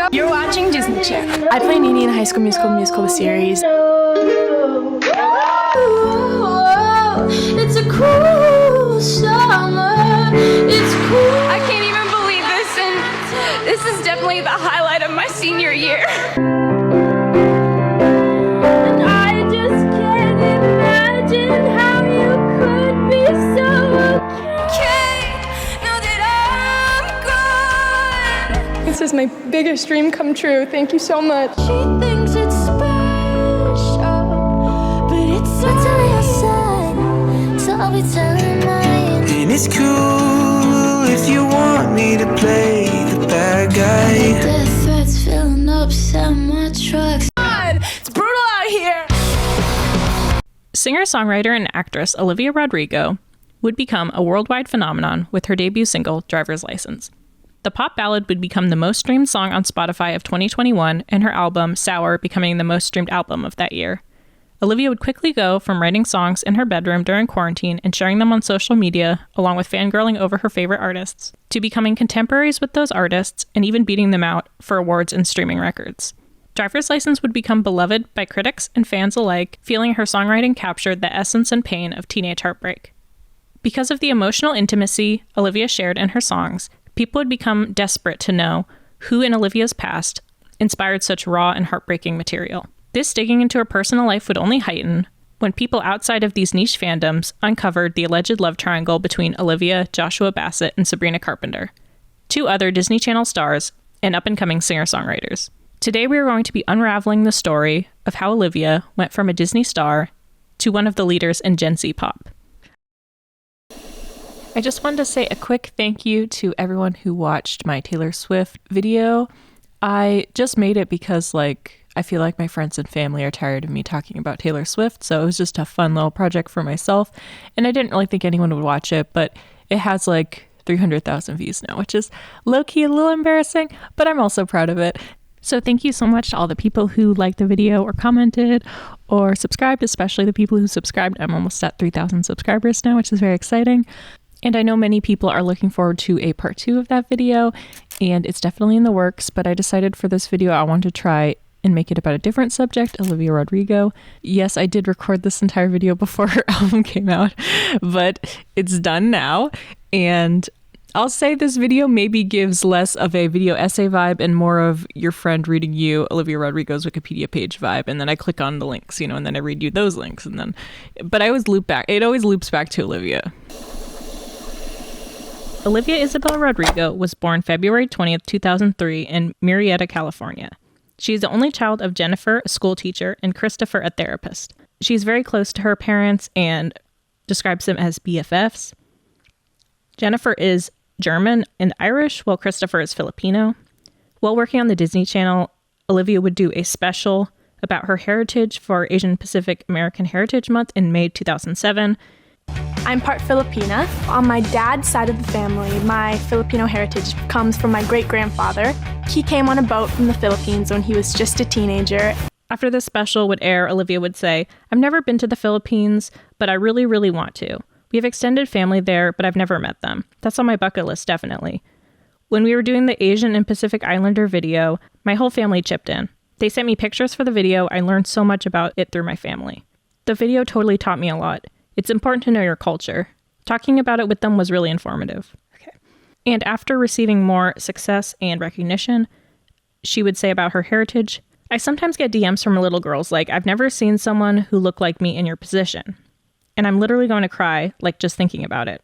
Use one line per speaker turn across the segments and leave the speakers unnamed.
Rodrigo.
You're watching Disney Channel. I play Nini in High School Musical, the series.
It's a cool summer. It's cool.
I can't even believe this, and this is definitely the highlight of my senior year.
And I just can't imagine how you could be so okay. Know that I'm gone.
This is my biggest dream come true. Thank you so much.
She thinks it's special, but it's only a sign. So I'll be telling mine.
And it's cool if you want me to play the bad guy.
Death threats filling up semi trucks.
It's brutal out here.
Singer-songwriter and actress Olivia Rodrigo would become a worldwide phenomenon with her debut single, Driver's License. The pop ballad would become the most streamed song on Spotify of 2021, and her album, Sour, becoming the most streamed album of that year. Olivia would quickly go from writing songs in her bedroom during quarantine and sharing them on social media, along with fangirling over her favorite artists, to becoming contemporaries with those artists and even beating them out for awards and streaming records. Driver's License would become beloved by critics and fans alike, feeling her songwriting captured the essence and pain of teenage heartbreak. Because of the emotional intimacy Olivia shared in her songs, people would become desperate to know who in Olivia's past inspired such raw and heartbreaking material. This digging into her personal life would only heighten when people outside of these niche fandoms uncovered the alleged love triangle between Olivia, Joshua Bassett, and Sabrina Carpenter, two other Disney Channel stars and up-and-coming singer-songwriters. Today we are going to be unraveling the story of how Olivia went from a Disney star to one of the leaders in Gen Z pop. I just wanted to say a quick thank you to everyone who watched my Taylor Swift video. I just made it because, I feel like my friends and family are tired of me talking about Taylor Swift, so it was just a fun little project for myself, and I didn't really think anyone would watch it, but it has 300,000 views now, which is low-key a little embarrassing, but I'm also proud of it. So thank you so much to all the people who liked the video or commented or subscribed, especially the people who subscribed. I'm almost at 3,000 subscribers now, which is very exciting. And I know many people are looking forward to a part 2 of that video, and it's definitely in the works, but I decided for this video I wanted to try and make it about a different subject, Olivia Rodrigo. Yes, I did record this entire video before her album came out, but it's done now, and I'll say this video maybe gives less of a video essay vibe and more of your friend reading you Olivia Rodrigo's Wikipedia page vibe, and then I click on the links, and then I read you those links, but I always loop back. It always loops back to Olivia. Olivia Isabel Rodrigo was born February 20th, 2003 in Murrieta, California. She is the only child of Jennifer, a school teacher, and Christopher, a therapist. She's very close to her parents and describes them as BFFs. Jennifer is German and Irish, while Christopher is Filipino. While working on the Disney Channel, Olivia would do a special about her heritage for Asian Pacific American Heritage Month in May 2007.
I'm part Filipina. On my dad's side of the family, my Filipino heritage comes from my great-grandfather. He came on a boat from the Philippines when he was just a teenager.
After this special would air, Olivia would say, "I've never been to the Philippines, but I really, really want to. We have extended family there, but I've never met them. That's on my bucket list, definitely." When we were doing the Asian and Pacific Islander video, my whole family chipped in. They sent me pictures for the video. I learned so much about it through my family. The video totally taught me a lot. It's important to know your culture. Talking about it with them was really informative. Okay. And after receiving more success and recognition, she would say about her heritage, "I sometimes get DMs from little girls like, 'I've never seen someone who looked like me in your position.' And I'm literally going to cry, just thinking about it.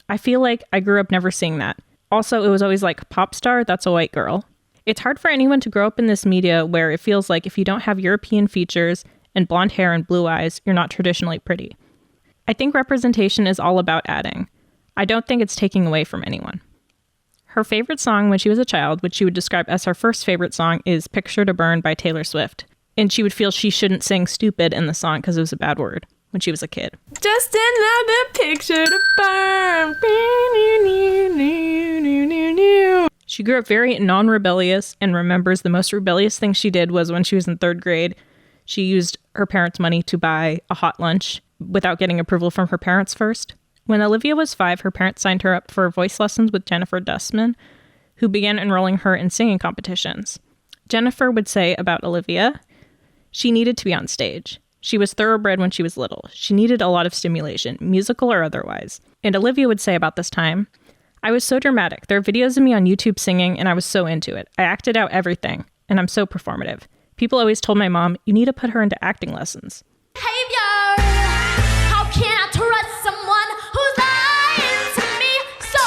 I feel like I grew up never seeing that. Also, it was always pop star, that's a white girl. It's hard for anyone to grow up in this media where it feels like if you don't have European features and blonde hair and blue eyes, you're not traditionally pretty. I think representation is all about adding. I don't think it's taking away from anyone." Her favorite song when she was a child, which she would describe as her first favorite song, is Picture to Burn by Taylor Swift. And she would feel she shouldn't sing stupid in the song because it was a bad word when she was a kid.
Just another picture to burn.
She grew up very non-rebellious and remembers the most rebellious thing she did was when she was in 3rd grade. She used her parents' money to buy a hot lunch without getting approval from her parents first. When Olivia was 5, her parents signed her up for voice lessons with Jennifer Dustman, who began enrolling her in singing competitions. Jennifer would say about Olivia, she needed to be on stage. She was thoroughbred when she was little. She needed a lot of stimulation, musical or otherwise. And Olivia would say about this time, I was so dramatic. There are videos of me on YouTube singing, and I was so into it. I acted out everything, and I'm so performative. People always told my mom, you need to put her into acting lessons.
Behavior. How can I trust someone who's lying to me? So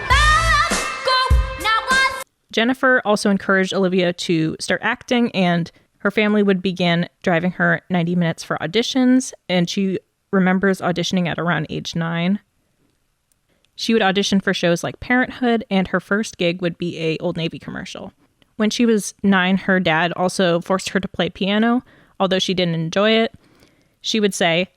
let's go now.
Jennifer also encouraged Olivia to start acting, and her family would begin driving her 90 minutes for auditions, and she remembers auditioning at around age 9. She would audition for shows like Parenthood, and her first gig would be a Old Navy commercial. When she was 9, her dad also forced her to play piano, although she didn't enjoy it. She would say,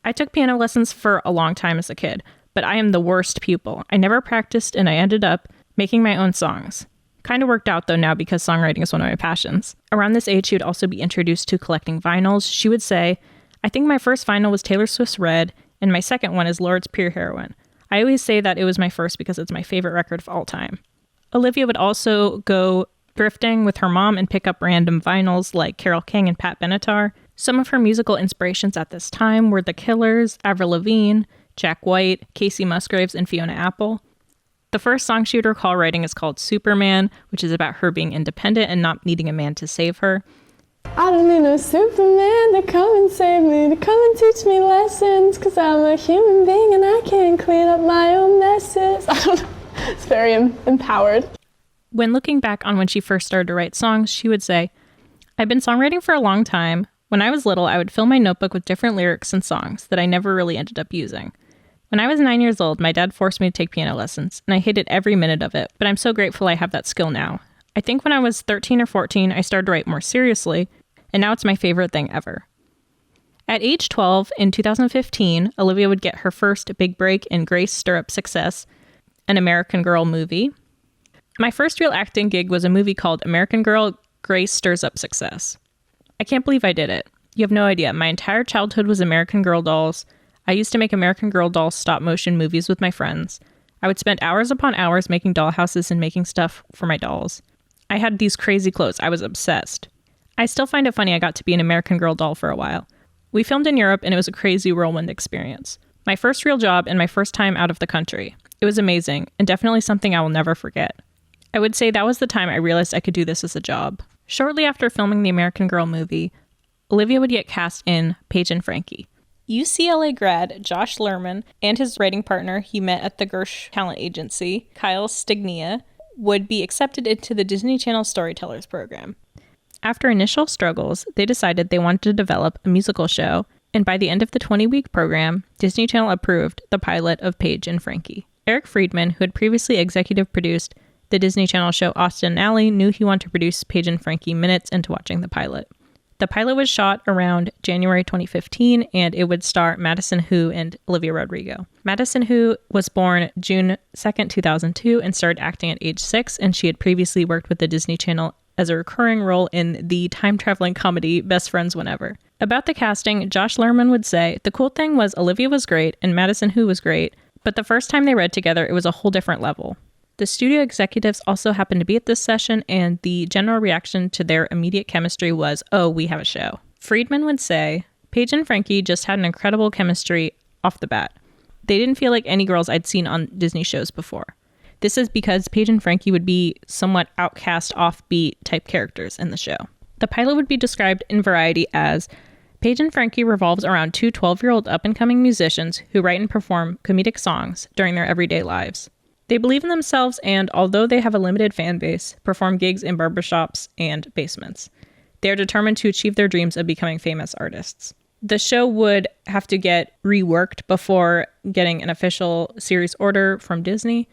I took piano lessons for a long time as a kid, but I am the worst pupil. I never practiced, and I ended up making my own songs. Kind of worked out though now because songwriting is one of my passions. Around this age, she would also be introduced to collecting vinyls. She would say, I think my first vinyl was Taylor Swift's Red, and my second one is Lord's Pure Heroin. I always say that it was my first because it's my favorite record of all time. Olivia would also go thrifting with her mom and pick up random vinyls like Carole King and Pat Benatar. Some of her musical inspirations at this time were The Killers, Avril Lavigne, Jack White, Casey Musgraves, and Fiona Apple. The first song she would recall writing is called Superman, which is about her being independent and not needing a man to save her.
I don't need no Superman to come and save me, to come and teach me lessons, because I'm a human being and I can clean up my own messes. I don't know. It's very empowered.
When looking back on when she first started to write songs, she would say, I've been songwriting for a long time. When I was little, I would fill my notebook with different lyrics and songs that I never really ended up using. When I was 9 years old, my dad forced me to take piano lessons, and I hated every minute of it, but I'm so grateful I have that skill now. I think when I was 13 or 14, I started to write more seriously, and now it's my favorite thing ever. At age 12, in 2015, Olivia would get her first big break in Grace Stirrup Success, an American Girl movie. My first real acting gig was a movie called American Girl, Grace Stirs Up Success. I can't believe I did it. You have no idea. My entire childhood was American Girl dolls. I used to make American Girl doll stop-motion movies with my friends. I would spend hours upon hours making dollhouses and making stuff for my dolls. I had these crazy clothes. I was obsessed. I still find it funny I got to be an American Girl doll for a while. We filmed in Europe, and it was a crazy whirlwind experience. My first real job and my first time out of the country. It was amazing, and definitely something I will never forget. I would say that was the time I realized I could do this as a job. Shortly after filming the American Girl movie, Olivia would get cast in Paige and Frankie. UCLA grad Josh Lerman and his writing partner he met at the Gersh talent agency, Kyle Stignia, would be accepted into the Disney Channel Storytellers program. After initial struggles, they decided they wanted to develop a musical show, and by the end of the 20-week program, Disney Channel approved the pilot of Paige and Frankie. Eric Friedman, who had previously executive produced the Disney Channel show Austin and Ally, knew he wanted to produce Paige and Frankie minutes into watching the pilot. The pilot was shot around January 2015, and it would star Madison Hu and Olivia Rodrigo. Madison Hu was born June 2nd, 2002, and started acting at age 6, and she had previously worked with the Disney Channel as a recurring role in the time-traveling comedy Best Friends Whenever. About the casting, Josh Lerman would say, the cool thing was Olivia was great and Madison Hu was great, but the first time they read together, it was a whole different level. The studio executives also happened to be at this session, and the general reaction to their immediate chemistry was, oh, we have a show. Friedman would say, Paige and Frankie just had an incredible chemistry off the bat. They didn't feel like any girls I'd seen on Disney shows before. This is because Paige and Frankie would be somewhat outcast, offbeat type characters in the show. The pilot would be described in Variety as, Paige and Frankie revolves around two 12-year-old up-and-coming musicians who write and perform comedic songs during their everyday lives. They believe in themselves and, although they have a limited fan base, perform gigs in barbershops and basements. They are determined to achieve their dreams of becoming famous artists. The show would have to get reworked before getting an official series order from Disney.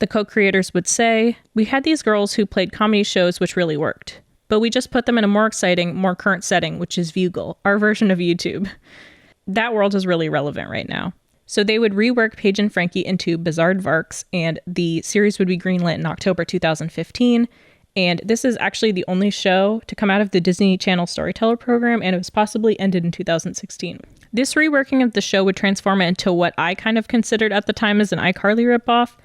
The co-creators would say, we had these girls who played comedy shows which really worked, but we just put them in a more exciting, more current setting, which is Vugal, our version of YouTube. That world is really relevant right now. So they would rework Paige and Frankie into bizzardvarks, and the series would be greenlit in October 2015. And this is actually the only show to come out of the Disney Channel Storyteller program, and it was possibly ended in 2016. This reworking of the show would transform it into what I kind of considered at the time as an iCarly ripoff.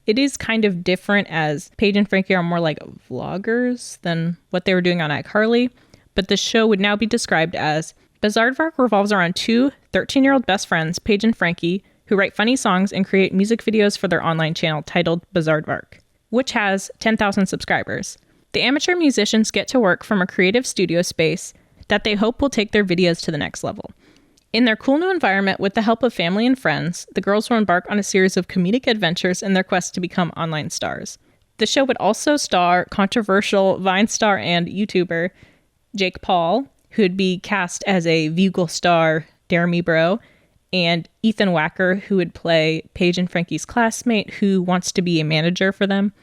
It is kind of different as Paige and Frankie are more like vloggers than what they were doing on iCarly, but the show would now be described as Bizzardvark revolves around two 13-year-old best friends, Paige and Frankie, who write funny songs and create music videos for their online channel titled Bizzardvark, which has 10,000 subscribers. The amateur musicians get to work from a creative studio space that they hope will take their videos to the next level. In their cool new environment, with the help of family and friends, the girls will embark on a series of comedic adventures in their quest to become online stars. The show would also star controversial Vine star and YouTuber Jake Paul, who would be cast as a Bugle star, Dare Me Bro, and Ethan Wacker, who would play Paige and Frankie's classmate who wants to be a manager for them,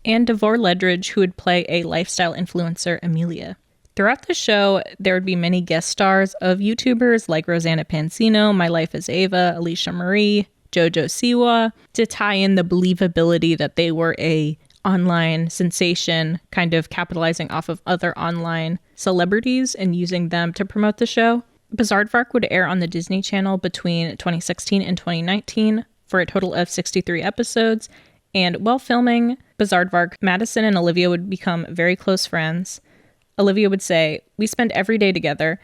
and Devor Ledridge, who would play a lifestyle influencer, Amelia. Throughout the show, there would be many guest stars of YouTubers like Rosanna Pansino, My Life as Ava, Alicia Marie, Jojo Siwa, to tie in the believability that they were a online sensation, kind of capitalizing off of other online celebrities and using them to promote the show. Bizzardvark would air on the Disney Channel between 2016 and 2019 for a total of 63 episodes, and while filming Bizzardvark, Madison and Olivia would become very close friends. Olivia would say, "We spend every day together.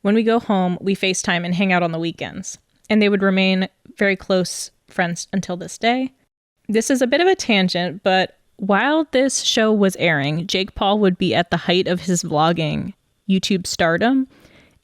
When we go home, we FaceTime and hang out on the weekends." And they would remain very close friends until this day. This is a bit of a tangent, but while this show was airing, Jake Paul would be at the height of his vlogging YouTube stardom.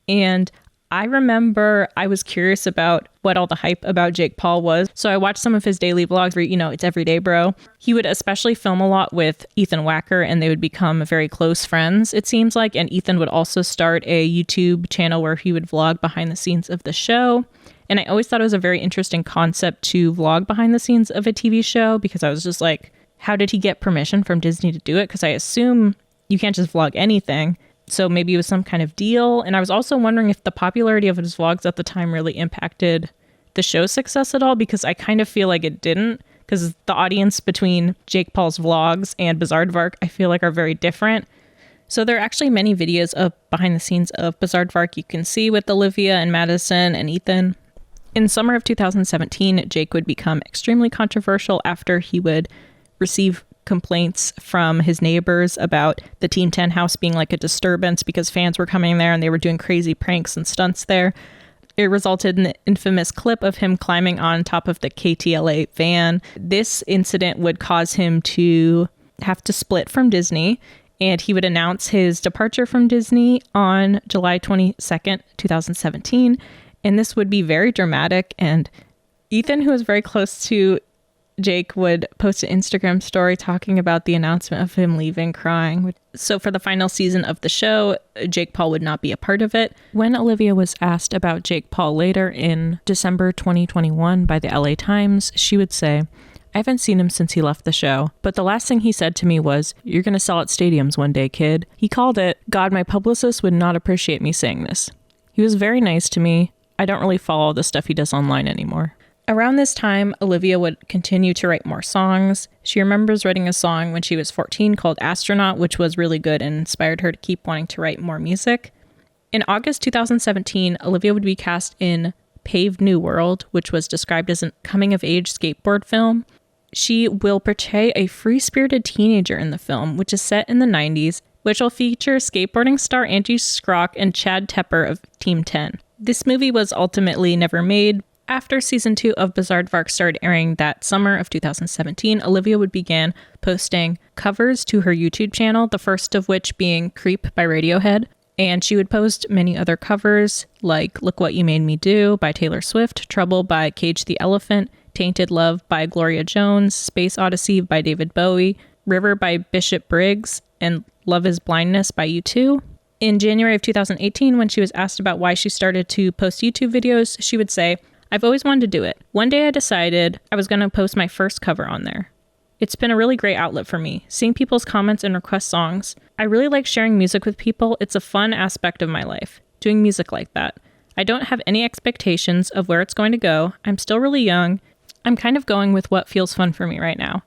And I remember I was curious about what all the hype about Jake Paul was. So I watched some of his daily vlogs where, it's everyday bro. He would especially film a lot with Ethan Wacker and they would become very close friends, it seems like. And Ethan would also start a YouTube channel where he would vlog behind the scenes of the show. And I always thought it was a very interesting concept to vlog behind the scenes of a TV show because I was just like, how did he get permission from Disney to do it? Because I assume you can't just vlog anything. So maybe it was some kind of deal. And I was also wondering if the popularity of his vlogs at the time really impacted the show's success at all, because I kind of feel like it didn't, because the audience between Jake Paul's vlogs and Bizzardvark, I feel like are very different. So there are actually many videos of behind the scenes of Bizzardvark you can see with Olivia and Madison and Ethan. In summer of 2017, Jake would become extremely controversial after he would receive complaints from his neighbors about the Team 10 house being like a disturbance because fans were coming there and they were doing crazy pranks and stunts there. It resulted in the infamous clip of him climbing on top of the KTLA van. This incident would cause him to have to split from Disney, and he would announce his departure from Disney on July 22nd, 2017. And this would be very dramatic. And Ethan, who was very close to Jake, would post an Instagram story talking about the announcement of him leaving, crying. So for the final season of the show, Jake Paul would not be a part of it. When Olivia was asked about Jake Paul later in December 2021 by the LA Times, she would say, "I haven't seen him since he left the show, but the last thing he said to me was, 'You're going to sell at stadiums one day, kid.' He called it, 'God, my publicist would not appreciate me saying this.' He was very nice to me. I don't really follow the stuff he does online anymore." Around this time, Olivia would continue to write more songs. She remembers writing a song when she was 14 called Astronaut, which was really good and inspired her to keep wanting to write more music. In August 2017, Olivia would be cast in Paved New World, which was described as a coming-of-age skateboard film. She will portray a free-spirited teenager in the film, which is set in the 90s, which will feature skateboarding star Angie Skrock and Chad Tepper of Team 10. This movie was ultimately never made. After season 2 of Bizzardvark started airing that summer of 2017, Olivia would begin posting covers to her YouTube channel, the first of which being Creep by Radiohead. And she would post many other covers like Look What You Made Me Do by Taylor Swift, Trouble by Cage the Elephant, Tainted Love by Gloria Jones, Space Odyssey by David Bowie, River by Bishop Briggs, and Love is Blindness by U2. In January of 2018, when she was asked about why she started to post YouTube videos, she would say, "I've always wanted to do it. One day I decided I was going to post my first cover on there. It's been a really great outlet for me, seeing people's comments and request songs. I really like sharing music with people. It's a fun aspect of my life, doing music like that. I don't have any expectations of where it's going to go. I'm still really young. I'm kind of going with what feels fun for me right now.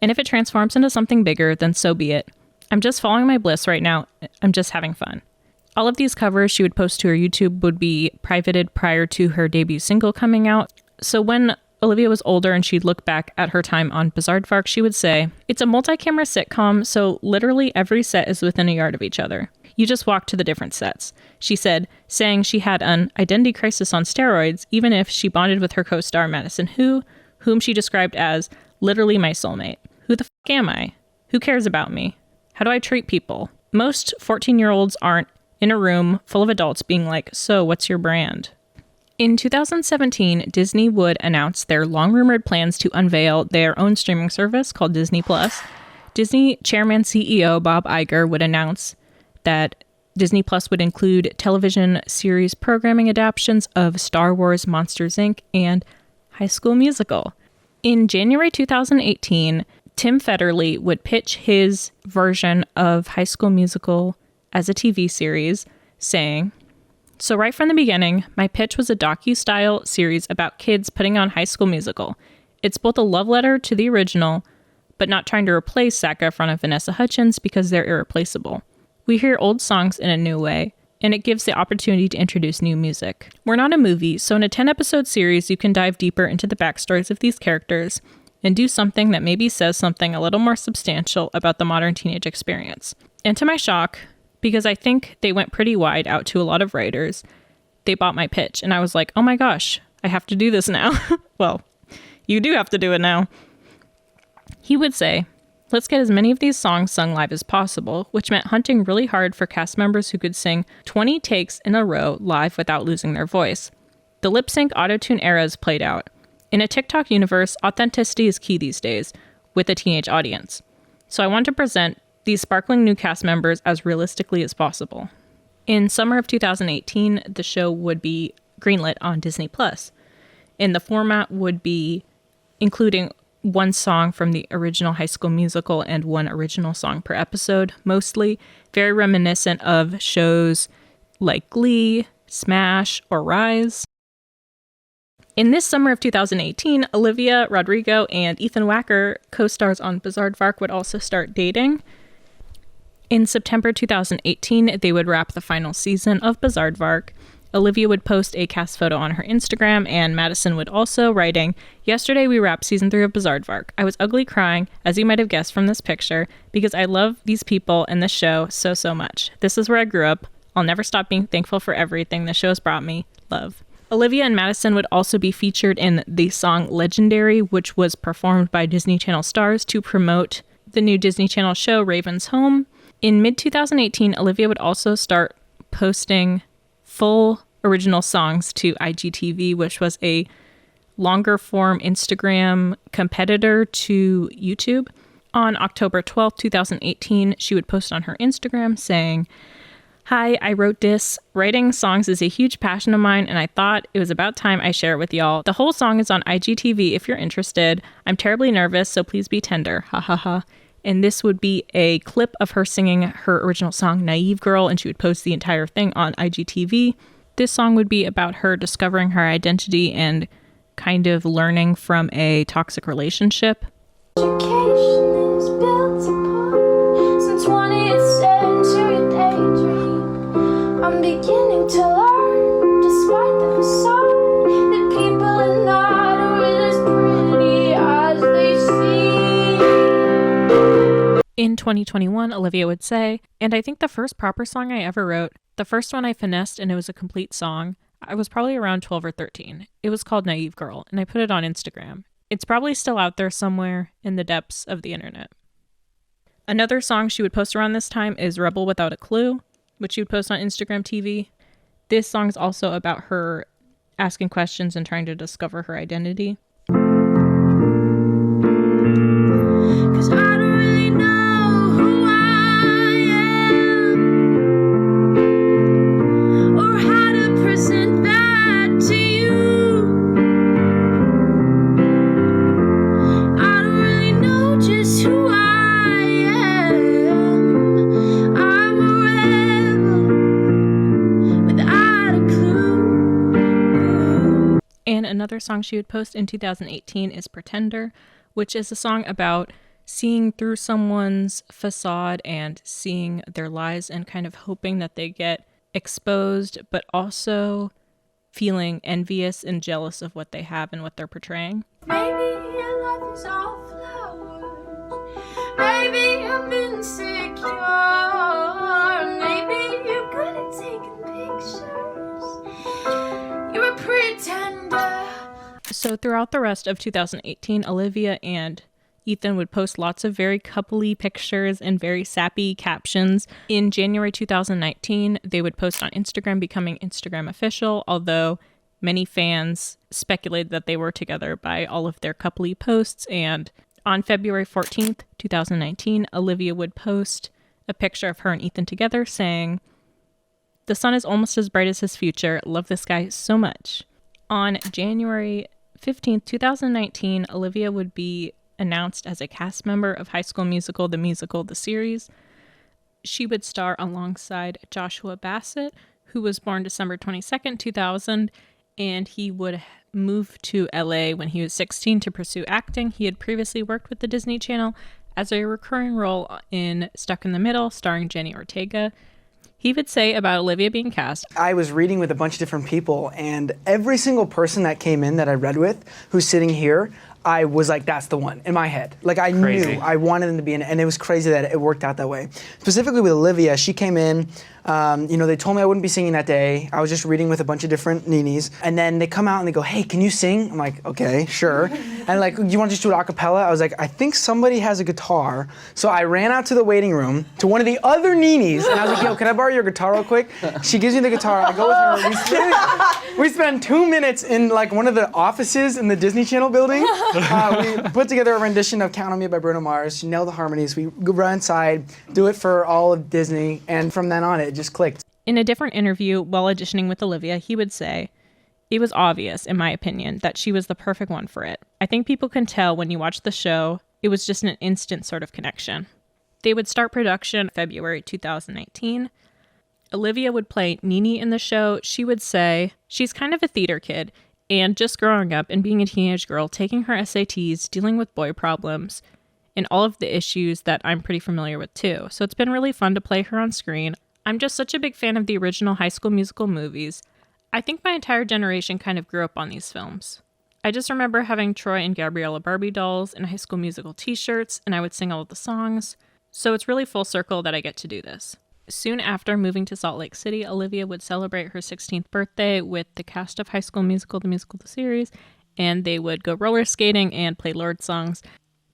And if it transforms into something bigger, then so be it. I'm just following my bliss right now. I'm just having fun." All of these covers she would post to her YouTube would be privated prior to her debut single coming out. So when Olivia was older and she'd look back at her time on bizzardvark, she would say, "It's a multi-camera sitcom, so literally every set is within a yard of each other. You just walk to the different sets," she said, saying she had an identity crisis on steroids, even if she bonded with her co-star Madison whom she described as literally my soulmate. Who the fuck am I? Who cares about me? How do I treat people? Most 14-year-olds aren't in a room full of adults being like, "So what's your brand?" In 2017, Disney would announce their long-rumored plans to unveil their own streaming service called Disney+. Disney chairman CEO Bob Iger would announce that Disney+ would include television series programming adaptations of Star Wars, Monsters, Inc., and High School Musical. In January 2018, Tim Federle would pitch his version of High School Musical as a TV series, saying, "So right from the beginning, my pitch was a docu-style series about kids putting on High School Musical. It's both a love letter to the original, but not trying to replace Zac Efron and Vanessa Hudgens because they're irreplaceable. We hear old songs in a new way, and it gives the opportunity to introduce new music. We're not a movie, so in a 10-episode series, you can dive deeper into the backstories of these characters and do something that maybe says something a little more substantial about the modern teenage experience." And to my shock, because I think they went pretty wide out to a lot of writers, they bought my pitch. And I was like, oh my gosh, I have to do this now. Well, you do have to do it now. He would say, "Let's get as many of these songs sung live as possible," which meant hunting really hard for cast members who could sing 20 takes in a row live without losing their voice. The lip sync autotune era is played out. In a TikTok universe, authenticity is key these days with a teenage audience. So I want to present these sparkling new cast members as realistically as possible. In summer of 2018, the show would be greenlit on Disney+. And the format would be including one song from the original High School Musical and one original song per episode, mostly very reminiscent of shows like Glee, Smash, or Rise. In this summer of 2018, Olivia, Rodrigo, and Ethan Wacker, co-stars on bizzardvark, would also start dating. In September 2018, they would wrap the final season of bizzardvark. Olivia would post a cast photo on her Instagram, and Madison would also, writing, "Yesterday we wrapped season 3 of bizzardvark. I was ugly crying, as you might have guessed from this picture, because I love these people and this show so, so much. This is where I grew up. I'll never stop being thankful for everything the show has brought me. Love." Olivia and Madison would also be featured in the song Legendary, which was performed by Disney Channel stars to promote the new Disney Channel show Raven's Home. In mid-2018, Olivia would also start posting full original songs to IGTV, which was a longer form Instagram competitor to YouTube. On October 12th, 2018, she would post on her Instagram saying, "Hi, I wrote this. Writing songs is a huge passion of mine, and I thought it was about time I share it with y'all. The whole song is on IGTV if you're interested. I'm terribly nervous, so please be tender. Ha ha ha." And this would be a clip of her singing her original song, Naive Girl, and she would post the entire thing on IGTV. This song would be about her discovering her identity and kind of learning from a toxic relationship.
Education is built upon some 20th century daydream. I'm beginning to learn, despite the facade, that people are not as pretty as they seem.
In 2021, Olivia would say, "And I think the first proper song I ever wrote, the first one I finessed and it was a complete song, I was probably around 12 or 13. It was called Naive Girl, and I put it on Instagram. It's probably still out there somewhere in the depths of the internet." Another song she would post around this time is Rebel Without a Clue, which she would post on Instagram TV. This song is also about her asking questions and trying to discover her identity.
Cause I don't really know who I am, or how to present that to you. I don't really know just who I am. I'm a rebel without a clue.
And another song she would post in 2018 is Pretender, which is a song about seeing through someone's facade and seeing their lies and kind of hoping that they get exposed, but also feeling envious and jealous of what they have and what they're portraying.
Maybe your life is all flowers. Maybe I'm insecure. Maybe you're good at taking pictures. You're a pretender.
So throughout the rest of 2018, Olivia and Ethan would post lots of very coupley pictures and very sappy captions. In January 2019, they would post on Instagram, becoming Instagram official, although many fans speculated that they were together by all of their coupley posts. And on February 14th, 2019, Olivia would post a picture of her and Ethan together saying, "The sun is almost as bright as his future. Love this guy so much." On January 15th, 2019, Olivia would be announced as a cast member of High School Musical, the series. She would star alongside Joshua Bassett, who was born December 22nd, 2000, and he would move to LA when he was 16 to pursue acting. He had previously worked with the Disney Channel as a recurring role in Stuck in the Middle, starring Jenny Ortega. He would say about Olivia being cast,
I was reading with a bunch of different people, and every single person that came in that I read with, who's sitting here, I was like, that's the one, in my head. Like, I knew I wanted them to be in it, and it was crazy that it worked out that way. Specifically with Olivia, she came in, they told me I wouldn't be singing that day. I was just reading with a bunch of different neenies, and then they come out and they go, hey, can you sing? I'm like, okay, sure. And like, do you want to just do it a cappella? I was like, I think somebody has a guitar. So I ran out to the waiting room to one of the other neenies, and I was like, yo, can I borrow your guitar real quick? She gives me the guitar, I go with her, we spend 2 minutes in like one of the offices in the Disney Channel building. We put together a rendition of Count on Me by Bruno Mars. She nailed the harmonies. We run inside, do it for all of Disney, and from then on, it just clicked.
in a different interview while auditioning with Olivia, he would say, "It was obvious, in my opinion, that she was the perfect one for it. I think people can tell when you watch the show, it was just an instant sort of connection." They would start production February 2019. Olivia would play Nini in the show. She would say, she's kind of a theater kid, and just growing up and being a teenage girl, taking her SATs, dealing with boy problems, and all of the issues that I'm pretty familiar with too. So it's been really fun to play her on screen. I'm just such a big fan of the original High School Musical movies. I think my entire generation kind of grew up on these films. I just remember having Troy and Gabriella Barbie dolls and High School Musical t-shirts, and I would sing all of the songs. So it's really full circle that I get to do this. Soon after moving to Salt Lake City, Olivia would celebrate her 16th birthday with the cast of High School Musical, the series, and they would go roller skating and play Lorde songs.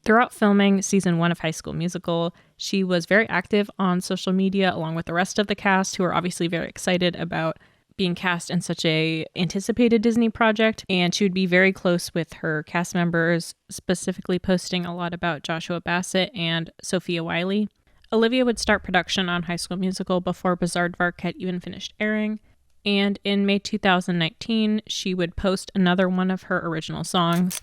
Throughout filming season 1 of High School Musical, she was very active on social media along with the rest of the cast, who are obviously very excited about being cast in such a anticipated Disney project, and she would be very close with her cast members, specifically posting a lot about Joshua Bassett and Sophia Wiley. Olivia would start production on High School Musical before bizzardvark had even finished airing, and in May 2019, she would post another one of her original songs,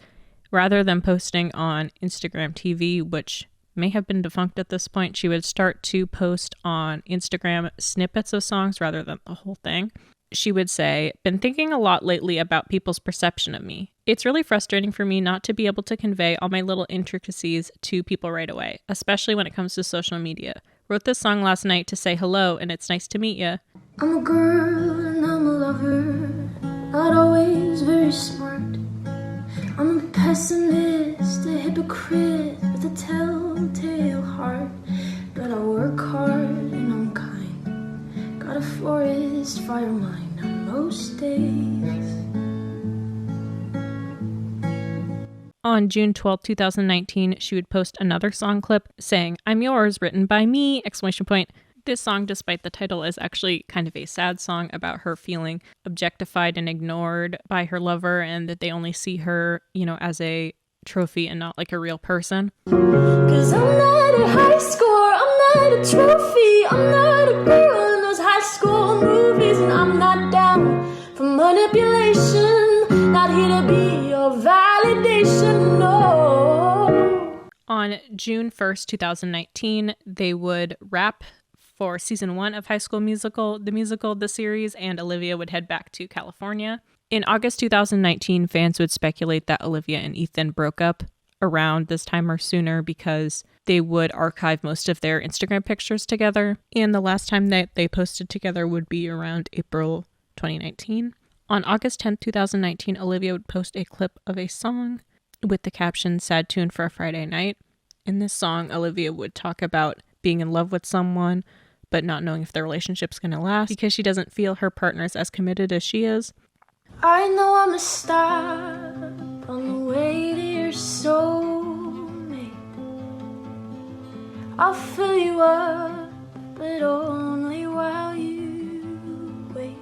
rather than posting on Instagram TV, which may have been defunct at this point. She would start to post on Instagram snippets of songs rather than the whole thing. She would say, "Been thinking a lot lately about people's perception of me. It's really frustrating for me not to be able to convey all my little intricacies to people right away, especially when it comes to social media. Wrote this song last night to say hello, and it's nice to meet you."
I'm a girl and I'm a lover, not always very smart. I'm a pessimist, a hypocrite with a telltale heart. But I work hard and I'm kind, got a forest fire mind on most days.
On June 12, 2019, she would post another song clip saying, "I'm yours, written by me!" This song, despite the title, is actually kind of a sad song about her feeling objectified and ignored by her lover, and that they only see her, as a trophy and not like a real person.
'Cause I'm not a high score, I'm not a trophy, I'm not a girl in those high school movies, and I'm not down for manipulation, not here to be your validation, no.
On June 1st, 2019, they would wrap for season 1 of High School Musical, the series, and Olivia would head back to California. In August 2019, fans would speculate that Olivia and Ethan broke up around this time or sooner because they would archive most of their Instagram pictures together, and the last time that they posted together would be around April 2019. On August 10th, 2019, Olivia would post a clip of a song with the caption, "Sad tune for a Friday night." In this song, Olivia would talk about being in love with someone, but not knowing if their relationship's going to last because she doesn't feel her partner's as committed as she is.
I know I'm a stop on the way to your soulmate. I'll fill you up, but only while you wait.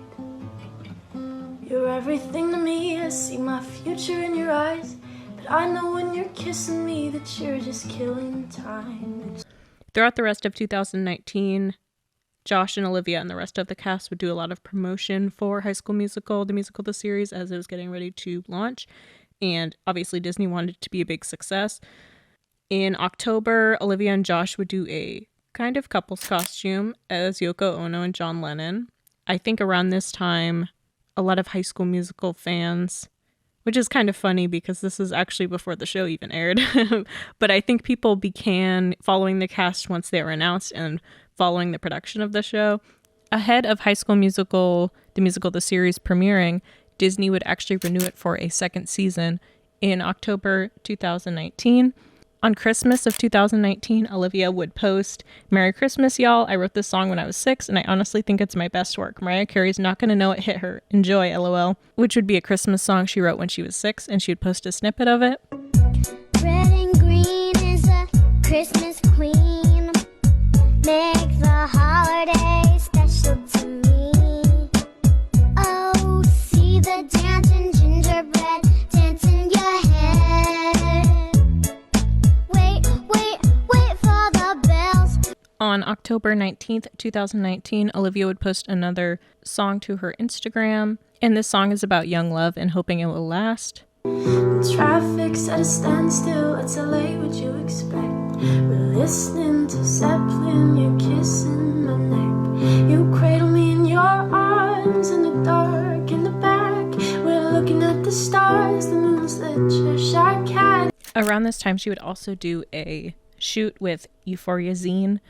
You're everything to me, I see my future in your eyes, but I know when you're kissing me that you're just killing time.
Throughout the rest of 2019, Josh and Olivia and the rest of the cast would do a lot of promotion for High School Musical, the series, as it was getting ready to launch. And obviously Disney wanted it to be a big success. In October, Olivia and Josh would do a kind of couple's costume as Yoko Ono and John Lennon. I think around this time, a lot of High School Musical fans, which is kind of funny because this is actually before the show even aired, but I think people began following the cast once they were announced and following the production of the show. Ahead of High School Musical, the series premiering, Disney would actually renew it for a second season in October 2019. On Christmas of 2019, Olivia would post, "Merry Christmas, y'all. I wrote this song when I was 6, and I honestly think it's my best work. Mariah Carey's not gonna know it hit her. Enjoy, LOL," which would be a Christmas song she wrote when she was 6, and she would post a snippet of it.
Red and green is a Christmas queen. Make the holiday special to me. Oh, see the dancing gingerbread dance in your head. Wait for the bells.
On October 19th, 2019, Olivia would post another song to her Instagram, and this song is about young love and hoping it will last.
Traffic's at a standstill, it's LA, what you expect? We're listening to Zeppelin, you're kissing my neck. You cradle me in your arms in the dark, in the back. We're looking at the stars, the moon's lit, Cheshire Cat.
Around this time, she would also do a shoot with Euphoria Zine,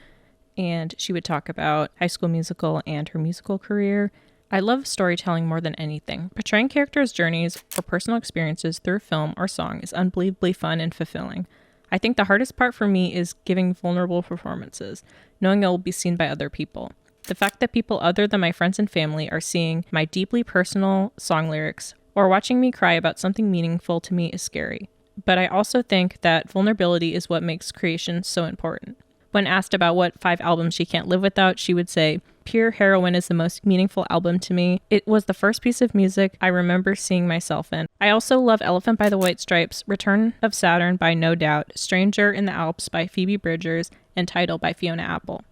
and she would talk about High School Musical and her musical career. I love storytelling more than anything. Portraying characters' journeys or personal experiences through film or song is unbelievably fun and fulfilling. I think the hardest part for me is giving vulnerable performances, knowing it will be seen by other people. The fact that people other than my friends and family are seeing my deeply personal song lyrics or watching me cry about something meaningful to me is scary. But I also think that vulnerability is what makes creation so important. When asked about what 5 albums she can't live without, she would say, "Pure Heroine is the most meaningful album to me. It was the first piece of music I remember seeing myself in. I also love Elephant by the White Stripes, Return of Saturn by No Doubt, Stranger in the Alps by Phoebe Bridgers, and Tidal by Fiona Apple."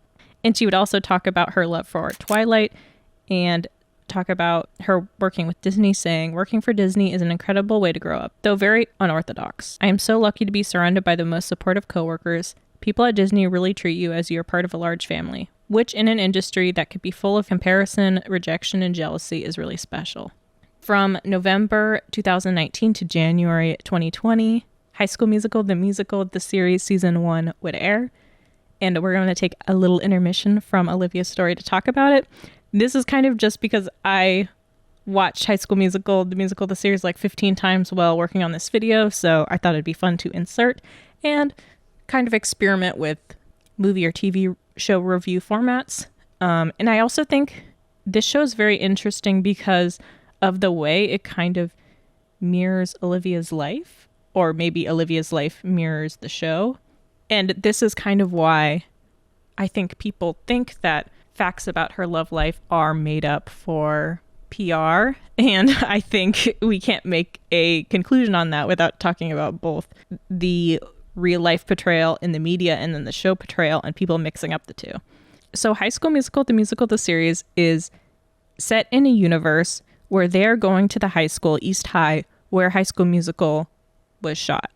And she would also talk about her love for Twilight and talk about her working with Disney, saying, "Working for Disney is an incredible way to grow up, though very unorthodox. I am so lucky to be surrounded by the most supportive coworkers. People at Disney really treat you as you're part of a large family, which in an industry that could be full of comparison, rejection, and jealousy is really special." From November 2019 to January 2020, High School Musical, the series season 1 would air. And we're going to take a little intermission from Olivia's story to talk about it. This is kind of just because I watched High School Musical, the series, like 15 times while working on this video. So I thought it'd be fun to insert and kind of experiment with movie or TV show review formats. And I also think this show is very interesting because of the way it kind of mirrors Olivia's life, or maybe Olivia's life mirrors the show. And this is kind of why I think people think that facts about her love life are made up for PR. And I think we can't make a conclusion on that without talking about both the real life portrayal in the media and then the show portrayal and people mixing up the two. So High School Musical, the series, is set in a universe where they're going to the high school, East High, where High School Musical was shot.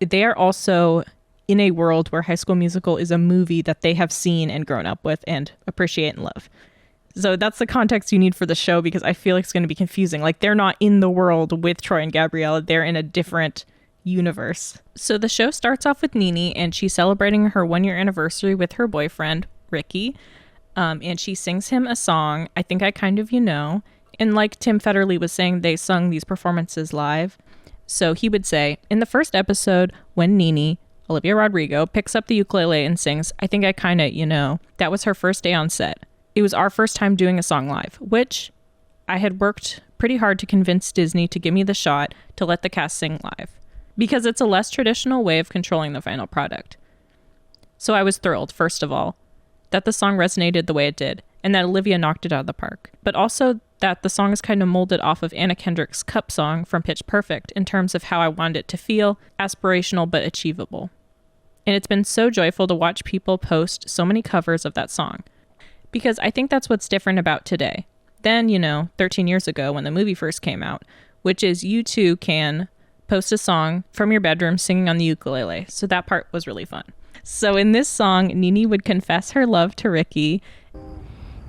They are also in a world where High School Musical is a movie that they have seen and grown up with and appreciate and love. So that's the context you need for the show, because I feel like it's going to be confusing. Like, they're not in the world with Troy and Gabriella. They're in a different universe. So the show starts off with Nini, and she's celebrating her 1-year anniversary with her boyfriend, Ricky. And she sings him a song, I Think I Kind of You Know. And like Tim Federle was saying, they sung these performances live. So he would say, in the first episode, when Nini, Olivia Rodrigo, picks up the ukulele and sings, I think I kinda, that was her first day on set. It was our first time doing a song live, which I had worked pretty hard to convince Disney to give me the shot to let the cast sing live, because it's a less traditional way of controlling the final product. So I was thrilled, first of all, that the song resonated the way it did, and that Olivia knocked it out of the park, but also that the song is kind of molded off of Anna Kendrick's Cup song from Pitch Perfect in terms of how I wanted it to feel, aspirational but achievable. And it's been so joyful to watch people post so many covers of that song, because I think that's what's different about today. Then, 13 years ago when the movie first came out, which is you too can post a song from your bedroom singing on the ukulele. So that part was really fun. So in this song, Nini would confess her love to Ricky.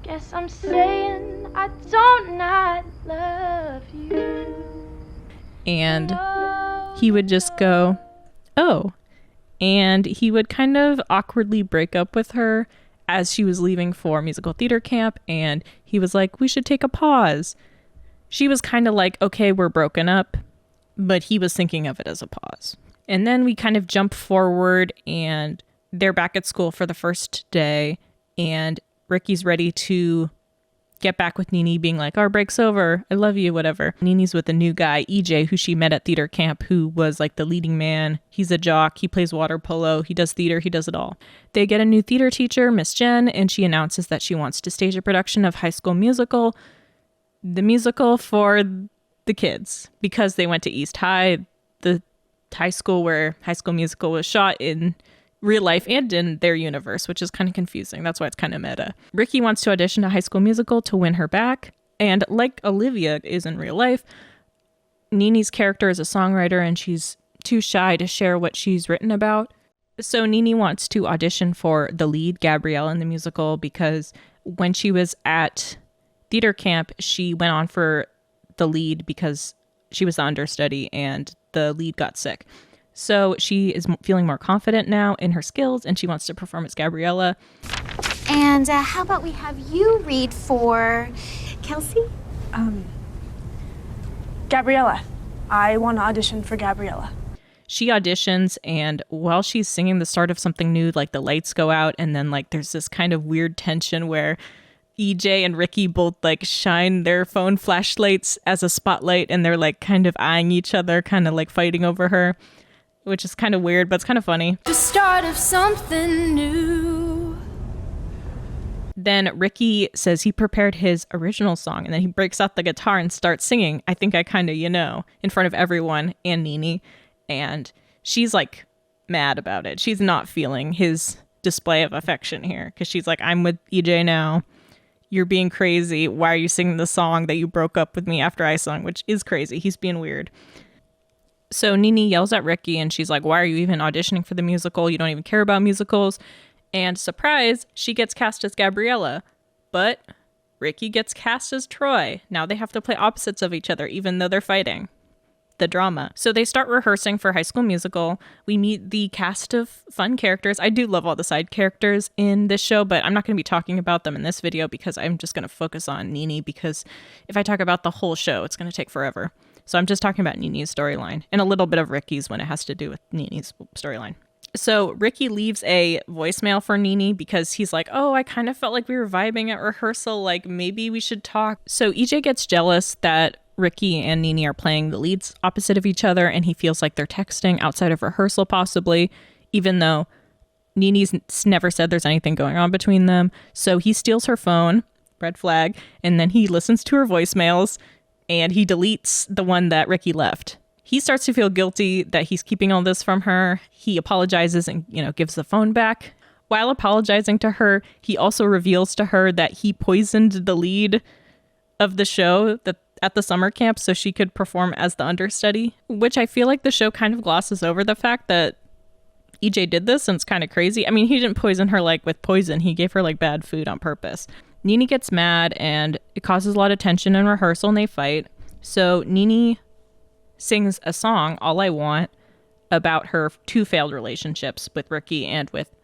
Guess I'm saying I don't not love you.
And he would just go, oh. And he would kind of awkwardly break up with her as she was leaving for musical theater camp, and he was like, we should take a pause. She was kind of like, okay, we're broken up, but he was thinking of it as a pause. And then we kind of jump forward, and they're back at school for the first day, and Ricky's ready to get back with Nini, being like, our break's over, I love you, whatever. Nini's with a new guy, EJ, who she met at theater camp, who was like the leading man. He's a jock, he plays water polo, he does theater, he does it all. They get a new theater teacher, Miss Jen, and she announces that she wants to stage a production of High School Musical, the musical for the kids, because they went to East High, the high school where High School Musical was shot in real life and in their universe, which is kind of confusing. That's why it's kind of meta. Ricky wants to audition to High School Musical to win her back. And like Olivia is in real life, Nini's character is a songwriter and she's too shy to share what she's written about. So Nini wants to audition for the lead, Gabrielle, in the musical, because when she was at theater camp, she went on for the lead because she was the understudy and the lead got sick. So she is feeling more confident now in her skills, and she wants to perform as Gabriella.
And how about we have you read for Kelsey?
Gabriella. I want to audition for Gabriella.
She auditions, and while she's singing the start of something new, like the lights go out, and then like there's this kind of weird tension where EJ and Ricky both like shine their phone flashlights as a spotlight, and they're like kind of eyeing each other, kind of like fighting over her, which is kind of weird, but it's kind of funny.
The start of something new.
Then Ricky says he prepared his original song, and then he breaks out the guitar and starts singing, I think I kinda, in front of everyone and Nini. And she's like mad about it. She's not feeling his display of affection here, because she's like, I'm with EJ now. You're being crazy. Why are you singing the song that you broke up with me after I sung? Which is crazy. He's being weird. So Nini yells at Ricky and she's like, why are you even auditioning for the musical? You don't even care about musicals. And surprise, she gets cast as Gabriella. But Ricky gets cast as Troy. Now they have to play opposites of each other, even though they're fighting. The drama. So they start rehearsing for High School Musical. We meet the cast of fun characters. I do love all the side characters in this show, but I'm not going to be talking about them in this video because I'm just going to focus on Nini, because if I talk about the whole show, it's going to take forever. So I'm just talking about Nini's storyline and a little bit of Ricky's when it has to do with Nini's storyline. So Ricky leaves a voicemail for Nini because he's like, oh, I kind of felt like we were vibing at rehearsal. Like maybe we should talk. So EJ gets jealous that Ricky and Nini are playing the leads opposite of each other, and he feels like they're texting outside of rehearsal possibly, even though Nini's never said there's anything going on between them. So he steals her phone, red flag, and then he listens to her voicemails, and he deletes the one that Ricky left. He starts to feel guilty that he's keeping all this from her. He apologizes and, gives the phone back. While apologizing to her, he also reveals to her that he poisoned the lead of the show at the summer camp so she could perform as the understudy, which I feel like the show kind of glosses over the fact that EJ did this, and it's kind of crazy. I mean, he didn't poison her like with poison. He gave her like bad food on purpose. Nini gets mad and it causes a lot of tension in rehearsal and they fight. So Nini sings a song, All I Want, about her two failed relationships with Ricky and with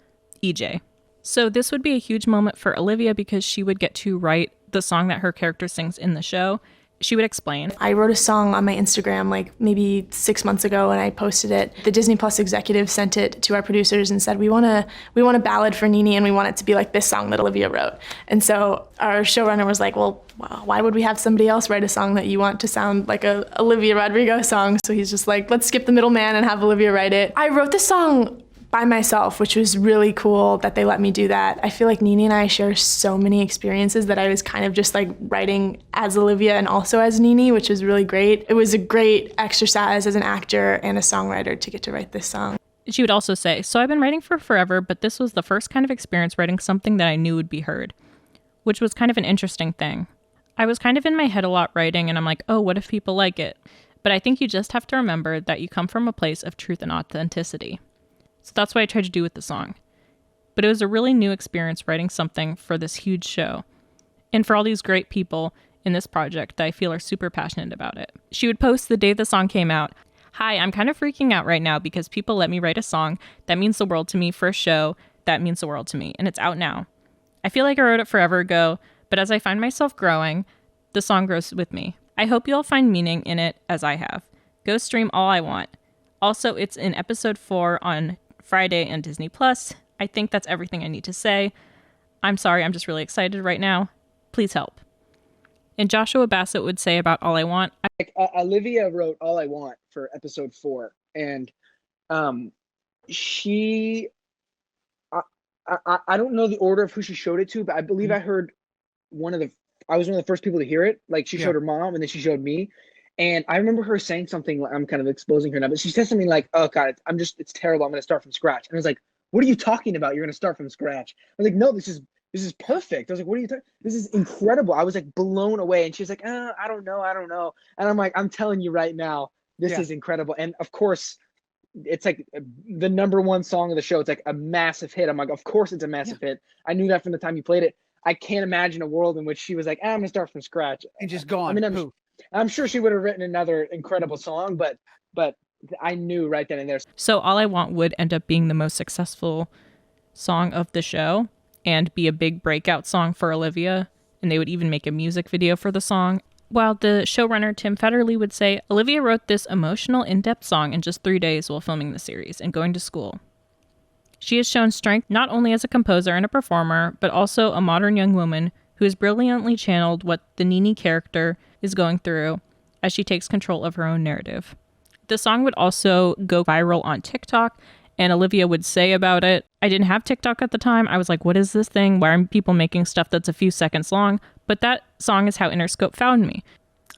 EJ. So this would be a huge moment for Olivia because she would get to write the song that her character sings in the show. She would explain.
I wrote a song on my Instagram like maybe 6 months ago, and I posted it. The Disney Plus executive sent it to our producers and said, we want a ballad for Nini, and we want it to be like this song that Olivia wrote. And so our showrunner was like, well, why would we have somebody else write a song that you want to sound like a Olivia Rodrigo song? So he's just like, let's skip the middleman and have Olivia write it. I wrote this song by myself, which was really cool that they let me do that. I feel like Nini and I share so many experiences that I was kind of just like writing as Olivia and also as Nini, which was really great. It was a great exercise as an actor and a songwriter to get to write this song.
She would also say, so I've been writing for forever, but this was the first kind of experience writing something that I knew would be heard, which was kind of an interesting thing. I was kind of in my head a lot writing, and I'm like, oh, what if people like it? But I think you just have to remember that you come from a place of truth and authenticity. So that's what I tried to do with the song. But it was a really new experience writing something for this huge show. And for all these great people in this project that I feel are super passionate about it. She would post the day the song came out. Hi, I'm kind of freaking out right now because people let me write a song that means the world to me for a show that means the world to me. And it's out now. I feel like I wrote it forever ago, but as I find myself growing, the song grows with me. I hope you all find meaning in it as I have. Go stream All I Want. Also, it's in episode 4 on Friday and Disney Plus. I think that's everything I need to say. I'm sorry, I'm just really excited right now. Please help. And Joshua Bassett would say about All I Want.
Olivia wrote All I Want for episode 4, and she, I don't know the order of who she showed it to, but I believe I heard I was one of the first people to hear it. Like she showed her mom, and then she showed me. And I remember her saying something, I'm kind of exposing her now, but she said something like, oh God, it's terrible. I'm going to start from scratch. And I was like, what are you talking about? You're going to start from scratch. I was like, no, this is perfect. I was like, what are you talking? This is incredible. I was like blown away. And she's like, I don't know. And I'm like, I'm telling you right now, this is incredible. And of course, it's like the #1 song of the show. It's like a massive hit. I'm like, of course it's a massive hit. I knew that from the time you played it. I can't imagine a world in which she was like, I'm going to start from scratch.
And just gone.
I mean, I'm sure she would have written another incredible song, but I knew right then and there.
So All I Want would end up being the most successful song of the show and be a big breakout song for Olivia. And they would even make a music video for the song. While the showrunner Tim Federle would say, Olivia wrote this emotional, in-depth song in just 3 days while filming the series and going to school. She has shown strength not only as a composer and a performer, but also a modern young woman who has brilliantly channeled what the Nini character is going through as she takes control of her own narrative. The song would also go viral on TikTok, and Olivia would say about it, I didn't have TikTok at the time. I was like, what is this thing? Why are people making stuff that's a few seconds long? But that song is how Interscope found me.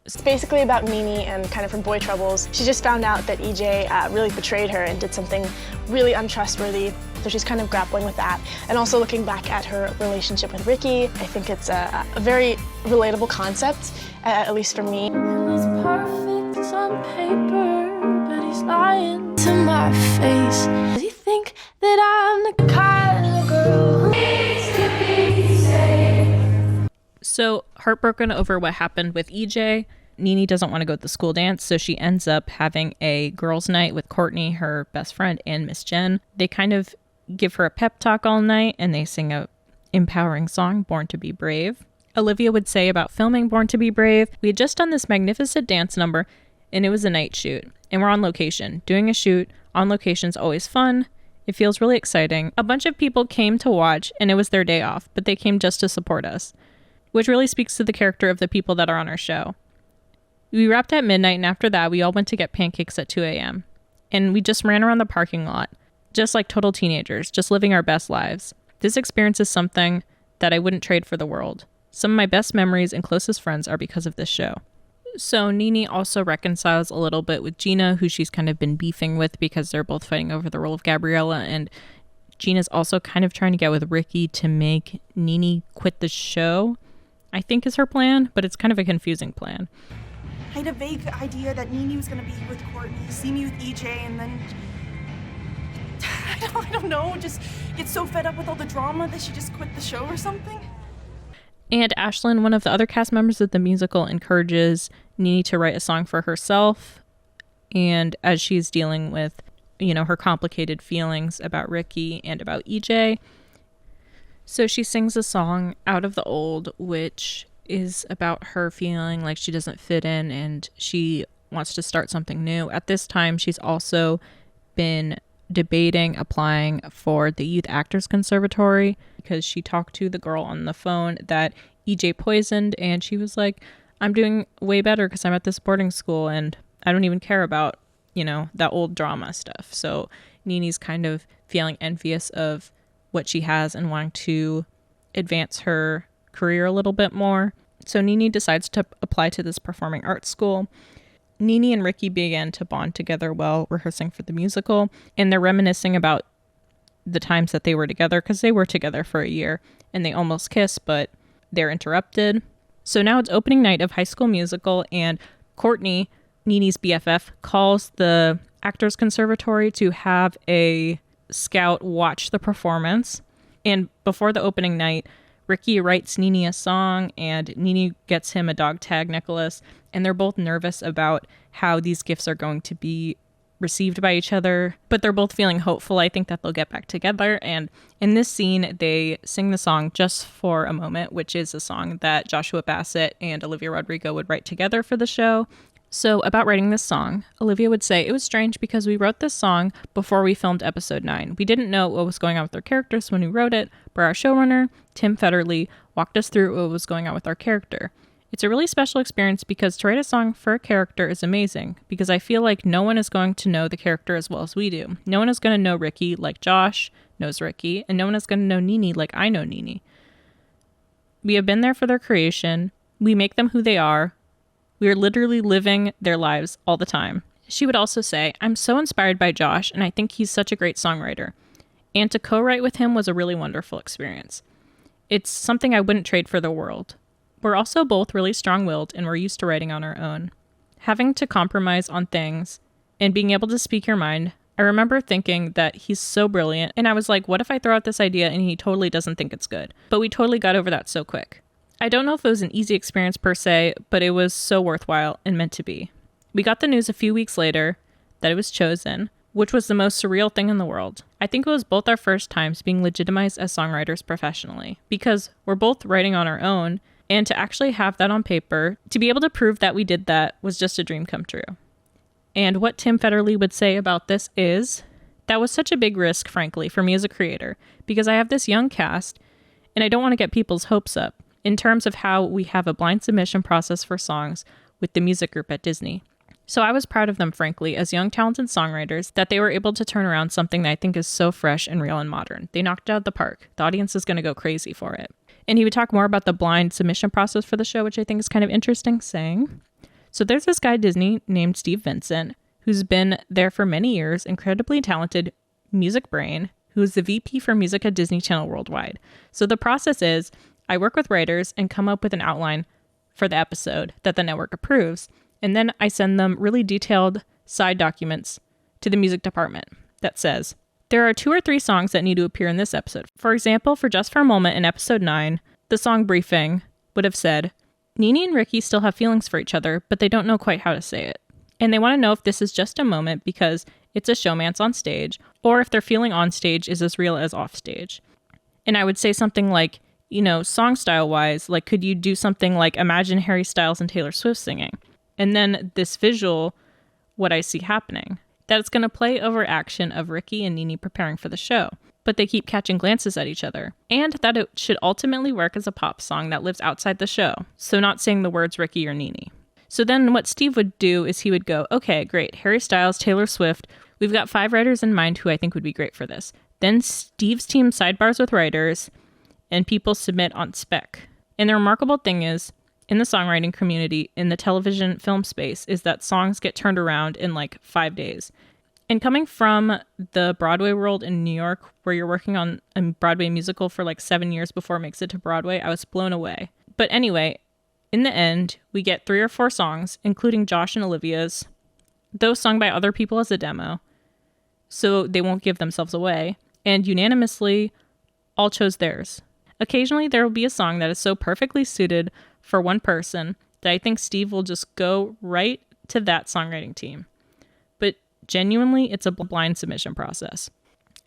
It's basically about Nini and kind of her boy troubles. She just found out that EJ really betrayed her and did something really untrustworthy. So she's kind of grappling with that. And also looking back at her relationship with Ricky, I think it's a very relatable concept, at least for me.
And he's perfect on paper, but he's lying to my face. Does he think that I'm the kind of girl who needs to be saved?
So heartbroken over what happened with EJ, Nini doesn't want to go to the school dance, so she ends up having a girls' night with Courtney, her best friend, and Miss Jen. They kind of give her a pep talk all night, and they sing a empowering song, Born to be Brave. Olivia would say about filming Born to be Brave, we had just done this magnificent dance number, and it was a night shoot, and we're on location. Doing a shoot on location is always fun. It feels really exciting. A bunch of people came to watch, and it was their day off, but they came just to support us, which really speaks to the character of the people that are on our show. We wrapped at midnight, and after that, we all went to get pancakes at 2 a.m. And we just ran around the parking lot, just like total teenagers, just living our best lives. This experience is something that I wouldn't trade for the world. Some of my best memories and closest friends are because of this show. So Nini also reconciles a little bit with Gina, who she's kind of been beefing with because they're both fighting over the role of Gabriella, and Gina's also kind of trying to get with Ricky to make Nini quit the show, I think is her plan, but it's kind of a confusing plan.
I had a vague idea that Nini was gonna be with Courtney, see me with EJ, and then I don't know, just get so fed up with all the drama that she just quit the show or something.
And Ashlyn, one of the other cast members of the musical, encourages Nini to write a song for herself. And as she's dealing with, her complicated feelings about Ricky and about EJ. So she sings a song, Out of the Old, which is about her feeling like she doesn't fit in and she wants to start something new. At this time, she's also been debating applying for the Youth Actors Conservatory because she talked to the girl on the phone that EJ poisoned, and she was like, I'm doing way better because I'm at this boarding school and I don't even care about, that old drama stuff. So Nini's kind of feeling envious of what she has and wanting to advance her career a little bit more. So Nini decides to apply to this performing arts school. Nini and Ricky began to bond together while rehearsing for the musical, and they're reminiscing about the times that they were together because they were together for a year and they almost kiss, but they're interrupted. So now it's opening night of High School Musical, and Courtney, Nini's BFF, calls the Actors Conservatory to have a scout watch the performance. And before the opening night, Ricky writes Nini a song and Nini gets him a dog tag necklace, and they're both nervous about how these gifts are going to be received by each other, but they're both feeling hopeful, I think, that they'll get back together. And in this scene, they sing the song Just for a Moment, which is a song that Joshua Bassett and Olivia Rodrigo would write together for the show. So about writing this song, Olivia would say, it was strange because we wrote this song before we filmed episode 9. We didn't know what was going on with our characters when we wrote it, but our showrunner, Tim Federle, walked us through what was going on with our character. It's a really special experience because to write a song for a character is amazing because I feel like no one is going to know the character as well as we do. No one is going to know Ricky like Josh knows Ricky, and no one is going to know Nini like I know Nini. We have been there for their creation. We make them who they are. We are literally living their lives all the time. She would also say, I'm so inspired by Josh, and I think he's such a great songwriter. And to co-write with him was a really wonderful experience. It's something I wouldn't trade for the world. We're also both really strong-willed, and we're used to writing on our own. Having to compromise on things and being able to speak your mind, I remember thinking that he's so brilliant, and I was like, what if I throw out this idea and he totally doesn't think it's good? But we totally got over that so quick. I don't know if it was an easy experience per se, but it was so worthwhile and meant to be. We got the news a few weeks later that it was chosen, which was the most surreal thing in the world. I think it was both our first times being legitimized as songwriters professionally, because we're both writing on our own, and to actually have that on paper, to be able to prove that we did that was just a dream come true. And what Tim Federle would say about this is, that was such a big risk, frankly, for me as a creator, because I have this young cast, and I don't want to get people's hopes up in terms of how we have a blind submission process for songs with the music group at Disney. So I was proud of them, frankly, as young, talented songwriters, that they were able to turn around something that I think is so fresh and real and modern. They knocked it out of the park. The audience is going to go crazy for it. And he would talk more about the blind submission process for the show, which I think is kind of interesting, saying, so there's this guy at Disney named Steve Vincent, who's been there for many years, incredibly talented music brain, who's the VP for music at Disney Channel Worldwide. So the process is, I work with writers and come up with an outline for the episode that the network approves, and then I send them really detailed side documents to the music department that says, there are 2 or 3 songs that need to appear in this episode. For example, for Just for a Moment in episode 9, the song briefing would have said, Nini and Ricky still have feelings for each other, but they don't know quite how to say it. And they want to know if this is just a moment because it's a showmance on stage, or if their feeling on stage is as real as off stage. And I would say something like, song style wise, like, could you do something like imagine Harry Styles and Taylor Swift singing? And then this visual, what I see happening, that it's going to play over action of Ricky and Nini preparing for the show, but they keep catching glances at each other, and that it should ultimately work as a pop song that lives outside the show, so not saying the words Ricky or Nini. So then what Steve would do is he would go, okay, great, Harry Styles, Taylor Swift, we've got 5 writers in mind who I think would be great for this. Then Steve's team sidebars with writers, and people submit on spec. And the remarkable thing is, in the songwriting community, in the television film space, is that songs get turned around in like 5 days. And coming from the Broadway world in New York, where you're working on a Broadway musical for like 7 years before it makes it to Broadway, I was blown away. But anyway, in the end, we get 3 or 4 songs, including Josh and Olivia's, those sung by other people as a demo, so they won't give themselves away, and unanimously all chose theirs. Occasionally, there will be a song that is so perfectly suited for one person that I think Steve will just go right to that songwriting team. But genuinely, it's a blind submission process.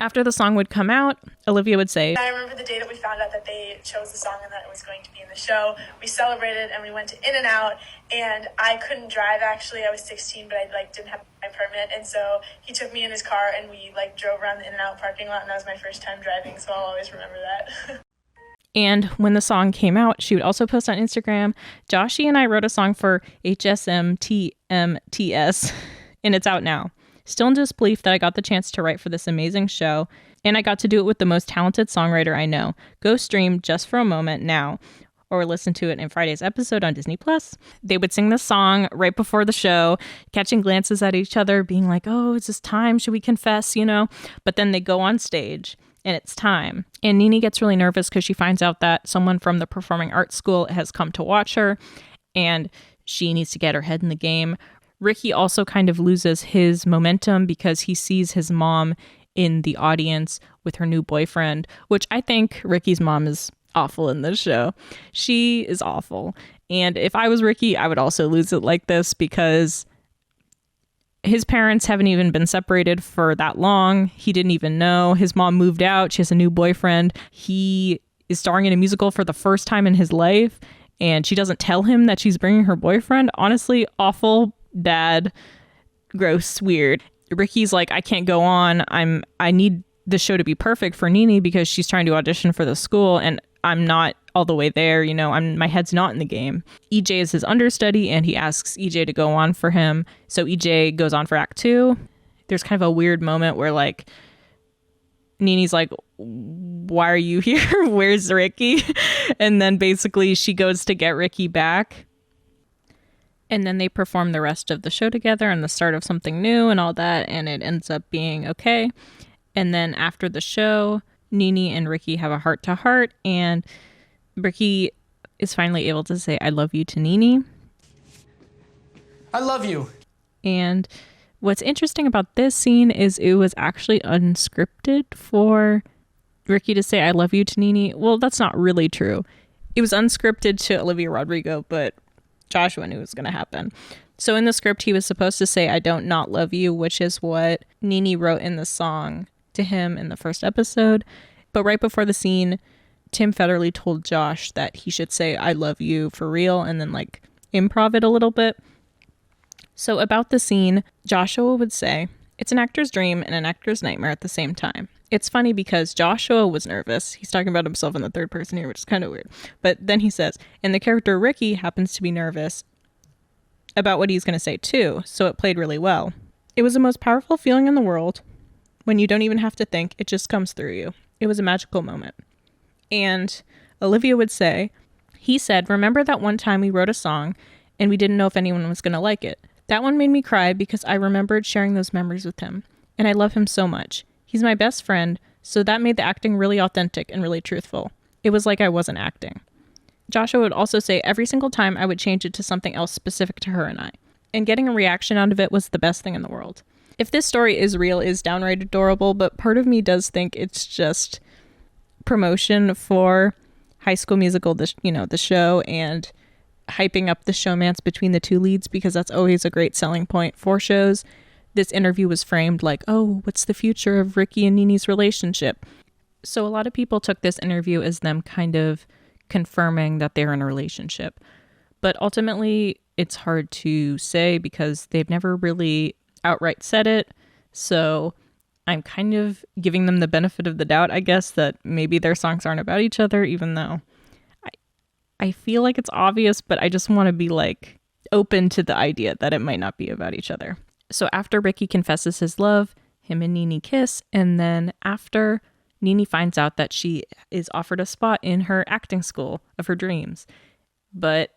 After the song would come out, Olivia would say,
I remember the day that we found out that they chose the song and that it was going to be in the show. We celebrated and we went to In-N-Out, and I couldn't drive actually. I was 16, but I didn't have my permit, and so he took me in his car and we drove around the In-N-Out parking lot, and that was my first time driving, so I'll always remember that.
And when the song came out, she would also post on Instagram, Joshy and I wrote a song for hsmtmts, and it's out now. Still in disbelief that I got the chance to write for this amazing show, and I got to do it with the most talented songwriter I know. Go stream Just for a Moment now, or listen to it in Friday's episode on Disney+. They would sing the song right before the show, catching glances at each other, being like, oh, is this time? Should we confess? But then they go on stage, and it's time. And Nini gets really nervous because she finds out that someone from the performing arts school has come to watch her, and she needs to get her head in the game. Ricky also kind of loses his momentum because he sees his mom in the audience with her new boyfriend, which I think Ricky's mom is awful in this show. She is awful. And if I was Ricky, I would also lose it like this because his parents haven't even been separated for that long. He didn't even know. His mom moved out. She has a new boyfriend. He is starring in a musical for the first time in his life, and she doesn't tell him that she's bringing her boyfriend. Honestly, awful, bad, gross, weird. Ricky's like, I can't go on. I need the show to be perfect for Nini because she's trying to audition for the school, and I'm not all the way there. My head's not in the game. EJ is his understudy, and he asks EJ to go on for him. So EJ goes on for Act 2. There's kind of a weird moment where Nini's like, why are you here? Where's Ricky? And then basically she goes to get Ricky back. And then they perform the rest of the show together and the start of something new and all that. And it ends up being okay. And then after the show, Nini and Ricky have a heart-to-heart. And Ricky is finally able to say, I love you to Nini.
I love you.
And what's interesting about this scene is it was actually unscripted for Ricky to say, I love you to Nini. Well, that's not really true. It was unscripted to Olivia Rodrigo, but Joshua knew it was going to happen. So in the script, he was supposed to say, I don't not love you, which is what Nini wrote in the song to him in the first episode. But right before the scene, Tim Federle told Josh that he should say, I love you for real, and then improv it a little bit. So about the scene, Joshua would say, it's an actor's dream and an actor's nightmare at the same time. It's funny because Joshua was nervous. He's talking about himself in the third person here, which is kind of weird. But then he says, and the character Ricky happens to be nervous about what he's going to say too, so it played really well. It was the most powerful feeling in the world. When you don't even have to think, it just comes through you. It was a magical moment. And Olivia would say, he said, remember that one time we wrote a song and we didn't know if anyone was going to like it. That one made me cry because I remembered sharing those memories with him. And I love him so much. He's my best friend, so that made the acting really authentic and really truthful. It was like I wasn't acting. Joshua would also say every single time I would change it to something else specific to her and I. And getting a reaction out of it was the best thing in the world. If this story is real, is downright adorable, but part of me does think it's just promotion for High School Musical, the show, and hyping up the showmance between the two leads, because that's always a great selling point for shows. This interview was framed like, oh, what's the future of Ricky and Nini's relationship? So a lot of people took this interview as them kind of confirming that they're in a relationship. But ultimately, it's hard to say because they've never really outright said it. So I'm kind of giving them the benefit of the doubt, I guess, that maybe their songs aren't about each other, even though I feel like it's obvious, but I just want to be open to the idea that it might not be about each other. So after Ricky confesses his love, him and Nini kiss, and then after, Nini finds out that she is offered a spot in her acting school of her dreams. But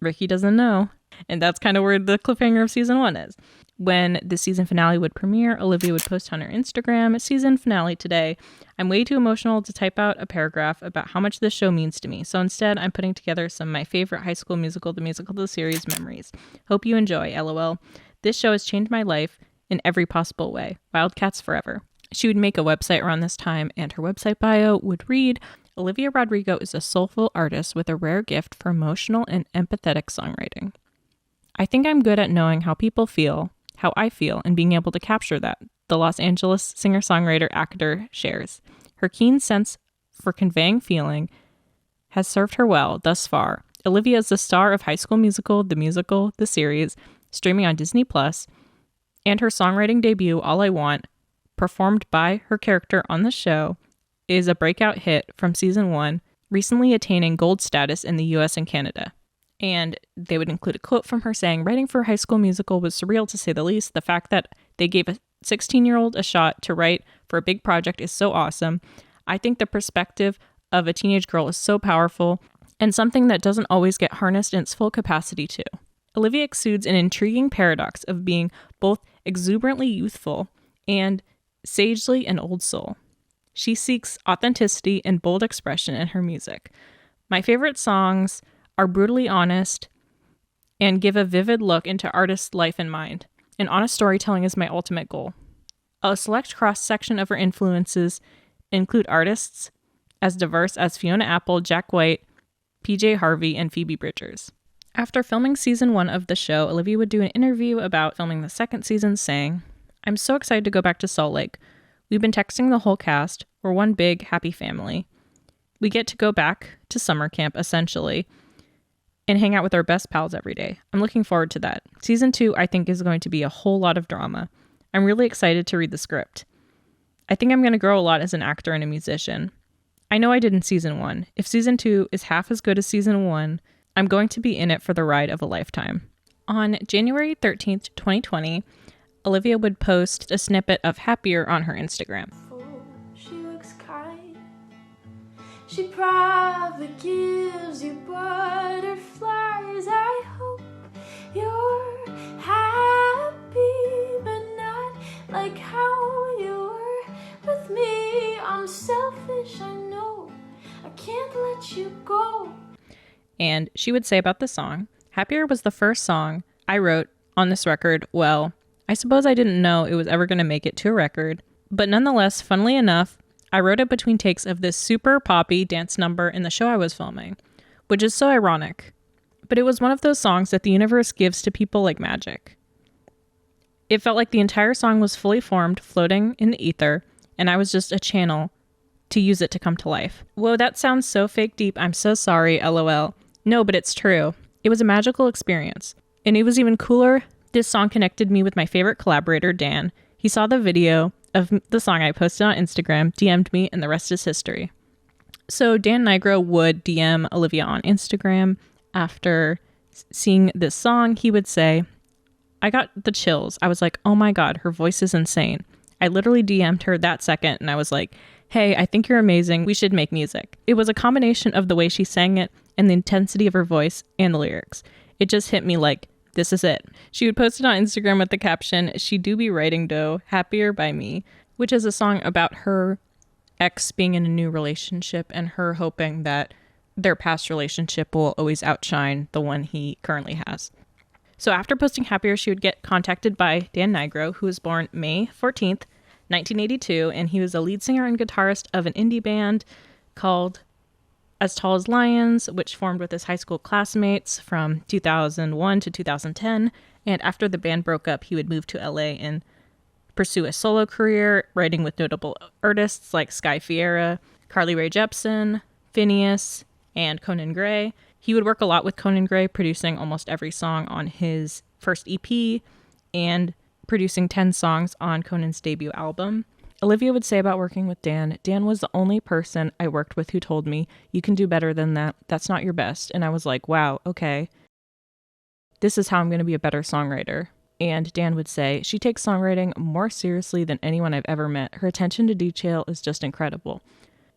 Ricky doesn't know, and that's kind of where the cliffhanger of season 1 is. When the season finale would premiere, Olivia would post on her Instagram, season finale today. I'm way too emotional to type out a paragraph about how much this show means to me, so instead I'm putting together some of my favorite High School Musical, the series memories. Hope you enjoy, LOL. This show has changed my life in every possible way. Wildcats forever. She would make a website around this time, and her website bio would read, Olivia Rodrigo is a soulful artist with a rare gift for emotional and empathetic songwriting. I think I'm good at knowing how people feel, how I feel, and being able to capture that. the Los Angeles singer-songwriter-actor shares. Her keen sense for conveying feeling has served her well thus far. Olivia is the star of High School Musical, the series, streaming on Disney+, and her songwriting debut, All I Want, performed by her character on the show, is a breakout hit from season 1, recently attaining gold status in the US and Canada. And they would include a quote from her saying, "Writing for High School Musical was surreal to say the least. The fact that they gave a 16-year-old a shot to write for a big project is so awesome. I think the perspective of a teenage girl is so powerful and something that doesn't always get harnessed in its full capacity too." Olivia exudes an intriguing paradox of being both exuberantly youthful and sagely an old soul. She seeks authenticity and bold expression in her music. My favorite songs are brutally honest and give a vivid look into artists' life and mind. And honest storytelling is my ultimate goal. A select cross-section of her influences include artists as diverse as Fiona Apple, Jack White, PJ Harvey, and Phoebe Bridgers. After filming season 1 of the show, Olivia would do an interview about filming the second season, saying, "I'm so excited to go back to Salt Lake. We've been texting the whole cast. We're one big, happy family. We get to go back to summer camp, essentially, and hang out with our best pals every day. I'm looking forward to that. Season 2, I think, is going to be a whole lot of drama. I'm really excited to read the script. I think I'm going to grow a lot as an actor and a musician. I know I did in season 1. If season 2 is half as good as season 1, I'm going to be in it for the ride of a lifetime." On January 13th, 2020, Olivia would post a snippet of Happier on her Instagram.
She looks kind. She probably gives you butterflies. I hope you're happy, but not like how you were with me. I'm selfish, I know. I can't let you go.
And she would say about the song, "Happier was the first song I wrote on this record. Well, I suppose I didn't know it was ever going to make it to a record, but nonetheless, funnily enough, I wrote it between takes of this super poppy dance number in the show I was filming, which is so ironic. But it was one of those songs that the universe gives to people like magic. It felt like the entire song was fully formed, floating in the ether, and I was just a channel to use it to come to life." Whoa, that sounds so fake deep. I'm so sorry, LOL. No, but it's true. It was a magical experience. And it was even cooler. This song connected me with my favorite collaborator, Dan. He saw the video of the song I posted on Instagram, DM'd me, and the rest is history. So Dan Nigro would DM Olivia on Instagram. After seeing this song, he would say, "I got the chills. I was like, oh my God, her voice is insane." I literally DM'd her that second and I was like, "Hey, I think you're amazing. We should make music." It was a combination of the way she sang it and the intensity of her voice and the lyrics. It just hit me like, this is it. She would post it on Instagram with the caption, "She do be writing dough, Happier by me," which is a song about her ex being in a new relationship and her hoping that their past relationship will always outshine the one he currently has. So after posting Happier, she would get contacted by Dan Nigro, who was born May 14th, 1982, and he was a lead singer and guitarist of an indie band called As Tall as Lions, which formed with his high school classmates from 2001 to 2010. And after the band broke up, he would move to LA and pursue a solo career, writing with notable artists like Sky Fiera, Carly Rae Jepsen, Phineas, and Conan Gray. He would work a lot with Conan Gray, producing almost every song on his first EP and producing 10 songs on Conan's debut album. Olivia would say about working with Dan, "Dan was the only person I worked with who told me, you can do better than that. That's not your best." And I was like, wow, okay. This is how I'm going to be a better songwriter. And Dan would say, "She takes songwriting more seriously than anyone I've ever met. Her attention to detail is just incredible.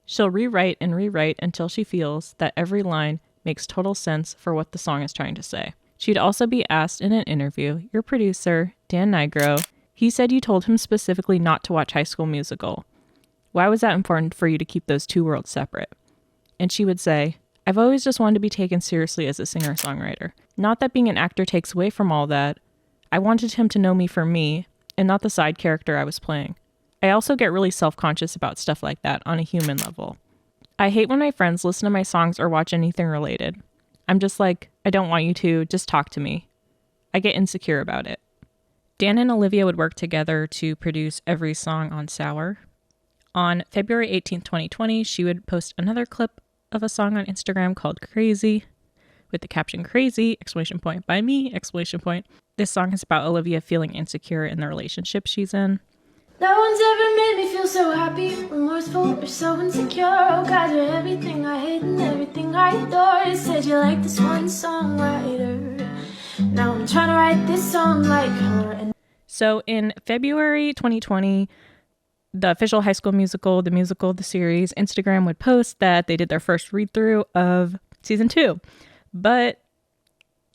She'll rewrite and rewrite until she feels that every line makes total sense for what the song is trying to say." She'd also be asked in an interview, "Your producer, Dan Nigro, he said you told him specifically not to watch High School Musical. Why was that important for you to keep those two worlds separate?" And she would say, "I've always just wanted to be taken seriously as a singer-songwriter. Not that being an actor takes away from all that. I wanted him to know me for me, and not the side character I was playing. I also get really self-conscious about stuff like that on a human level. I hate when my friends listen to my songs or watch anything related. I'm just like, I don't want you to, just talk to me. I get insecure about it." Dan and Olivia would work together to produce every song on Sour. On February 18th, 2020, she would post another clip of a song on Instagram called Crazy, with the caption "Crazy!" by me! This song is about Olivia feeling insecure in the relationship she's in.
No one's ever made me feel so happy, remorseful, or so insecure. Oh God, you're everything I hate and everything I adore. You said you like this one songwriter. Now I'm trying to write this song like her.
So in February 2020, the official High School Musical, the series, Instagram would post that they did their first read-through of season 2. But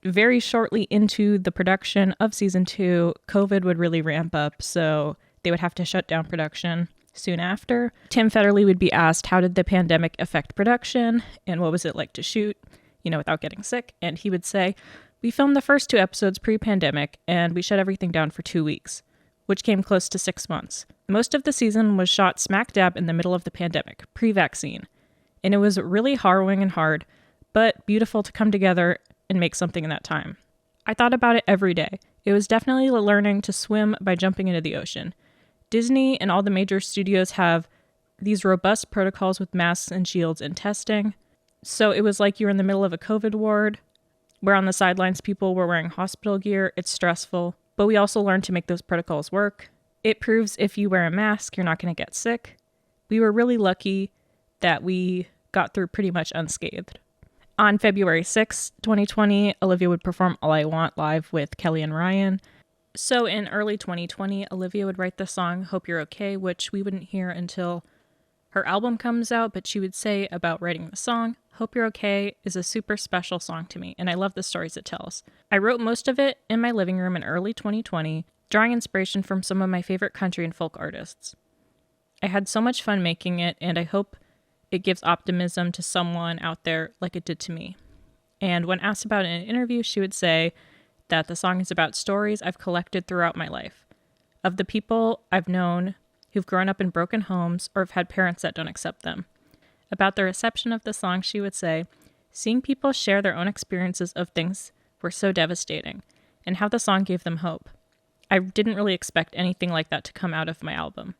very shortly into the production of season 2, COVID would really ramp up, so they would have to shut down production soon after. Tim Federle would be asked, how did the pandemic affect production, and what was it like to shoot, without getting sick? And he would say, we filmed the first 2 episodes pre-pandemic, and we shut everything down for 2 weeks, which came close to 6 months. Most of the season was shot smack dab in the middle of the pandemic, pre-vaccine, and it was really harrowing and hard, but beautiful to come together and make something in that time. I thought about it every day. It was definitely learning to swim by jumping into the ocean. Disney and all the major studios have these robust protocols with masks and shields and testing. So it was like you were in the middle of a COVID ward, where on the sidelines people were wearing hospital gear. It's stressful, but we also learned to make those protocols work. It proves if you wear a mask, you're not going to get sick. We were really lucky that we got through pretty much unscathed. On February 6, 2020, Olivia would perform All I Want live with Kelly and Ryan. So in early 2020, Olivia would write the song Hope You're Okay, which we wouldn't hear until her album comes out, but she would say about writing the song, Hope You're Okay is a super special song to me, and I love the stories it tells. I wrote most of it in my living room in early 2020, drawing inspiration from some of my favorite country and folk artists. I had so much fun making it, and I hope it gives optimism to someone out there like it did to me. And when asked about it in an interview, she would say that the song is about stories I've collected throughout my life, of the people I've known who've grown up in broken homes or have had parents that don't accept them. About the reception of the song, she would say, seeing people share their own experiences of things were so devastating, and how the song gave them hope. I didn't really expect anything like that to come out of my album.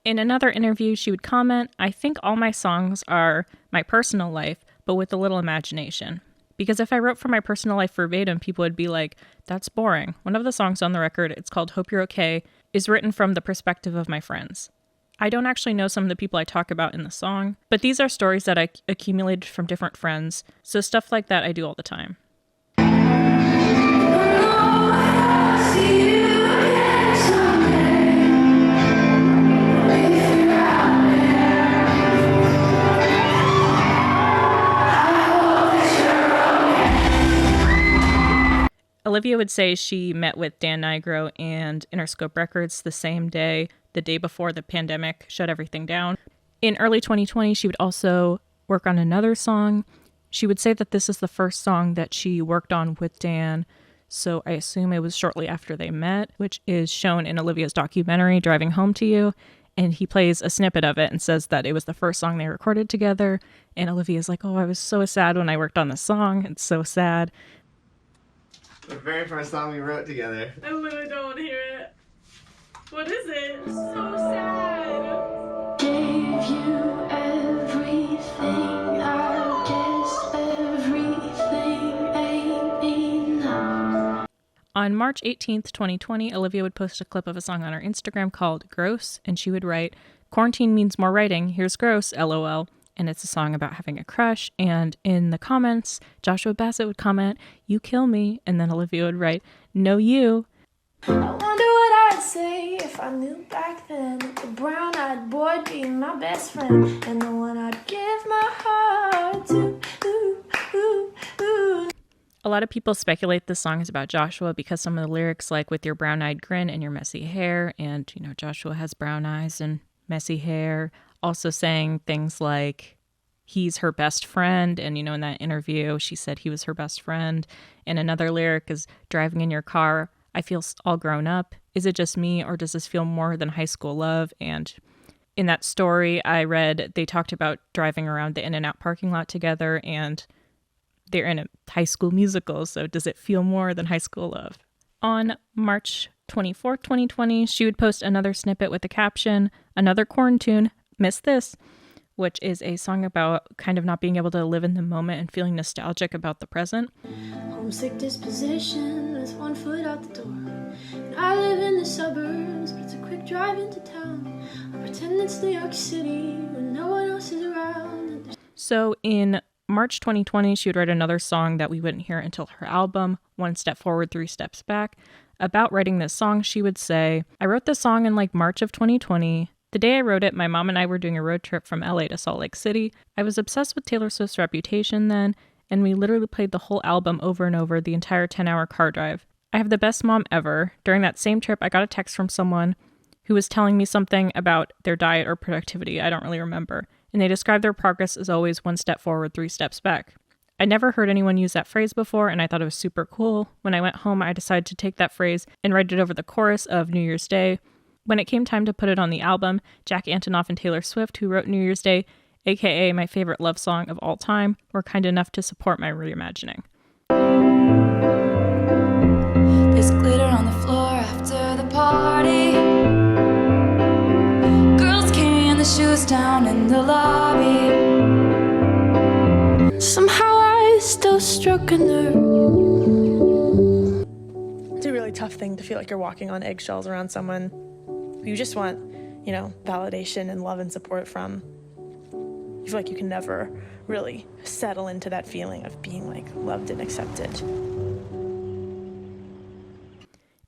In another interview, she would comment, I think all my songs are my personal life, but with a little imagination. Because if I wrote from my personal life verbatim, people would be like, that's boring. One of the songs on the record, it's called Hope You're Okay, is written from the perspective of my friends. I don't actually know some of the people I talk about in the song, but these are stories that I accumulated from different friends, so stuff like that I do all the time. Olivia would say she met with Dan Nigro and Interscope Records the same day, the day before the pandemic shut everything down. In early 2020, she would also work on another song. She would say that this is the first song that she worked on with Dan, so I assume it was shortly after they met, which is shown in Olivia's documentary, Driving Home to You, and he plays a snippet of it and says that it was the first song they recorded together, and Olivia's like, oh, I was so sad when I worked on this song. It's so sad.
The very first song we wrote together.
I literally don't want to hear it. What is it? It's so sad.
Gave you everything, I guess everything ain't enough.
On March 18th, 2020, Olivia would post a clip of a song on her Instagram called Gross, and she would write, quarantine means more writing, here's gross, LOL. And it's a song about having a crush. And in the comments, Joshua Bassett would comment, you kill me. And then Olivia would write, no you.
I wonder what I'd say if I knew back then that the brown-eyed boy'd be my best friend and the one I'd give my heart to. Ooh, ooh, ooh.
A lot of people speculate this song is about Joshua because some of the lyrics, like with your brown-eyed grin and your messy hair, and, Joshua has brown eyes and messy hair, also saying things like he's her best friend. And, in that interview, she said he was her best friend. And another lyric is driving in your car. I feel all grown up. Is it just me, or does this feel more than high school love? And in that story I read, they talked about driving around the In-N-Out parking lot together, and they're in a high school musical. So does it feel more than high school love? On March 24th, 2020, she would post another snippet with the caption, "Another corn tune, miss this," which is a song about kind of not being able to live in the moment and feeling nostalgic about the present.
Homesick disposition with one foot out the door. And I live in the suburbs, but it's a quick drive into town. I pretend it's New York City when no one else is around.
So in March 2020, she would write another song that we wouldn't hear until her album, One Step Forward, Three Steps Back. About writing this song, she would say, "I wrote this song in like March of 2020. The day I wrote it, my mom and I were doing a road trip from LA to Salt Lake City. I was obsessed with Taylor Swift's Reputation then, and we literally played the whole album over and over the entire 10-hour car drive. I have the best mom ever. During that same trip, I got a text from someone who was telling me something about their diet or productivity. I don't really remember. And they described their progress as always one step forward, three steps back. I never heard anyone use that phrase before, and I thought it was super cool. When I went home, I decided to take that phrase and write it over the chorus of New Year's Day. When it came time to put it on the album, Jack Antonoff and Taylor Swift, who wrote New Year's Day, aka my favorite love song of all time, were kind enough to support my reimagining."
There's glitter on the floor after the party. Girls carrying the shoes down in the lobby. Somehow I still struck a nerve.
It's a really tough thing to feel like you're walking on eggshells around someone who you just want, validation and love and support from. You feel like you can never really settle into that feeling of being loved and accepted.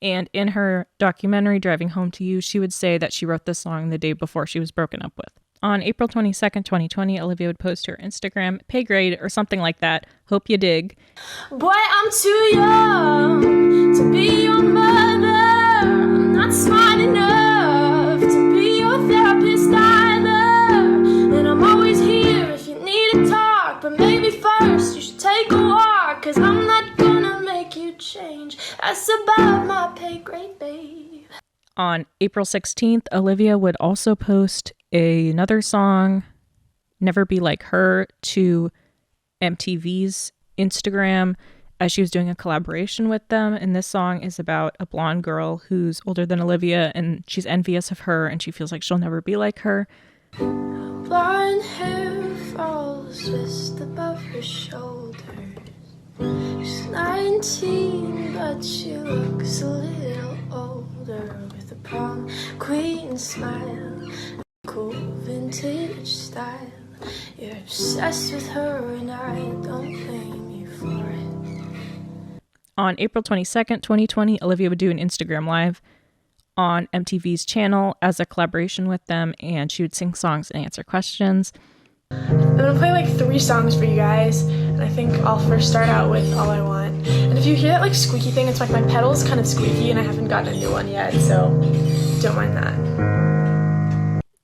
And in her documentary, Driving Home to You, she would say that she wrote this song the day before she was broken up with. On April 22nd, 2020, Olivia would post to her Instagram, "Pay grade," or something like that. "Hope you dig."
Boy, I'm too young to be your mother. I'm not smart enough to be your therapist either. And I'm always here if you need to talk. But maybe first you should take a walk. 'Cause I'm not gonna make you change. That's above my pay grade, babe.
On April 16th, Olivia would also post another song, "Never Be Like Her," to MTV's Instagram as she was doing a collaboration with them. And this song is about a blonde girl who's older than Olivia, and she's envious of her, and she feels like she'll never be like her.
Blonde hair falls just above her shoulders. She's 19, but she looks a little older, with a prom queen smile, cool vintage style. You're obsessed with her, and I don't blame you for it.
On April 22nd, 2020, Olivia would do an Instagram Live on MTV's channel as a collaboration with them, and she would sing songs and answer questions.
I'm gonna play 3 songs for you guys, and I think I'll first start out with All I Want. And if you hear that squeaky thing, it's my pedal's kind of squeaky and I haven't gotten a new one yet, so don't mind that.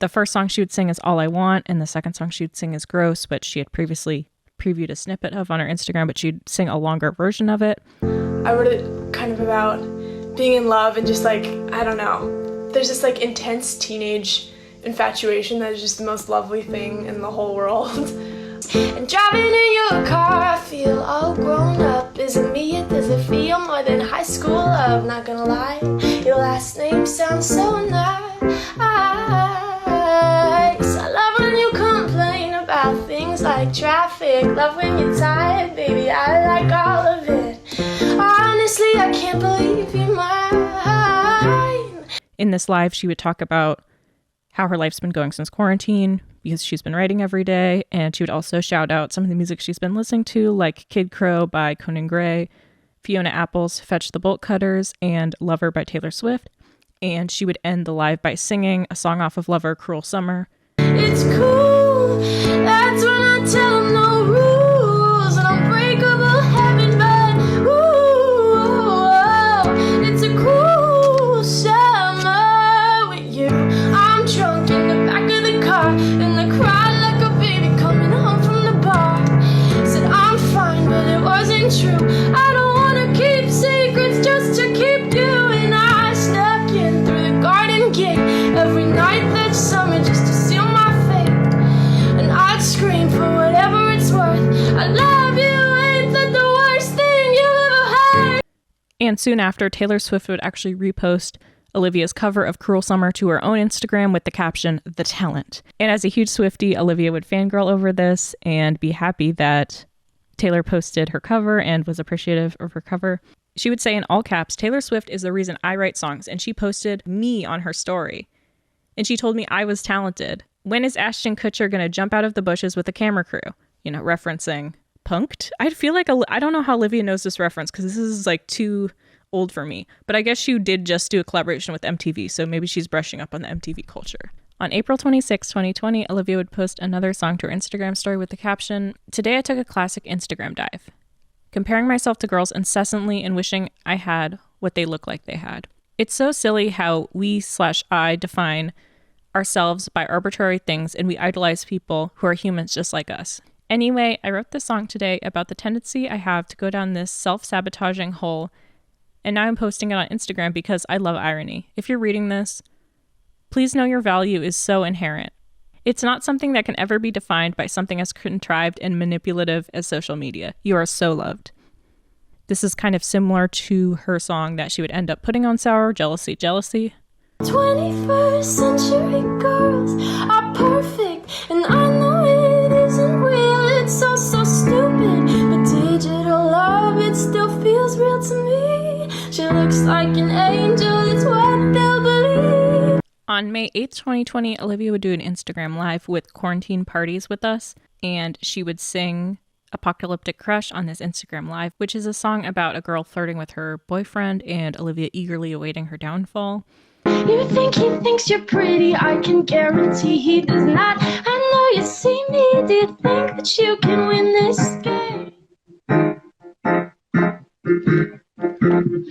The first song she would sing is All I Want, and the second song she would sing is Gross, which she had previously previewed a snippet of on her Instagram, but she'd sing a longer version of it.
I wrote it kind of about being in love and just I don't know. There's this intense teenage infatuation that is just the most lovely thing in the whole world.
And driving in your car, I feel all grown up. Is it me or does it feel more than high school love? Not gonna lie, your last name sounds so nice. I love when you complain about things like traffic. Love when you're tired, baby, I like all of it. Honestly, I can't believe you're mine.
In this live, she would talk about how her life's been going since quarantine, because she's been writing every day, and she would also shout out some of the music she's been listening to, like Kid Crow by Conan Gray, Fiona Apple's Fetch the Bolt Cutters, and Lover by Taylor Swift. And she would end the live by singing a song off of Lover, Cruel Summer.
It's cool, that's when I tell them no rules, an unbreakable heaven, but ooh, it's a cool summer with you. I'm drunk in the back of the car, and I cried like a baby coming home from the bar. Said I'm fine, but it wasn't true. I don't wanna keep secrets just to keep you, and I snuck in through the garden gate every night that summer just to seal my fate. And I'd scream for whatever
And soon after, Taylor Swift would actually repost Olivia's cover of Cruel Summer to her own Instagram with the caption, "The Talent." And as a huge Swiftie, Olivia would fangirl over this and be happy that Taylor posted her cover and was appreciative of her cover. She would say in all caps, "Taylor Swift is the reason I write songs," and she posted me on her story. And she told me I was talented. When is Ashton Kutcher going to jump out of the bushes with a camera crew? You know, referencing Punk'd. I feel like, I don't know how Olivia knows this reference because this is like too old for me. But I guess she did just do a collaboration with MTV, so maybe she's brushing up on the MTV culture. On April 26, 2020, Olivia would post another song to her Instagram story with the caption, "Today I took a classic Instagram dive, comparing myself to girls incessantly and wishing I had what they look like they had. It's so silly how we/I define ourselves by arbitrary things and we idolize people who are humans just like us. Anyway, I wrote this song today about the tendency I have to go down this self-sabotaging hole, and now I'm posting it on Instagram because I love irony. If you're reading this, please know your value is so inherent. It's not something that can ever be defined by something as contrived and manipulative as social media. You are so loved." This is kind of similar to her song that she would end up putting on Sour, Jealousy, Jealousy.
21st century girls are perfect, and I know it isn't real, it's so stupid, but digital love, it still feels real to me. She looks like an angel, it's what they'll believe.
On May 8th, 2020, Olivia would do an Instagram live with Quarantine Parties with Us, and she would sing Apocalyptic Crush on this Instagram live, which is a song about a girl flirting with her boyfriend and Olivia eagerly awaiting her downfall.
You think he thinks you're pretty, I can guarantee he does not. I know you see me, do you think that you can win this game?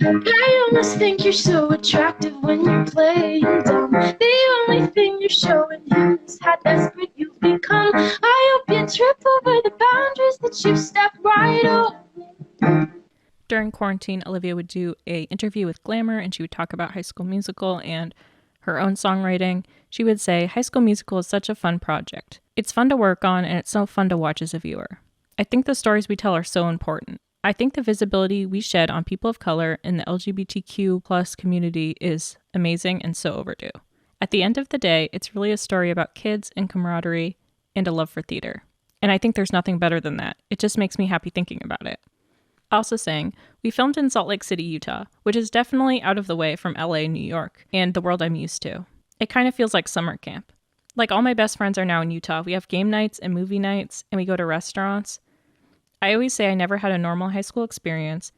I almost think you're so attractive when you're playing dumb. The only thing you're showing him is how desperate you've become. I hope you trip over the boundaries that you've stepped right over.
During quarantine, Olivia would do an interview with Glamour, and she would talk about High School Musical and her own songwriting. She would say, "High School Musical is such a fun project. It's fun to work on, and it's so fun to watch as a viewer. I think the stories we tell are so important. I think the visibility we shed on people of color in the LGBTQ plus community is amazing and so overdue. At the end of the day, it's really a story about kids and camaraderie and a love for theater. And I think there's nothing better than that. It just makes me happy thinking about it." Also saying, "We filmed in Salt Lake City, Utah, which is definitely out of the way from LA, New York, and the world I'm used to. It kind of feels like summer camp. Like all my best friends are now in Utah. We have game nights and movie nights, and we go to restaurants. I always say I never had a normal high school experience.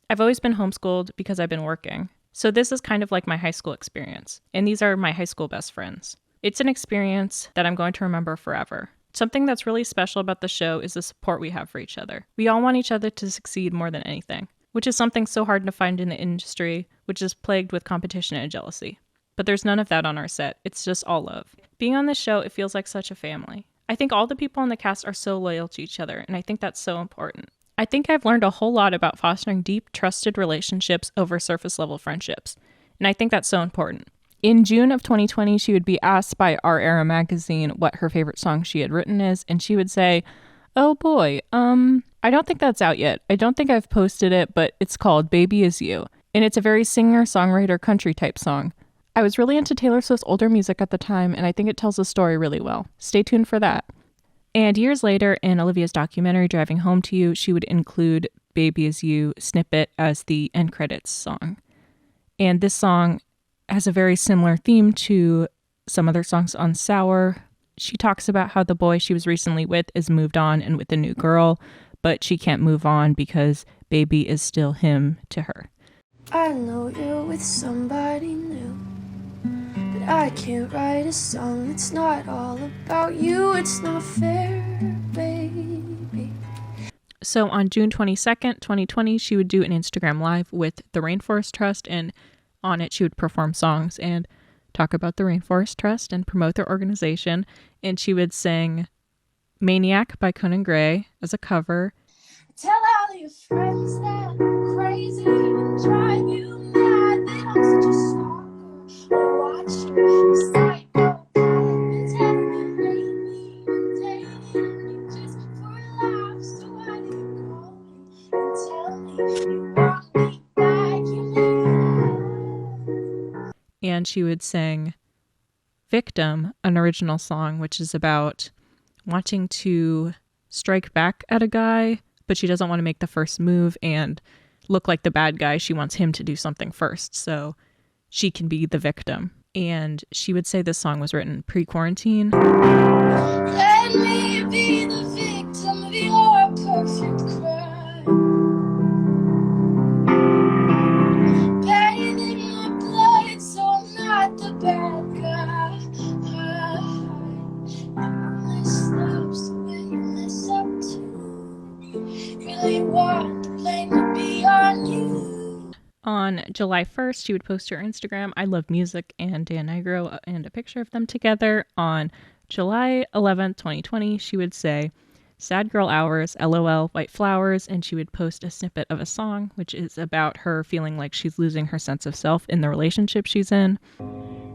I've always been homeschooled because I've been working. So this is kind of like my high school experience, and these are my high school best friends. It's an experience that I'm going to remember forever. Something that's really special about the show is the support we have for each other. We all want each other to succeed more than anything, which is something so hard to find in the industry, which is plagued with competition and jealousy. But there's none of that on our set. It's just all love. Being on this show, it feels like such a family. I think all the people on the cast are so loyal to each other, and I think that's so important. I think I've learned a whole lot about fostering deep, trusted relationships over surface-level friendships, and I think that's so important." In June of 2020, she would be asked by Our Era magazine what her favorite song she had written is, and she would say, "Oh boy, I don't think that's out yet. I don't think I've posted it, but it's called Baby Is You, and it's a very singer-songwriter country type song. I was really into Taylor Swift's older music at the time, and I think it tells the story really well. Stay tuned for that." And years later, in Olivia's documentary, Driving Home to You, she would include Baby Is You snippet as the end credits song. And this song has a very similar theme to some other songs on Sour. She talks about how the boy she was recently with is moved on and with a new girl, but she can't move on because baby is still him to her.
I know you're with somebody new, but I can't write a song that's not all about you. It's not fair, baby.
So on June 22nd, 2020, she would do an Instagram Live with the Rainforest Trust, and on it she would perform songs and talk about the Rainforest Trust and promote their organization. And she would sing Maniac by Conan Gray as a cover.
Tell all your friends that I'm crazy and drive you mad, that I'm such a stalker, a watcher, a psycho. And tell me lately you're dating me just for laughs, so why do you call me and tell me you want me back?
And she would sing Victim, an original song, which is about wanting to strike back at a guy, but she doesn't want to make the first move and look like the bad guy. She wants him to do something first so she can be the victim. And she would say this song was written pre-quarantine.
Let me be the victim of your perfect crime. Bathing my blood, so I'm not the bad guy. You messed up, so when you mess up too, really want the blame to be on you.
On July 1st, she would post to her Instagram, I Love Music and Dan Nigro, and a picture of them together. On July 11th, 2020, she would say, Sad Girl Hours, LOL, White Flowers, and she would post a snippet of a song, which is about her feeling like she's losing her sense of self in the relationship she's in.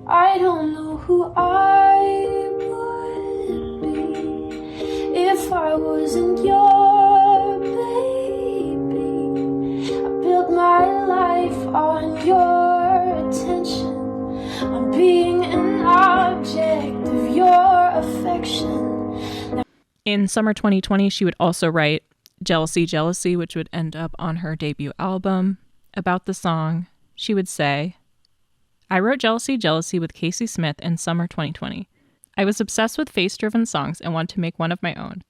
I don't know who I would be if I wasn't your baby. I built my life on your attention, on being an object of your affection.
In summer 2020, she would also write Jealousy, Jealousy, which would end up on her debut album. About the song, she would say, I wrote Jealousy, Jealousy with Casey Smith in summer 2020. I was obsessed with face-driven songs and wanted to make one of my own.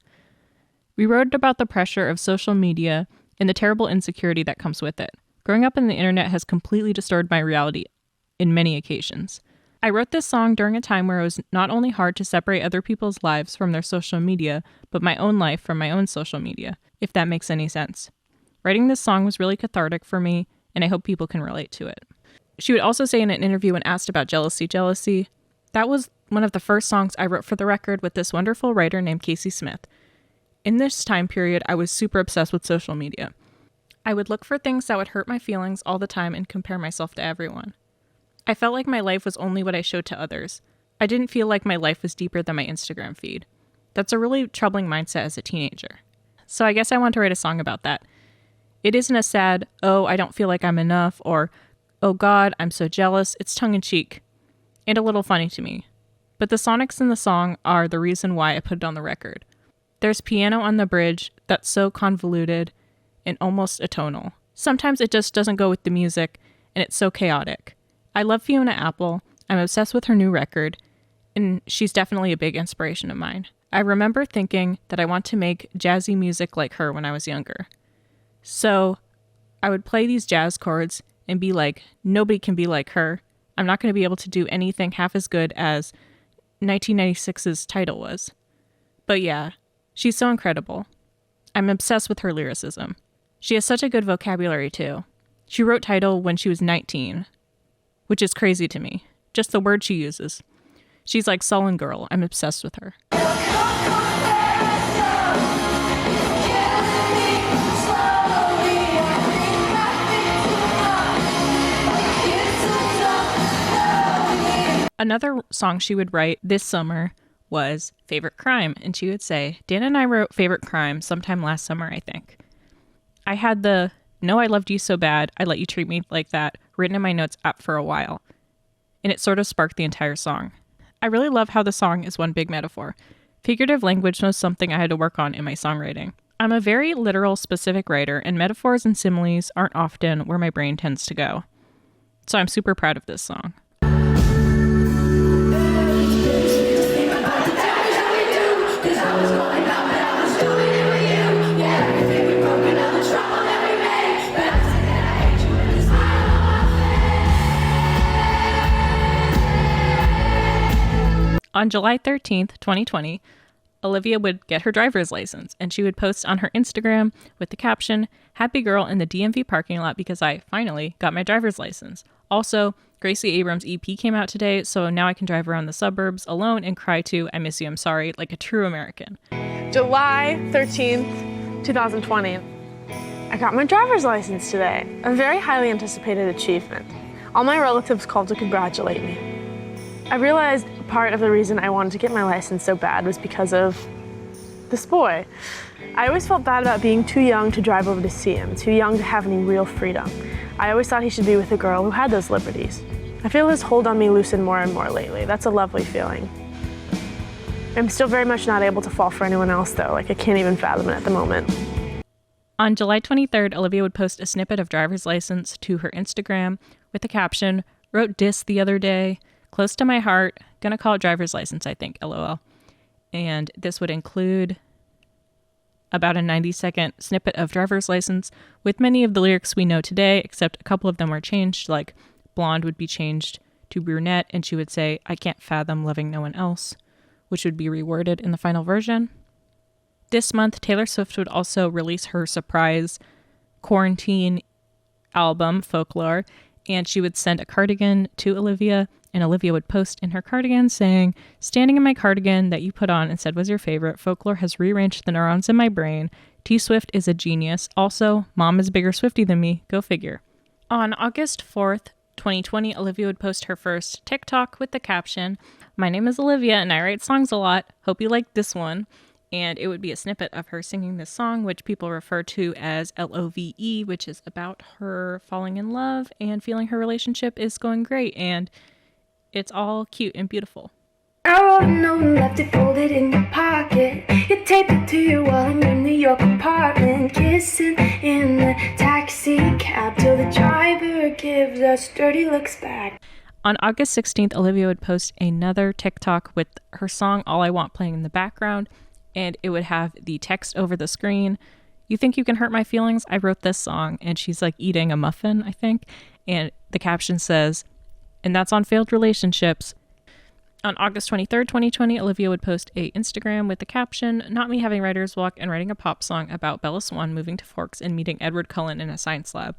We wrote about the pressure of social media and the terrible insecurity that comes with it. Growing up on the internet has completely distorted my reality in many occasions. I wrote this song during a time where it was not only hard to separate other people's lives from their social media, but my own life from my own social media, if that makes any sense. Writing this song was really cathartic for me, and I hope people can relate to it. She would also say in an interview when asked about Jealousy, Jealousy, that was one of the first songs I wrote for the record with this wonderful writer named Casey Smith. In this time period, I was super obsessed with social media. I would look for things that would hurt my feelings all the time and compare myself to everyone. I felt like my life was only what I showed to others. I didn't feel like my life was deeper than my Instagram feed. That's a really troubling mindset as a teenager. So I guess I want to write a song about that. It isn't a sad, oh, I don't feel like I'm enough, or, oh God, I'm so jealous. It's tongue-in-cheek and a little funny to me. But the sonics in the song are the reason why I put it on the record. There's piano on the bridge that's so convoluted and almost atonal. Sometimes it just doesn't go with the music, and it's so chaotic. I love Fiona Apple. I'm obsessed with her new record, and she's definitely a big inspiration of mine. I remember thinking that I want to make jazzy music like her when I was younger. So I would play these jazz chords and be like, nobody can be like her. I'm not going to be able to do anything half as good as 1996's Title was. But yeah, she's so incredible. I'm obsessed with her lyricism. She has such a good vocabulary too. She wrote Title when she was 19, which is crazy to me. Just the word she uses. She's like Sullen Girl. I'm obsessed with her. Another song she would write this summer was Favorite Crime, and she would say, Dan and I wrote Favorite Crime sometime last summer, I think. I had the No, I Loved You So Bad, I Let You Treat Me Like That written in my notes app for a while, and it sort of sparked the entire song. I really love how the song is one big metaphor. Figurative language was something I had to work on in my songwriting. I'm a very literal, specific writer, and metaphors and similes aren't often where my brain tends to go. So I'm super proud of this song. On July 13th, 2020, Olivia would get her driver's license, and she would post on her Instagram with the caption, Happy girl in the DMV parking lot because I finally got my driver's license. Also, Gracie Abrams' EP came out today, so now I can drive around the suburbs alone and cry to I Miss You, I'm Sorry, like a true American.
July 13th, 2020. I got my driver's license today. A very highly anticipated achievement. All my relatives called to congratulate me. I realized part of the reason I wanted to get my license so bad was because of this boy. I always felt bad about being too young to drive over to see him, too young to have any real freedom. I always thought he should be with a girl who had those liberties. I feel his hold on me loosen more and more lately. That's a lovely feeling. I'm still very much not able to fall for anyone else though. Like I can't even fathom it at the moment.
On July 23rd, Olivia would post a snippet of driver's license to her Instagram with the caption, "Wrote dis the other day, close to my heart, gonna call it driver's license, I think, LOL." And this would include about a 90-second snippet of driver's license with many of the lyrics we know today, except a couple of them were changed, like blonde would be changed to brunette, and she would say, "I can't fathom loving no one else," which would be reworded in the final version. This month, Taylor Swift would also release her surprise quarantine album, Folklore, and she would send a cardigan to Olivia, and Olivia would post in her cardigan saying, "Standing in my cardigan that you put on and said was your favorite, Folklore has rearranged the neurons in my brain. T Swift is a genius. Also, Mom is a bigger Swiftie than me. Go figure." On August 4th, 2020, Olivia would post her first TikTok with the caption, "My name is Olivia and I write songs a lot. Hope you like this one." And it would be a snippet of her singing this song, which people refer to as LOVE, which is about her falling in love and feeling her relationship is going great. And it's all cute and beautiful.
I wrote a note and left it folded in your pocket. You taped it to your wall in your New York apartment. Kissing in the taxi cab till the driver gives us dirty looks back.
On August 16th, Olivia would post another TikTok with her song All I Want playing in the background, and it would have the text over the screen, "You think you can hurt my feelings? I wrote this song." And she's like eating a muffin, I think. And the caption says, "And that's on failed relationships." On August 23rd, 2020, Olivia would post a Instagram with the caption, "Not me having writer's block and writing a pop song about Bella Swan moving to Forks and meeting Edward Cullen in a science lab."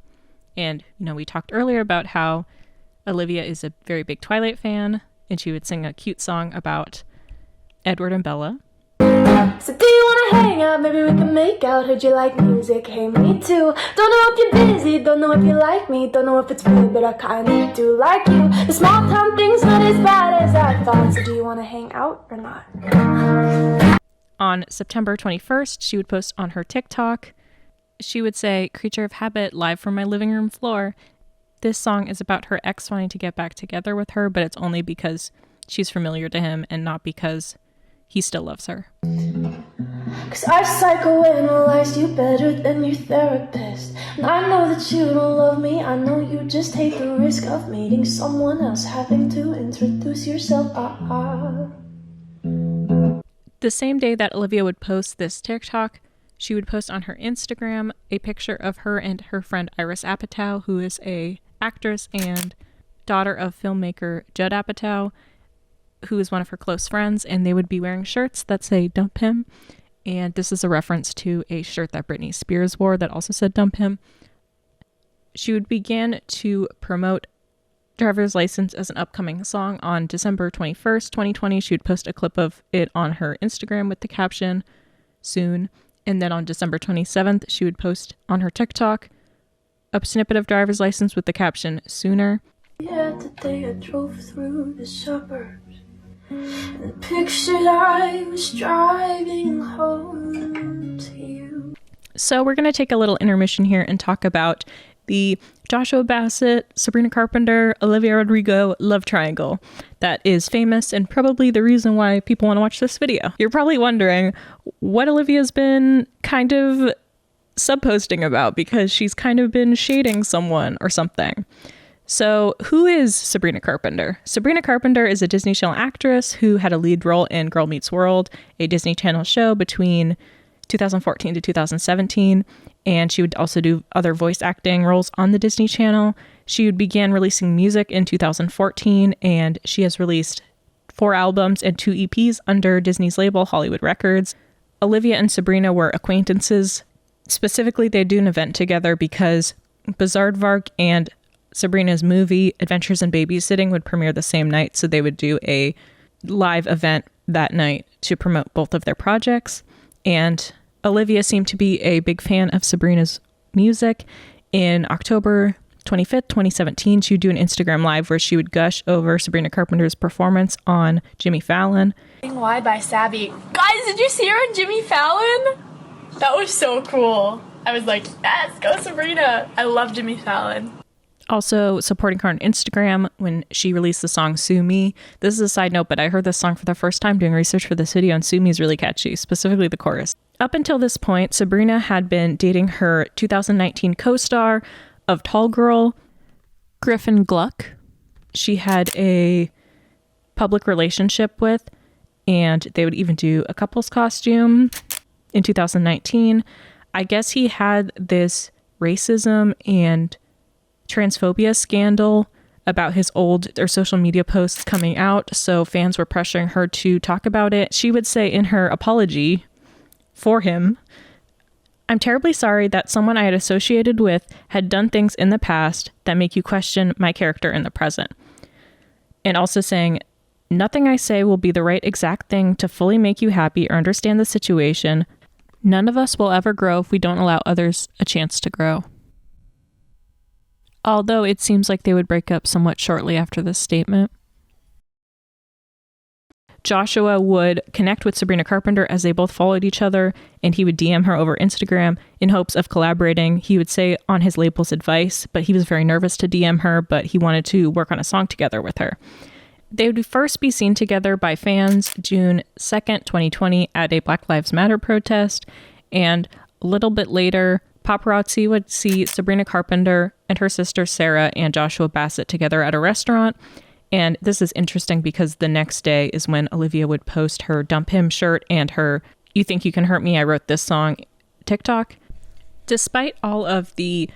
And, we talked earlier about how Olivia is a very big Twilight fan, and she would sing a cute song about Edward and Bella.
So do you wanna hang out? Maybe we can make out. Heard you like music, hey me too. Don't know if you're busy, don't know if you like me. Don't know if it's weird, but I kinda do like you. The small town thing's not as bad as I thought. So do you wanna hang out or not?
On September 21st, she would post on her TikTok. She would say, "Creature of habit, live from my living room floor." This song is about her ex wanting to get back together with her, but it's only because she's familiar to him and not because he still loves her.
Cause I psychoanalyzed you better than your therapist. And I know that you don't love me. I know you just hate the risk of meeting someone else, having to introduce yourself.
The same day that Olivia would post this TikTok, she would post on her Instagram a picture of her and her friend Iris Apatow, who is a actress and daughter of filmmaker Judd Apatow, who is one of her close friends, and they would be wearing shirts that say "Dump Him." And this is a reference to a shirt that Britney Spears wore that also said "Dump Him." She would begin to promote Driver's License as an upcoming song on December 21st, 2020. She would post a clip of it on her Instagram with the caption "Soon." And then on December 27th, she would post on her TikTok a snippet of Driver's License with the caption "Sooner."
Yeah, today I drove through the suburbs and pictured I was driving home to you.
So we're going to take a little intermission here and talk about the Joshua Bassett, Sabrina Carpenter, Olivia Rodrigo love triangle that is famous and probably the reason why people want to watch this video. You're probably wondering what Olivia's been kind of subposting about because she's kind of been shading someone or something. So who is Sabrina Carpenter? Sabrina Carpenter is a Disney Channel actress who had a lead role in Girl Meets World, a Disney Channel show between 2014 to 2017. And she would also do other voice acting roles on the Disney Channel. She began releasing music in 2014, and she has released 4 albums and 2 EPs under Disney's label, Hollywood Records. Olivia and Sabrina were acquaintances. Specifically, they do an event together because Bizzardvark and Sabrina's movie, Adventures in Babysitting, would premiere the same night, so they would do a live event that night to promote both of their projects. And Olivia seemed to be a big fan of Sabrina's music. In October 25th, 2017, she would do an Instagram Live where she would gush over Sabrina Carpenter's performance on Jimmy Fallon.
Why by Sabby. Guys, did you see her on Jimmy Fallon? That was so cool. I was like, yes, go Sabrina. I love Jimmy Fallon.
Also supporting her on Instagram when she released the song Sue Me. This is a side note, but I heard this song for the first time doing research for this video, and Sue Me is really catchy, specifically the chorus. Up until this point, Sabrina had been dating her 2019 co-star of Tall Girl, Griffin Gluck. She had a public relationship with, and they would even do a couple's costume in 2019. I guess he had this racism and transphobia scandal about his old or social media posts coming out, so fans were pressuring her to talk about it. She would say in her apology for him, "I'm terribly sorry that someone I had associated with had done things in the past that make you question my character in the present." And also saying, "Nothing I say will be the right exact thing to fully make you happy or understand the situation. None of us will ever grow if we don't allow others a chance to grow." Although it seems like they would break up somewhat shortly after this statement. Joshua would connect with Sabrina Carpenter as they both followed each other, and he would DM her over Instagram in hopes of collaborating. He would say on his label's advice, but he was very nervous to DM her, but he wanted to work on a song together with her. They would first be seen together by fans June 2nd, 2020 at a Black Lives Matter protest, and a little bit later, paparazzi would see Sabrina Carpenter and her sister Sarah and Joshua Bassett together at a restaurant. And this is interesting because the next day is when Olivia would post her Dump Him shirt and her "You Think You Can Hurt Me, I Wrote This Song" TikTok. Despite all of the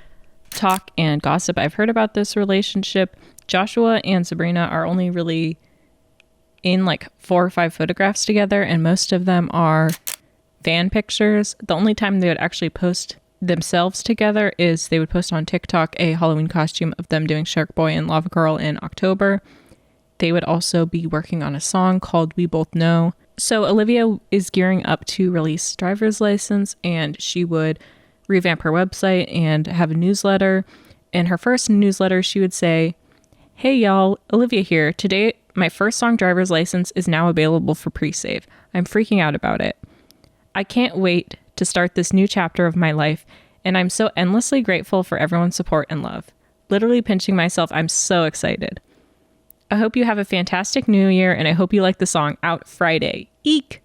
talk and gossip I've heard about this relationship, Joshua and Sabrina are only really in like 4 or 5 photographs together, and most of them are fan pictures. The only time they would actually post themselves together is they would post on TikTok a Halloween costume of them doing Shark Boy and Lava Girl in October. They would also be working on a song called We Both Know. So Olivia is gearing up to release driver's license, and she would revamp her website and have a newsletter. In her first newsletter, she would say, "Hey y'all, Olivia here. Today, my first song driver's license is now available for pre-save. I'm freaking out about it. I can't wait to start this new chapter of my life, and I'm so endlessly grateful for everyone's support and love. Literally pinching myself, I'm so excited. I hope you have a fantastic new year, and I hope you like the song out Friday. Eek!"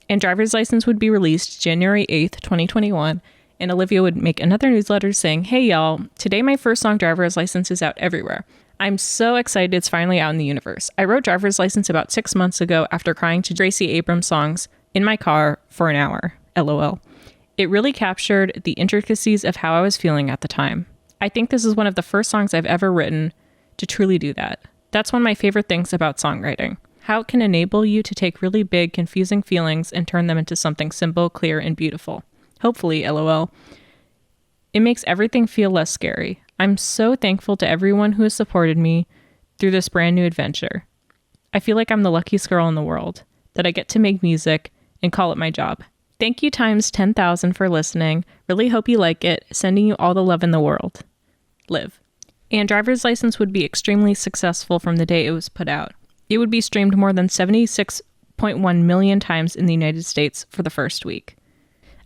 And driver's license would be released January 8th, 2021, and Olivia would make another newsletter saying, "Hey y'all, today my first song driver's license is out everywhere. I'm so excited it's finally out in the universe. I wrote driver's license about 6 months ago after crying to Gracie Abrams songs in my car for an hour. LOL. It really captured the intricacies of how I was feeling at the time. I think this is one of the first songs I've ever written to truly do that. That's one of my favorite things about songwriting. How it can enable you to take really big, confusing feelings and turn them into something simple, clear, and beautiful. Hopefully, LOL. It makes everything feel less scary. I'm so thankful to everyone who has supported me through this brand new adventure. I feel like I'm the luckiest girl in the world, that I get to make music and call it my job. Thank you times 10,000 for listening. Really hope you like it. Sending you all the love in the world. Liv." And driver's license would be extremely successful from the day it was put out. It would be streamed more than 76.1 million times in the United States for the first week.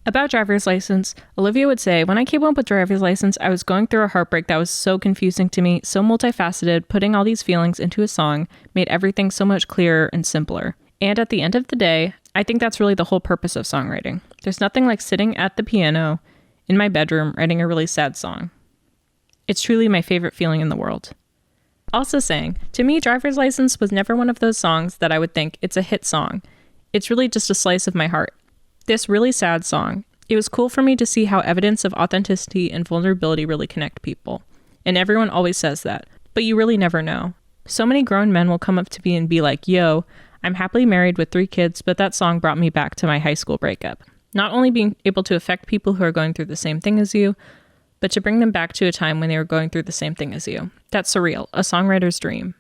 About driver's license, Olivia would say, "When I came up with driver's license, I was going through a heartbreak that was so confusing to me, so multifaceted. Putting all these feelings into a song made everything so much clearer and simpler. And at the end of the day, I think that's really the whole purpose of songwriting. There's nothing like sitting at the piano in my bedroom writing a really sad song. It's truly my favorite feeling in the world." Also saying, "To me, driver's license was never one of those songs that I would think it's a hit song. It's really just a slice of my heart. This really sad song. It was cool for me to see how evidence of authenticity and vulnerability really connect people. And everyone always says that, but you really never know. So many grown men will come up to me and be like, 'Yo, I'm happily married with 3 kids, but that song brought me back to my high school breakup.' Not only being able to affect people who are going through the same thing as you, but to bring them back to a time when they were going through the same thing as you. That's surreal, a songwriter's dream.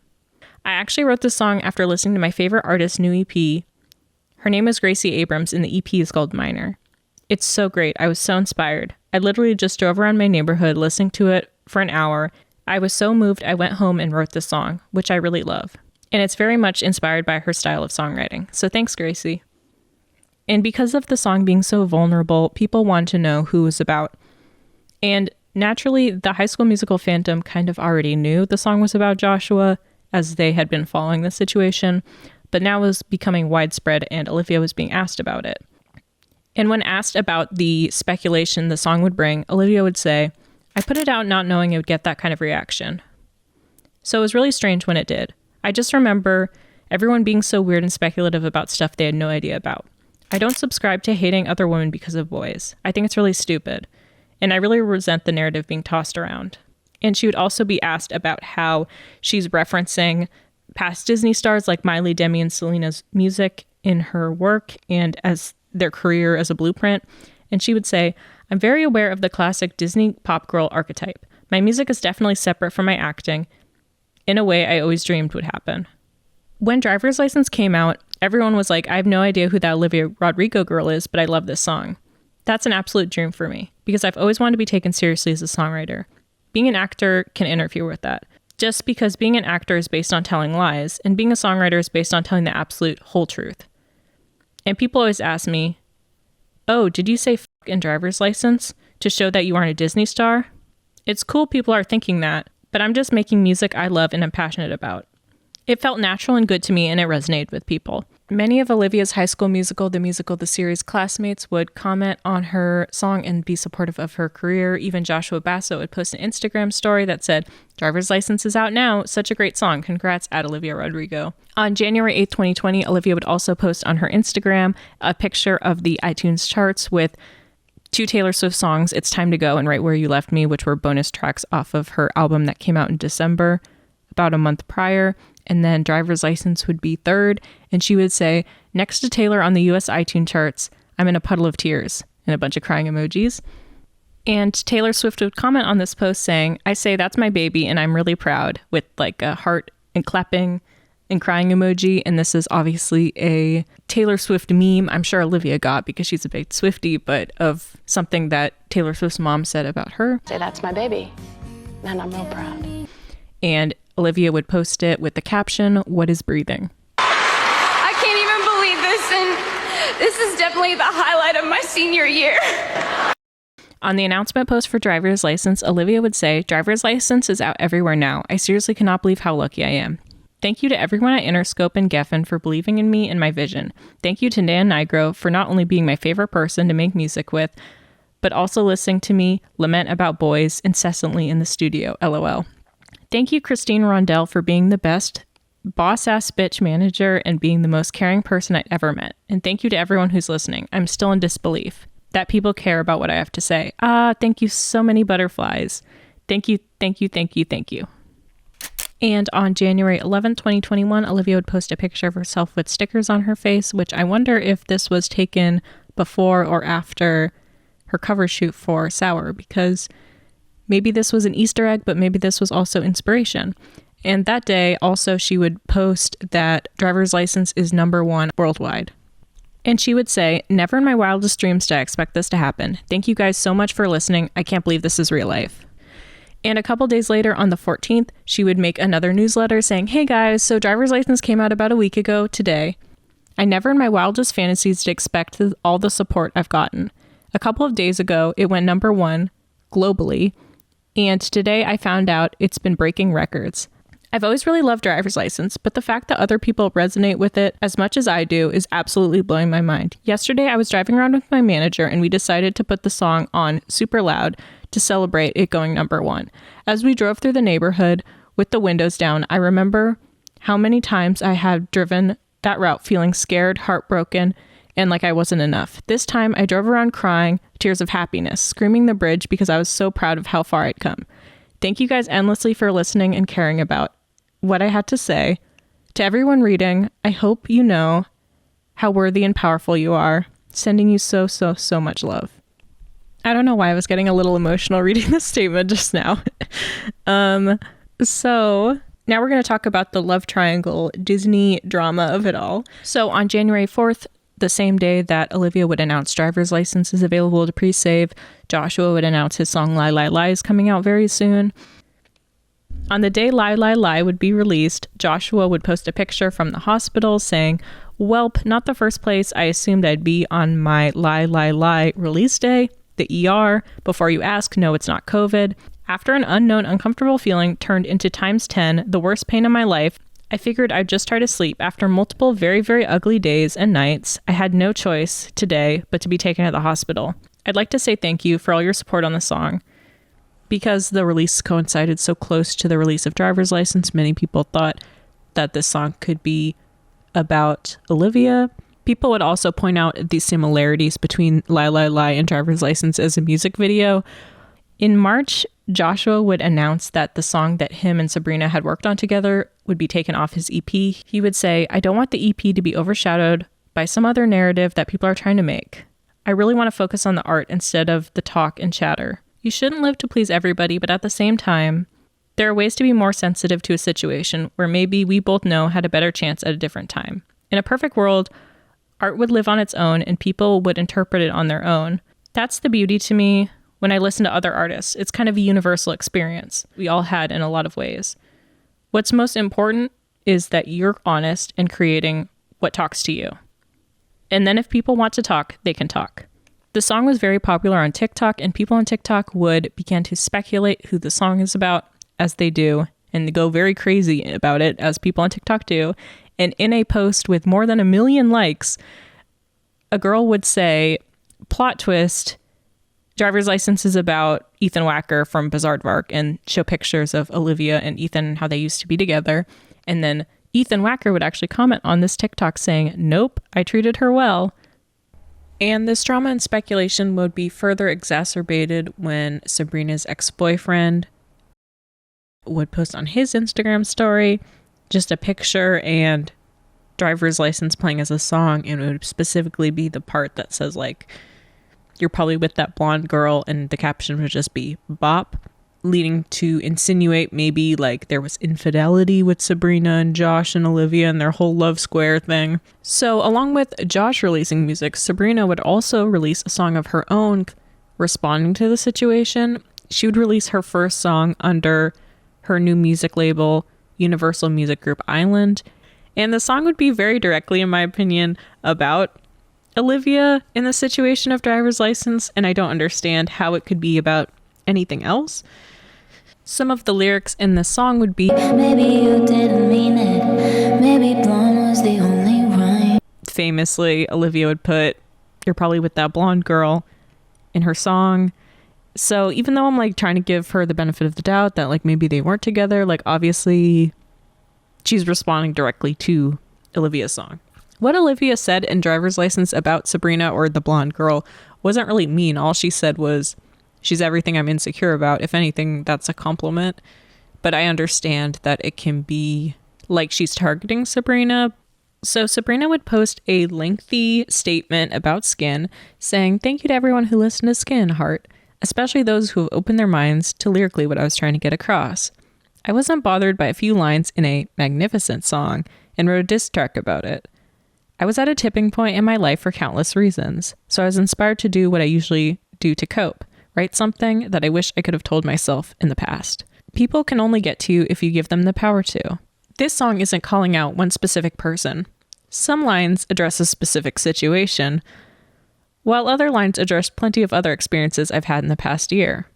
I actually wrote this song after listening to my favorite artist's new EP. Her name is Gracie Abrams, and the EP is called Minor. It's so great. I was so inspired. I literally just drove around my neighborhood listening to it for an hour. I was so moved I went home and wrote this song, which I really love. And it's very much inspired by her style of songwriting. So thanks, Gracie." And because of the song being so vulnerable, people want to know who it was about. And Naturally, the High School Musical fandom kind of already knew the song was about Joshua, as they had been following the situation, but now it was becoming widespread and Olivia was being asked about it. And when asked about the speculation the song would bring, Olivia would say, "I put it out not knowing it would get that kind of reaction." So it was really strange when it did. I just remember everyone being so weird and speculative about stuff they had no idea about. I don't subscribe to hating other women because of boys. I think it's really stupid. And I really resent the narrative being tossed around. And she would also be asked about how she's referencing past Disney stars like Miley, Demi, and Selena's music in her work and as their career as a blueprint. And she would say, "I'm very aware of the classic Disney pop girl archetype. My music is definitely separate from my acting, in a way I always dreamed would happen." When Driver's License came out, everyone was like, "I have no idea who that Olivia Rodrigo girl is, but I love this song." That's an absolute dream for me, because I've always wanted to be taken seriously as a songwriter. Being an actor can interfere with that. Just because being an actor is based on telling lies, and being a songwriter is based on telling the absolute whole truth. And people always ask me, "Oh, did you say f*** in Driver's License to show that you aren't a Disney star?" It's cool people are thinking that, but I'm just making music I love and I'm passionate about. It felt natural and good to me, and it resonated with people. Many of Olivia's High School Musical, the series classmates would comment on her song and be supportive of her career. Even Joshua Basso would post an Instagram story that said, "Driver's License is out now. Such a great song. Congrats at Olivia Rodrigo." On January 8th, 2020, Olivia would also post on her Instagram a picture of the iTunes charts with 2 Taylor Swift songs, "It's Time to Go" and "Right Where You Left Me," which were bonus tracks off of her album that came out in December, about a month prior. And then Driver's License would be third. And she would say, "Next to Taylor on the US iTunes charts, I'm in a puddle of tears," and a bunch of crying emojis. And Taylor Swift would comment on this post saying, "I say that's my baby and I'm really proud," with like a heart and clapping and crying emoji. And this is obviously a Taylor Swift meme I'm sure Olivia got because she's a big Swiftie, but of something that Taylor Swift's mom said about her.
"Say that's my baby and I'm real proud."
And Olivia would post it with the caption, "What is breathing?"
I can't even believe this, and this is definitely the highlight of my senior year.
On the announcement post for Driver's License, Olivia would say, "Driver's License is out everywhere now. I seriously cannot believe how lucky I am. Thank you to everyone at Interscope and Geffen for believing in me and my vision. Thank you to Dan Nigro for not only being my favorite person to make music with, but also listening to me lament about boys incessantly in the studio, LOL. Thank you, Christine Rondell, for being the best boss-ass bitch manager and being the most caring person I'd ever met. And thank you to everyone who's listening. I'm still in disbelief that people care about what I have to say. Thank you so many butterflies. Thank you, thank you, thank you, thank you." And on January 11th, 2021, Olivia would post a picture of herself with stickers on her face, which I wonder if this was taken before or after her cover shoot for Sour, because maybe this was an Easter egg, but maybe this was also inspiration. And that day, also, she would post that Driver's License is #1 worldwide. And she would say, "Never in my wildest dreams did I expect this to happen. Thank you guys so much for listening. I can't believe this is real life." And a couple days later, on the 14th, she would make another newsletter saying, "Hey guys, so Driver's License came out about a week ago today. I never in my wildest fantasies did expect all the support I've gotten. A couple of days ago, it went #1 globally. And today I found out it's been breaking records. I've always really loved Driver's License, but the fact that other people resonate with it as much as I do is absolutely blowing my mind. Yesterday I was driving around with my manager and we decided to put the song on super loud to celebrate it going #1. As we drove through the neighborhood with the windows down, I remember how many times I had driven that route feeling scared, heartbroken, and like I wasn't enough. This time I drove around crying, tears of happiness, screaming the bridge because I was so proud of how far I'd come. Thank you guys endlessly for listening and caring about what I had to say. To everyone reading, I hope you know how worthy and powerful you are. Sending you so, so, so much love." I don't know why I was getting a little emotional reading this statement just now. So now we're going to talk about the love triangle Disney drama of it all. So on January 4th, the same day that Olivia would announce Driver's License is available to pre-save, Joshua would announce his song Lie Lie Lie is coming out very soon. On the day Lie Lie Lie would be released, Joshua would post a picture from the hospital saying, "Welp, not the first place I assumed I'd be on my Lie Lie Lie release day. the ER. Before you ask, no, it's not COVID. After an unknown uncomfortable feeling turned into times 10, the worst pain of my life, I figured I'd just try to sleep. After multiple very, very ugly days and nights, I had no choice today but to be taken to the hospital. I'd like to say thank you for all your support on the song. Because the release coincided so close to the release of Driver's License, many people thought that this song could be about Olivia. People would also point out the similarities between Lie Lie Lie and Driver's License as a music video. In March, Joshua would announce that the song that him and Sabrina had worked on together would be taken off his EP. He would say, I don't want the EP to be overshadowed by some other narrative that people are trying to make. I really want to focus on the art instead of the talk and chatter. You shouldn't live to please everybody, but at the same time, there are ways to be more sensitive to a situation where maybe we both know had a better chance at a different time. In a perfect world, art would live on its own and people would interpret it on their own. That's the beauty to me. When I listen to other artists, it's kind of a universal experience we all had in a lot of ways. What's most important is that you're honest in creating what talks to you. And then if people want to talk, they can talk. The song was very popular on TikTok, and people on TikTok would begin to speculate who the song is about, as they do, and go very crazy about it, as people on TikTok do. And in a post with more than 1 million likes, a girl would say, plot twist, Driver's License is about Ethan Wacker from Bizzardvark, and show pictures of Olivia and Ethan, how they used to be together. And then Ethan Wacker would actually comment on this TikTok saying, nope, I treated her well. And this drama and speculation would be further exacerbated when Sabrina's ex-boyfriend would post on his Instagram story just a picture and Driver's License playing as a song, and it would specifically be the part that says, like, you're probably with that blonde girl, and the caption would just be bop, leading to insinuate maybe like there was infidelity with Sabrina and Josh and Olivia and their whole love square thing. So along with Josh releasing music, Sabrina would also release a song of her own responding to the situation. She would release her first song under her new music label, Universal Music Group Island, and the song would be very directly, in my opinion, about Olivia in the situation of Driver's License, and I don't understand how it could be about anything else. Some of the lyrics in this song would be, maybe you didn't mean it, maybe blonde was the only rhyme. Famously, Olivia would put, you're probably with that blonde girl in her song. So even though I'm like trying to give her the benefit of the doubt that like maybe they weren't together, like obviously she's responding directly to Olivia's song. What Olivia said in Driver's License about Sabrina or the blonde girl wasn't really mean. All she said was, she's everything I'm insecure about. If anything, that's a compliment. But I understand that it can be like she's targeting Sabrina. So Sabrina would post a lengthy statement about Skin saying, thank you to everyone who listened to Skin, heart, especially those who have opened their minds to lyrically what I was trying to get across. I wasn't bothered by a few lines in a magnificent song and wrote a diss track about it. I was at a tipping point in my life for countless reasons, so I was inspired to do what I usually do to cope, write something that I wish I could have told myself in the past. People can only get to you if you give them the power to. This song isn't calling out one specific person. Some lines address a specific situation, while other lines address plenty of other experiences I've had in the past year.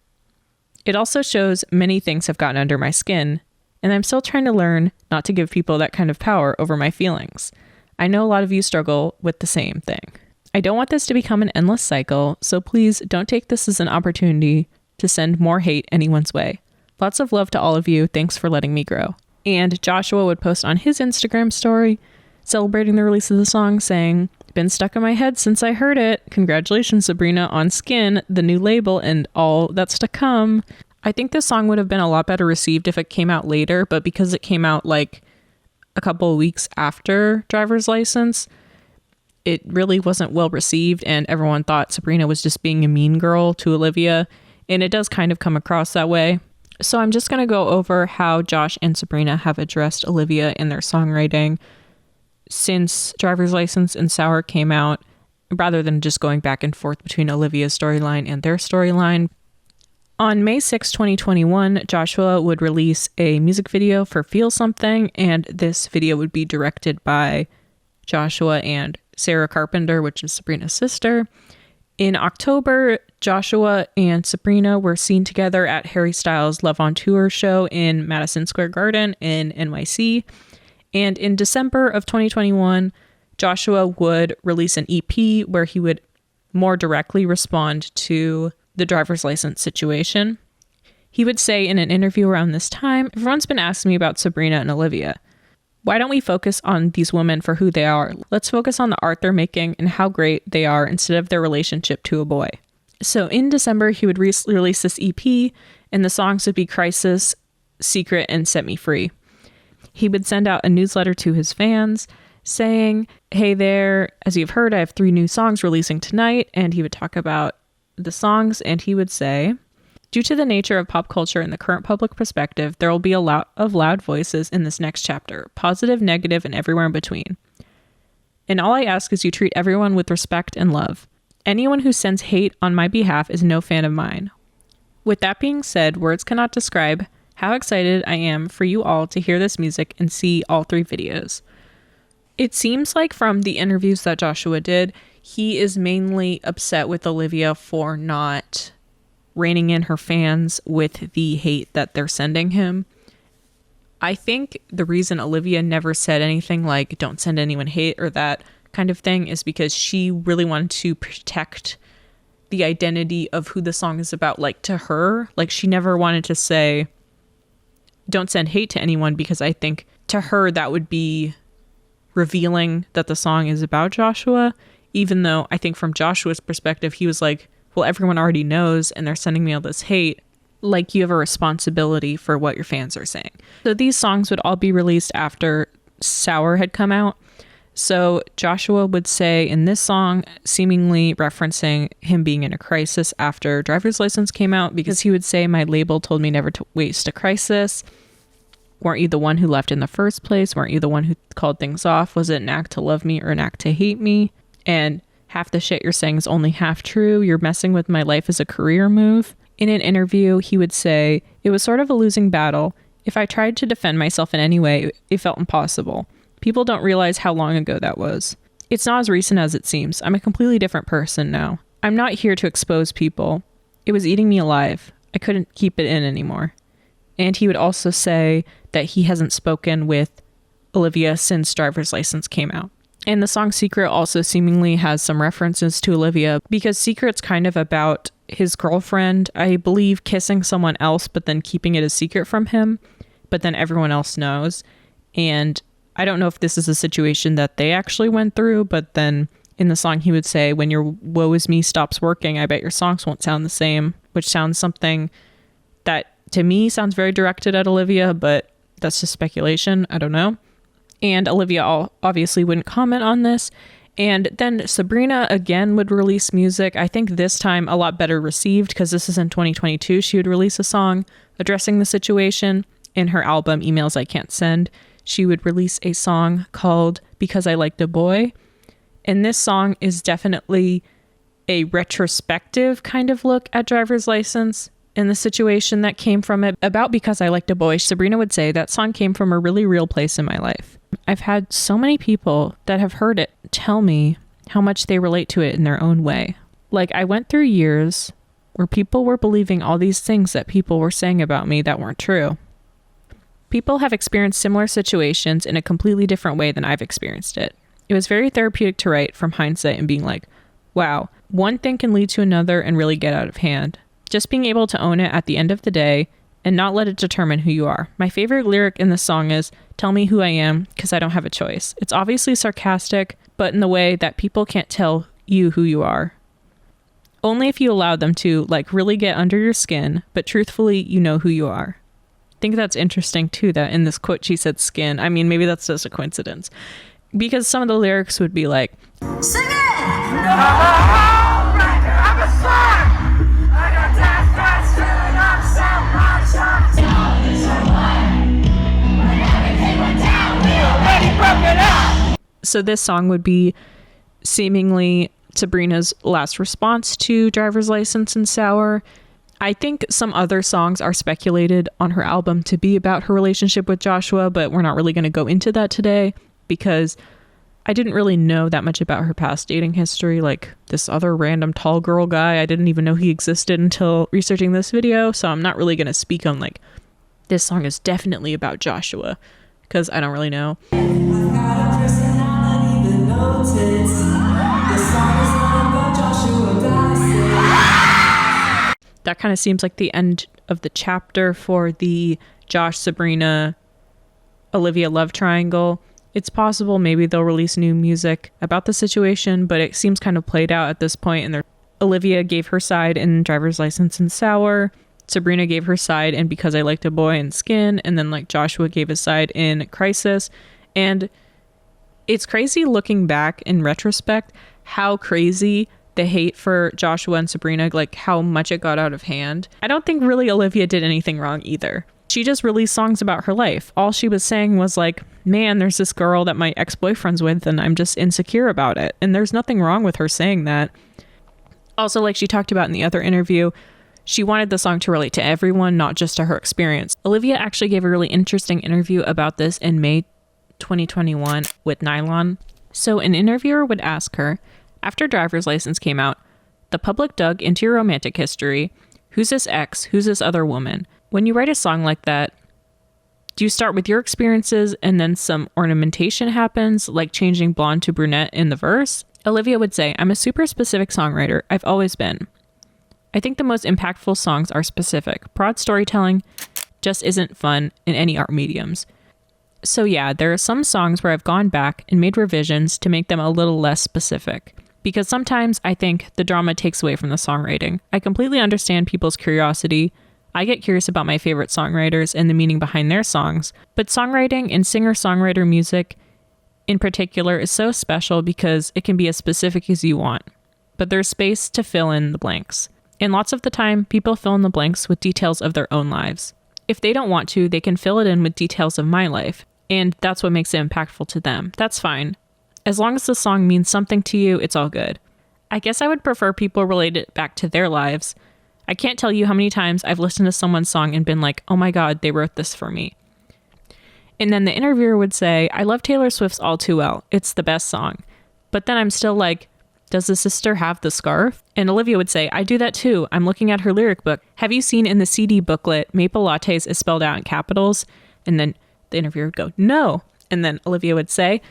It also shows many things have gotten under my skin, and I'm still trying to learn not to give people that kind of power over my feelings. I know a lot of you struggle with the same thing. I don't want this to become an endless cycle, so please don't take this as an opportunity to send more hate anyone's way. Lots of love to all of you. Thanks for letting me grow. And Joshua would post on his Instagram story, celebrating the release of the song, saying, been stuck in my head since I heard it. Congratulations, Sabrina, on Skin, the new label, and all that's to come. I think this song would have been a lot better received if it came out later, but because it came out like a couple of weeks after Driver's License, it really wasn't well received, and everyone thought Sabrina was just being a mean girl to Olivia, and it does kind of come across that way. So I'm just going to go over how Josh and Sabrina have addressed Olivia in their songwriting since Driver's License and Sour came out, rather than just going back and forth between Olivia's storyline and their storyline. On May 6, 2021, Joshua would release a music video for Feel Something, and this video would be directed by Joshua and Sarah Carpenter, which is Sabrina's sister. In October, Joshua and Sabrina were seen together at Harry Styles' Love on Tour show in Madison Square Garden in NYC. And in December of 2021, Joshua would release an EP where he would more directly respond to the driver's license situation. He would say in an interview around this time, everyone's been asking me about Sabrina and Olivia. Why don't we focus on these women for who they are? Let's focus on the art they're making and how great they are instead of their relationship to a boy. So in December, he would release this EP, and the songs would be Crisis, Secret, and Set Me Free. He would send out a newsletter to his fans saying, hey there, as you've heard, I have 3 new songs releasing tonight. And he would talk about the songs, and he would say, due to the nature of pop culture and the current public perspective, there will be a lot of loud voices in this next chapter, positive, negative, and everywhere in between. And all I ask is you treat everyone with respect and love. Anyone who sends hate on my behalf is no fan of mine. With that being said, words cannot describe how excited I am for you all to hear this music and see all 3 videos. It seems like from the interviews that Joshua did, he is mainly upset with Olivia for not reining in her fans with the hate that they're sending him. I think the reason Olivia never said anything like, don't send anyone hate or that kind of thing, is because she really wanted to protect the identity of who the song is about, like to her. Like she never wanted to say, don't send hate to anyone, because I think to her that would be revealing that the song is about Joshua, even though I think from Joshua's perspective, he was like, well, everyone already knows and they're sending me all this hate. Like you have a responsibility for what your fans are saying. So these songs would all be released after Sour had come out. So Joshua would say in this song, seemingly referencing him being in a crisis after Driver's License came out, because he would say, my label told me never to waste a crisis. Weren't you the one who left in the first place? Weren't you the one who called things off? Was it an act to love me or an act to hate me? And half the shit you're saying is only half true. You're messing with my life as a career move. In an interview, he would say, it was sort of a losing battle. If I tried to defend myself in any way, it felt impossible. People don't realize how long ago that was. It's not as recent as it seems. I'm a completely different person now. I'm not here to expose people. It was eating me alive. I couldn't keep it in anymore. And he would also say that he hasn't spoken with Olivia since Driver's License came out. And the song Secret also seemingly has some references to Olivia, because Secret's kind of about his girlfriend, I believe, kissing someone else, but then keeping it a secret from him, but then everyone else knows. And I don't know if this is a situation that they actually went through, but then in the song he would say, when your woe is me stops working, I bet your songs won't sound the same, which sounds something that to me sounds very directed at Olivia, but that's just speculation. I don't know. And Olivia obviously wouldn't comment on this. And then Sabrina again would release music. I think this time a lot better received, because this is in 2022. She would release a song addressing the situation in her album Emails I Can't Send. She would release a song called Because I Liked a Boy. And this song is definitely a retrospective kind of look at Driver's License and the situation that came from it. About Because I Liked a Boy, Sabrina would say, that song came from a really real place in my life. I've had so many people that have heard it tell me how much they relate to it in their own way. Like, I went through years where people were believing all these things that people were saying about me that weren't true. People have experienced similar situations in a completely different way than I've experienced it. It was very therapeutic to write from hindsight and being like, wow, one thing can lead to another and really get out of hand. Just being able to own it at the end of the day and not let it determine who you are. My favorite lyric in the song is, tell me who I am, because I don't have a choice. It's obviously sarcastic, but in the way that people can't tell you who you are. Only if you allow them to, like, really get under your skin, but truthfully, you know who you are. I think that's interesting too, that in this quote she said skin. I mean, maybe that's just a coincidence, because some of the lyrics would be like,
sing it! I'm a star! I got that feeling I'm so much on top. When everything went down, we already broke it up.
So this song would be seemingly Sabrina's last response to Driver's License and Sour. I think some other songs are speculated on her album to be about her relationship with Joshua, but we're not really going to go into that today, because I didn't really know that much about her past dating history, like this other random tall girl guy. I didn't even know he existed until researching this video, so I'm not really going to speak on like, this song is definitely about Joshua, because I don't really know. That kind of seems like the end of the chapter for the Josh, Sabrina, Olivia love triangle. It's possible maybe they'll release new music about the situation, but it seems kind of played out at this point. And Olivia gave her side in Driver's License and Sour. Sabrina gave her side in Because I Liked a Boy and Skin. And then like Joshua gave his side in Crisis. And it's crazy looking back in retrospect how crazy the hate for Joshua and Sabrina, like how much it got out of hand. I don't think really Olivia did anything wrong either. She just released songs about her life. All she was saying was like, man, there's this girl that my ex-boyfriend's with and I'm just insecure about it. And there's nothing wrong with her saying that. Also, like she talked about in the other interview, she wanted the song to relate to everyone, not just to her experience. Olivia actually gave a really interesting interview about this in May 2021 with Nylon. So an interviewer would ask her, after Driver's License came out, the public dug into your romantic history. Who's this ex? Who's this other woman? When you write a song like that, do you start with your experiences and then some ornamentation happens, like changing blonde to brunette in the verse? Olivia would say, I'm a super specific songwriter. I've always been. I think the most impactful songs are specific. Broad storytelling just isn't fun in any art mediums. So yeah, there are some songs where I've gone back and made revisions to make them a little less specific. Because sometimes I think the drama takes away from the songwriting. I completely understand people's curiosity. I get curious about my favorite songwriters and the meaning behind their songs, but songwriting and singer-songwriter music in particular is so special because it can be as specific as you want, but there's space to fill in the blanks. And lots of the time, people fill in the blanks with details of their own lives. If they don't want to, they can fill it in with details of my life, and that's what makes it impactful to them. That's fine. As long as the song means something to you, it's all good. I guess I would prefer people relate it back to their lives. I can't tell you how many times I've listened to someone's song and been like, oh my God, they wrote this for me. And then the interviewer would say, I love Taylor Swift's All Too Well. It's the best song. But then I'm still like, does the sister have the scarf? And Olivia would say, I do that too. I'm looking at her lyric book. Have you seen in the CD booklet, Maple Lattes is spelled out in capitals? And then the interviewer would go, no. And then Olivia would say,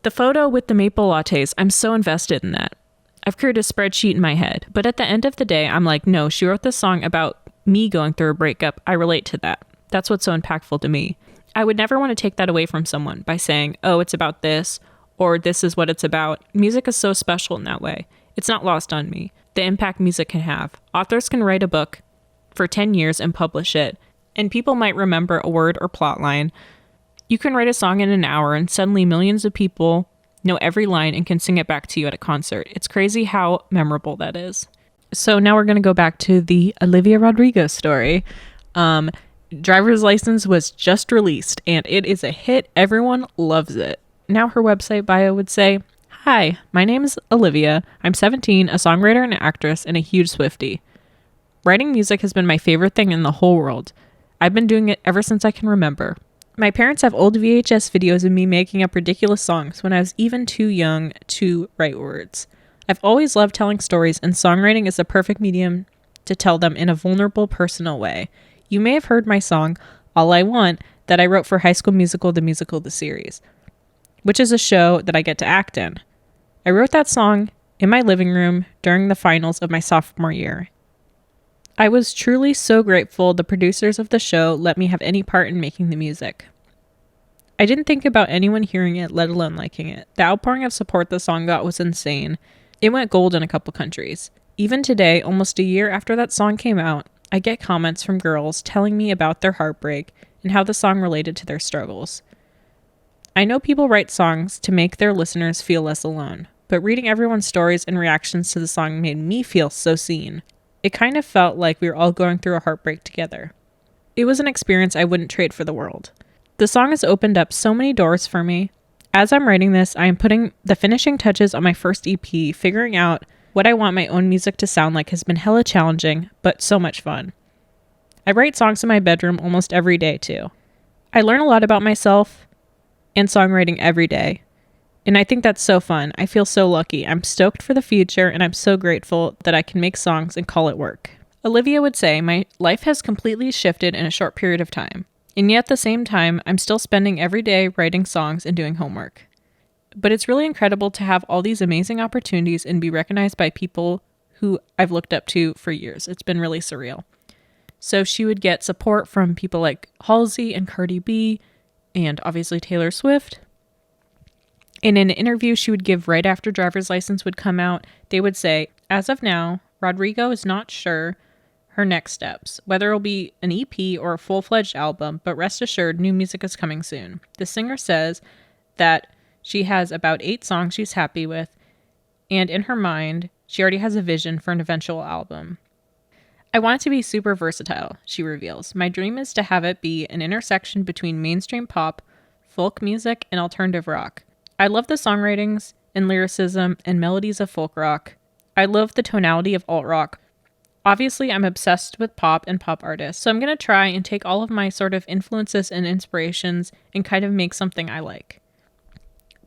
the photo with the maple lattes, I'm so invested in that. I've created a spreadsheet in my head. But at the end of the day, I'm like, no, she wrote this song about me going through a breakup. I relate to that. That's what's so impactful to me. I would never want to take that away from someone by saying, oh, it's about this, or this is what it's about. Music is so special in that way. It's not lost on me. The impact music can have. Authors can write a book for 10 years and publish it, and people might remember a word or plot line. You can write a song in an hour and suddenly millions of people know every line and can sing it back to you at a concert. It's crazy how memorable that is. So now we're going to go back to the Olivia Rodrigo story. Driver's License was just released and it is a hit. Everyone loves it. Now her website bio would say, hi, my name is Olivia. I'm 17, a songwriter and an actress, and a huge Swiftie. Writing music has been my favorite thing in the whole world. I've been doing it ever since I can remember. My parents have old VHS videos of me making up ridiculous songs when I was even too young to write words. I've always loved telling stories, and songwriting is the perfect medium to tell them in a vulnerable, personal way. You may have heard my song, All I Want, that I wrote for High School Musical, the series, which is a show that I get to act in. I wrote that song in my living room during the finals of my sophomore year. I was truly so grateful the producers of the show let me have any part in making the music. I didn't think about anyone hearing it, let alone liking it. The outpouring of support the song got was insane. It went gold in a couple countries. Even today, almost a year after that song came out, I get comments from girls telling me about their heartbreak and how the song related to their struggles. I know people write songs to make their listeners feel less alone, but reading everyone's stories and reactions to the song made me feel so seen. It kind of felt like we were all going through a heartbreak together. It was an experience I wouldn't trade for the world. The song has opened up so many doors for me. As I'm writing this, I am putting the finishing touches on my first EP. Figuring out what I want my own music to sound like has been hella challenging, but so much fun. I write songs in my bedroom almost every day too. I learn a lot about myself and songwriting every day. And I think that's so fun. I feel so lucky. I'm stoked for the future, and I'm so grateful that I can make songs and call it work. Olivia would say, my life has completely shifted in a short period of time. And yet at the same time, I'm still spending every day writing songs and doing homework. But it's really incredible to have all these amazing opportunities and be recognized by people who I've looked up to for years. It's been really surreal. So she would get support from people like Halsey and Cardi B, and obviously Taylor Swift. In an interview she would give right after Driver's License would come out, they would say, as of now, Rodrigo is not sure her next steps, whether it'll be an EP or a full-fledged album, but rest assured, new music is coming soon. The singer says that she has about 8 songs she's happy with, and in her mind, she already has a vision for an eventual album. I want it to be super versatile, she reveals. My dream is to have it be an intersection between mainstream pop, folk music, and alternative rock. I love the songwritings and lyricism and melodies of folk rock. I love the tonality of alt rock. Obviously, I'm obsessed with pop and pop artists, so I'm going to try and take all of my sort of influences and inspirations and kind of make something I like.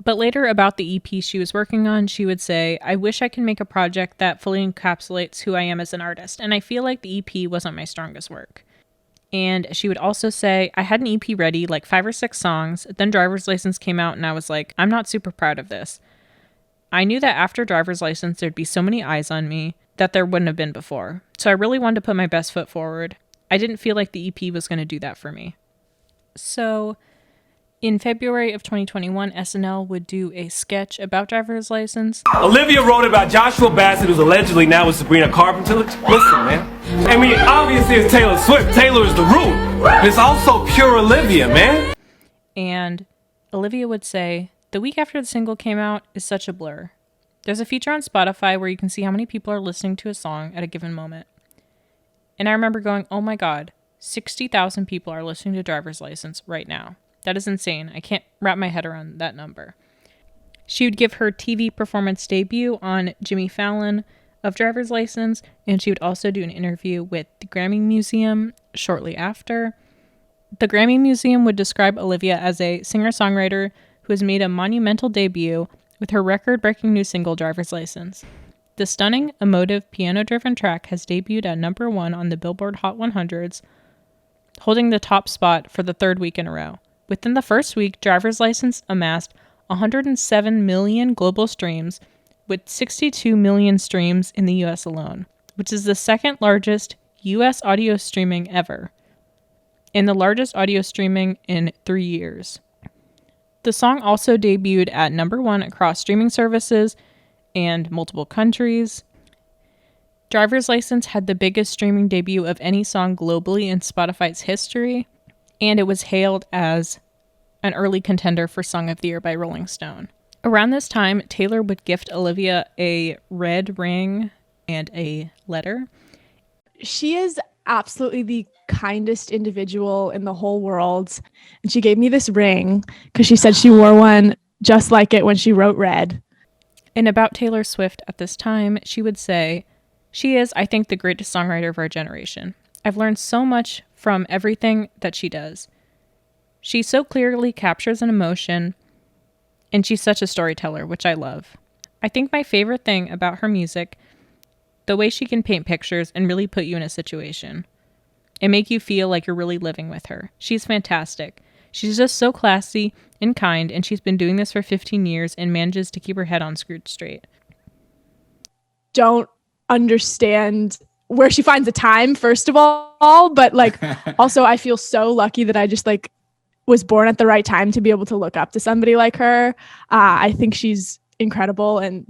But later about the EP she was working on, she would say, I wish I could make a project that fully encapsulates who I am as an artist, and I feel like the EP wasn't my strongest work. And she would also say, I had an EP ready, like 5 or 6 songs, then Driver's License came out and I was like, I'm not super proud of this. I knew that after Driver's License there'd be so many eyes on me that there wouldn't have been before. So I really wanted to put my best foot forward. I didn't feel like the EP was going to do that for me. So in February of 2021, SNL would do a sketch about Driver's License.
Olivia wrote about Joshua Bassett, who's allegedly now with Sabrina Carpenter. Listen, man. I mean, obviously it's Taylor Swift. Taylor is the root. But it's also pure Olivia, man.
And Olivia would say, the week after the single came out is such a blur. There's a feature on Spotify where you can see how many people are listening to a song at a given moment. And I remember going, oh my God, 60,000 people are listening to Driver's License right now. That is insane. I can't wrap my head around that number. She would give her TV performance debut on Jimmy Fallon of Driver's License, and she would also do an interview with the Grammy Museum shortly after. The Grammy Museum would describe Olivia as a singer-songwriter who has made a monumental debut with her record-breaking new single, Driver's License. The stunning, emotive, piano-driven track has debuted at number 1 on the Billboard Hot 100s, holding the top spot for the 3rd week in a row. Within the first week, Driver's License amassed 107 million global streams, with 62 million streams in the US alone, which is the second largest US audio streaming ever, and the largest audio streaming in 3 years. The song also debuted at number 1 across streaming services and multiple countries. Driver's License had the biggest streaming debut of any song globally in Spotify's history, and it was hailed as an early contender for Song of the Year by Rolling Stone. Around this time, Taylor would gift Olivia a red ring and a letter.
She is absolutely the kindest individual in the whole world. And she gave me this ring because she said she wore one just like it when she wrote Red.
And about Taylor Swift at this time, she would say, she is, I think, the greatest songwriter of our generation. I've learned so much from everything that she does. She so clearly captures an emotion, and she's such a storyteller, which I love. I think my favorite thing about her music, the way she can paint pictures and really put you in a situation and make you feel like you're really living with her. She's fantastic. She's just so classy and kind, and she's been doing this for 15 years and manages to keep her head on screwed straight.
Don't understand where she finds the time, first of all, but like also I feel so lucky that I just like was born at the right time to be able to look up to somebody like her. I think she's incredible, and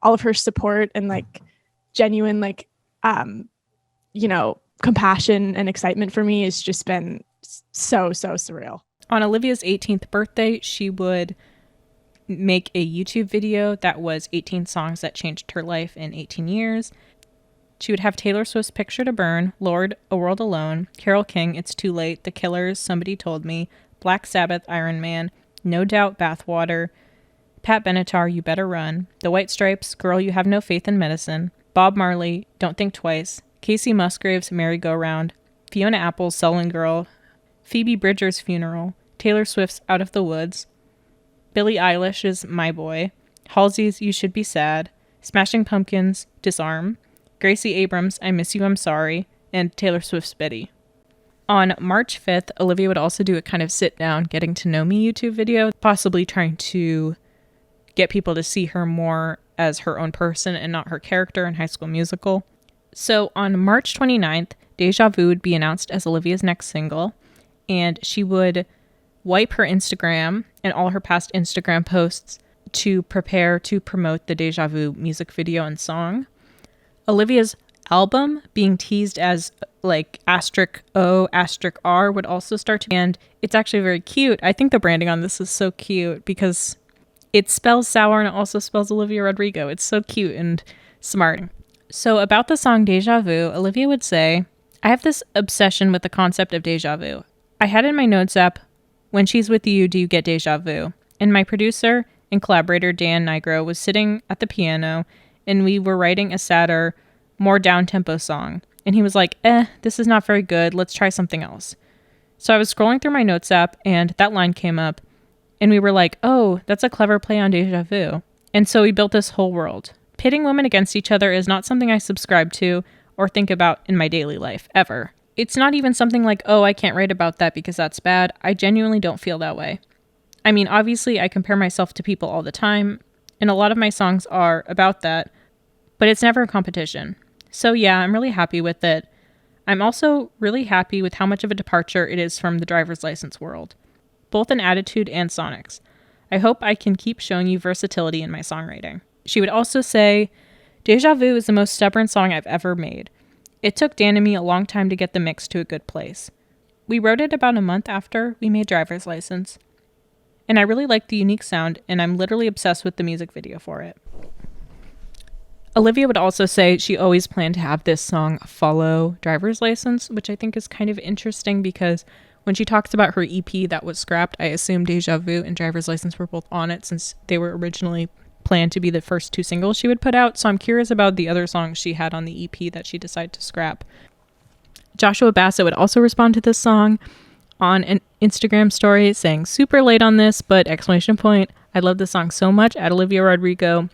all of her support and like genuine compassion and excitement for me has just been so surreal.
On Olivia's 18th birthday, she would make a YouTube video that was 18 songs that changed her life in 18 years. She would have Taylor Swift's Picture to Burn, Lord, A World Alone, Carole King, It's Too Late, The Killers, Somebody Told Me, Black Sabbath, Iron Man, No Doubt, Bathwater, Pat Benatar, You Better Run, The White Stripes, Girl, You Have No Faith in Medicine, Bob Marley, Don't Think Twice, Casey Musgraves, Merry-Go-Round, Fiona Apple's Sullen Girl, Phoebe Bridgers' Funeral, Taylor Swift's Out of the Woods, Billie Eilish's My Boy, Halsey's You Should Be Sad, Smashing Pumpkins' Disarm, Gracie Abrams' I Miss You, I'm Sorry, and Taylor Swift's Betty. On March 5th, Olivia would also do a kind of sit-down, getting to know me YouTube video, possibly trying to get people to see her more as her own person and not her character in High School Musical. So on March 29th, Deja Vu would be announced as Olivia's next single, and she would wipe her Instagram and all her past Instagram posts to prepare to promote the Deja Vu music video and song. Olivia's album, being teased as like *O**R, would also start to, and it's actually very cute. I think the branding on this is so cute because it spells sour and it also spells Olivia Rodrigo. It's so cute and smart. So about the song Deja Vu, Olivia would say, I have this obsession with the concept of deja vu. I had in my notes app, when she's with you, do you get deja vu? And my producer and collaborator, Dan Nigro, was sitting at the piano and we were writing a sadder, more down-tempo song. And he was like, this is not very good. Let's try something else. So I was scrolling through my notes app and that line came up and we were like, oh, that's a clever play on deja vu. And so we built this whole world. Pitting women against each other is not something I subscribe to or think about in my daily life, ever. It's not even something like, oh, I can't write about that because that's bad. I genuinely don't feel that way. I mean, obviously, I compare myself to people all the time, and a lot of my songs are about that, but it's never a competition. So yeah, I'm really happy with it. I'm also really happy with how much of a departure it is from the driver's license world, both in attitude and sonics. I hope I can keep showing you versatility in my songwriting. She would also say, Deja Vu is the most stubborn song I've ever made. It took Dan and me a long time to get the mix to a good place. We wrote it about a month after we made Driver's License. And I really like the unique sound, and I'm literally obsessed with the music video for it. Olivia would also say she always planned to have this song follow Driver's License, which I think is kind of interesting because when she talks about her EP that was scrapped, I assume Deja Vu and Driver's License were both on it since they were originally planned to be the first two singles she would put out. So I'm curious about the other songs she had on the EP that she decided to scrap. Joshua Bassett would also respond to this song on an Instagram story saying, super late on this, but ! I love this song so much, at Olivia Rodrigo.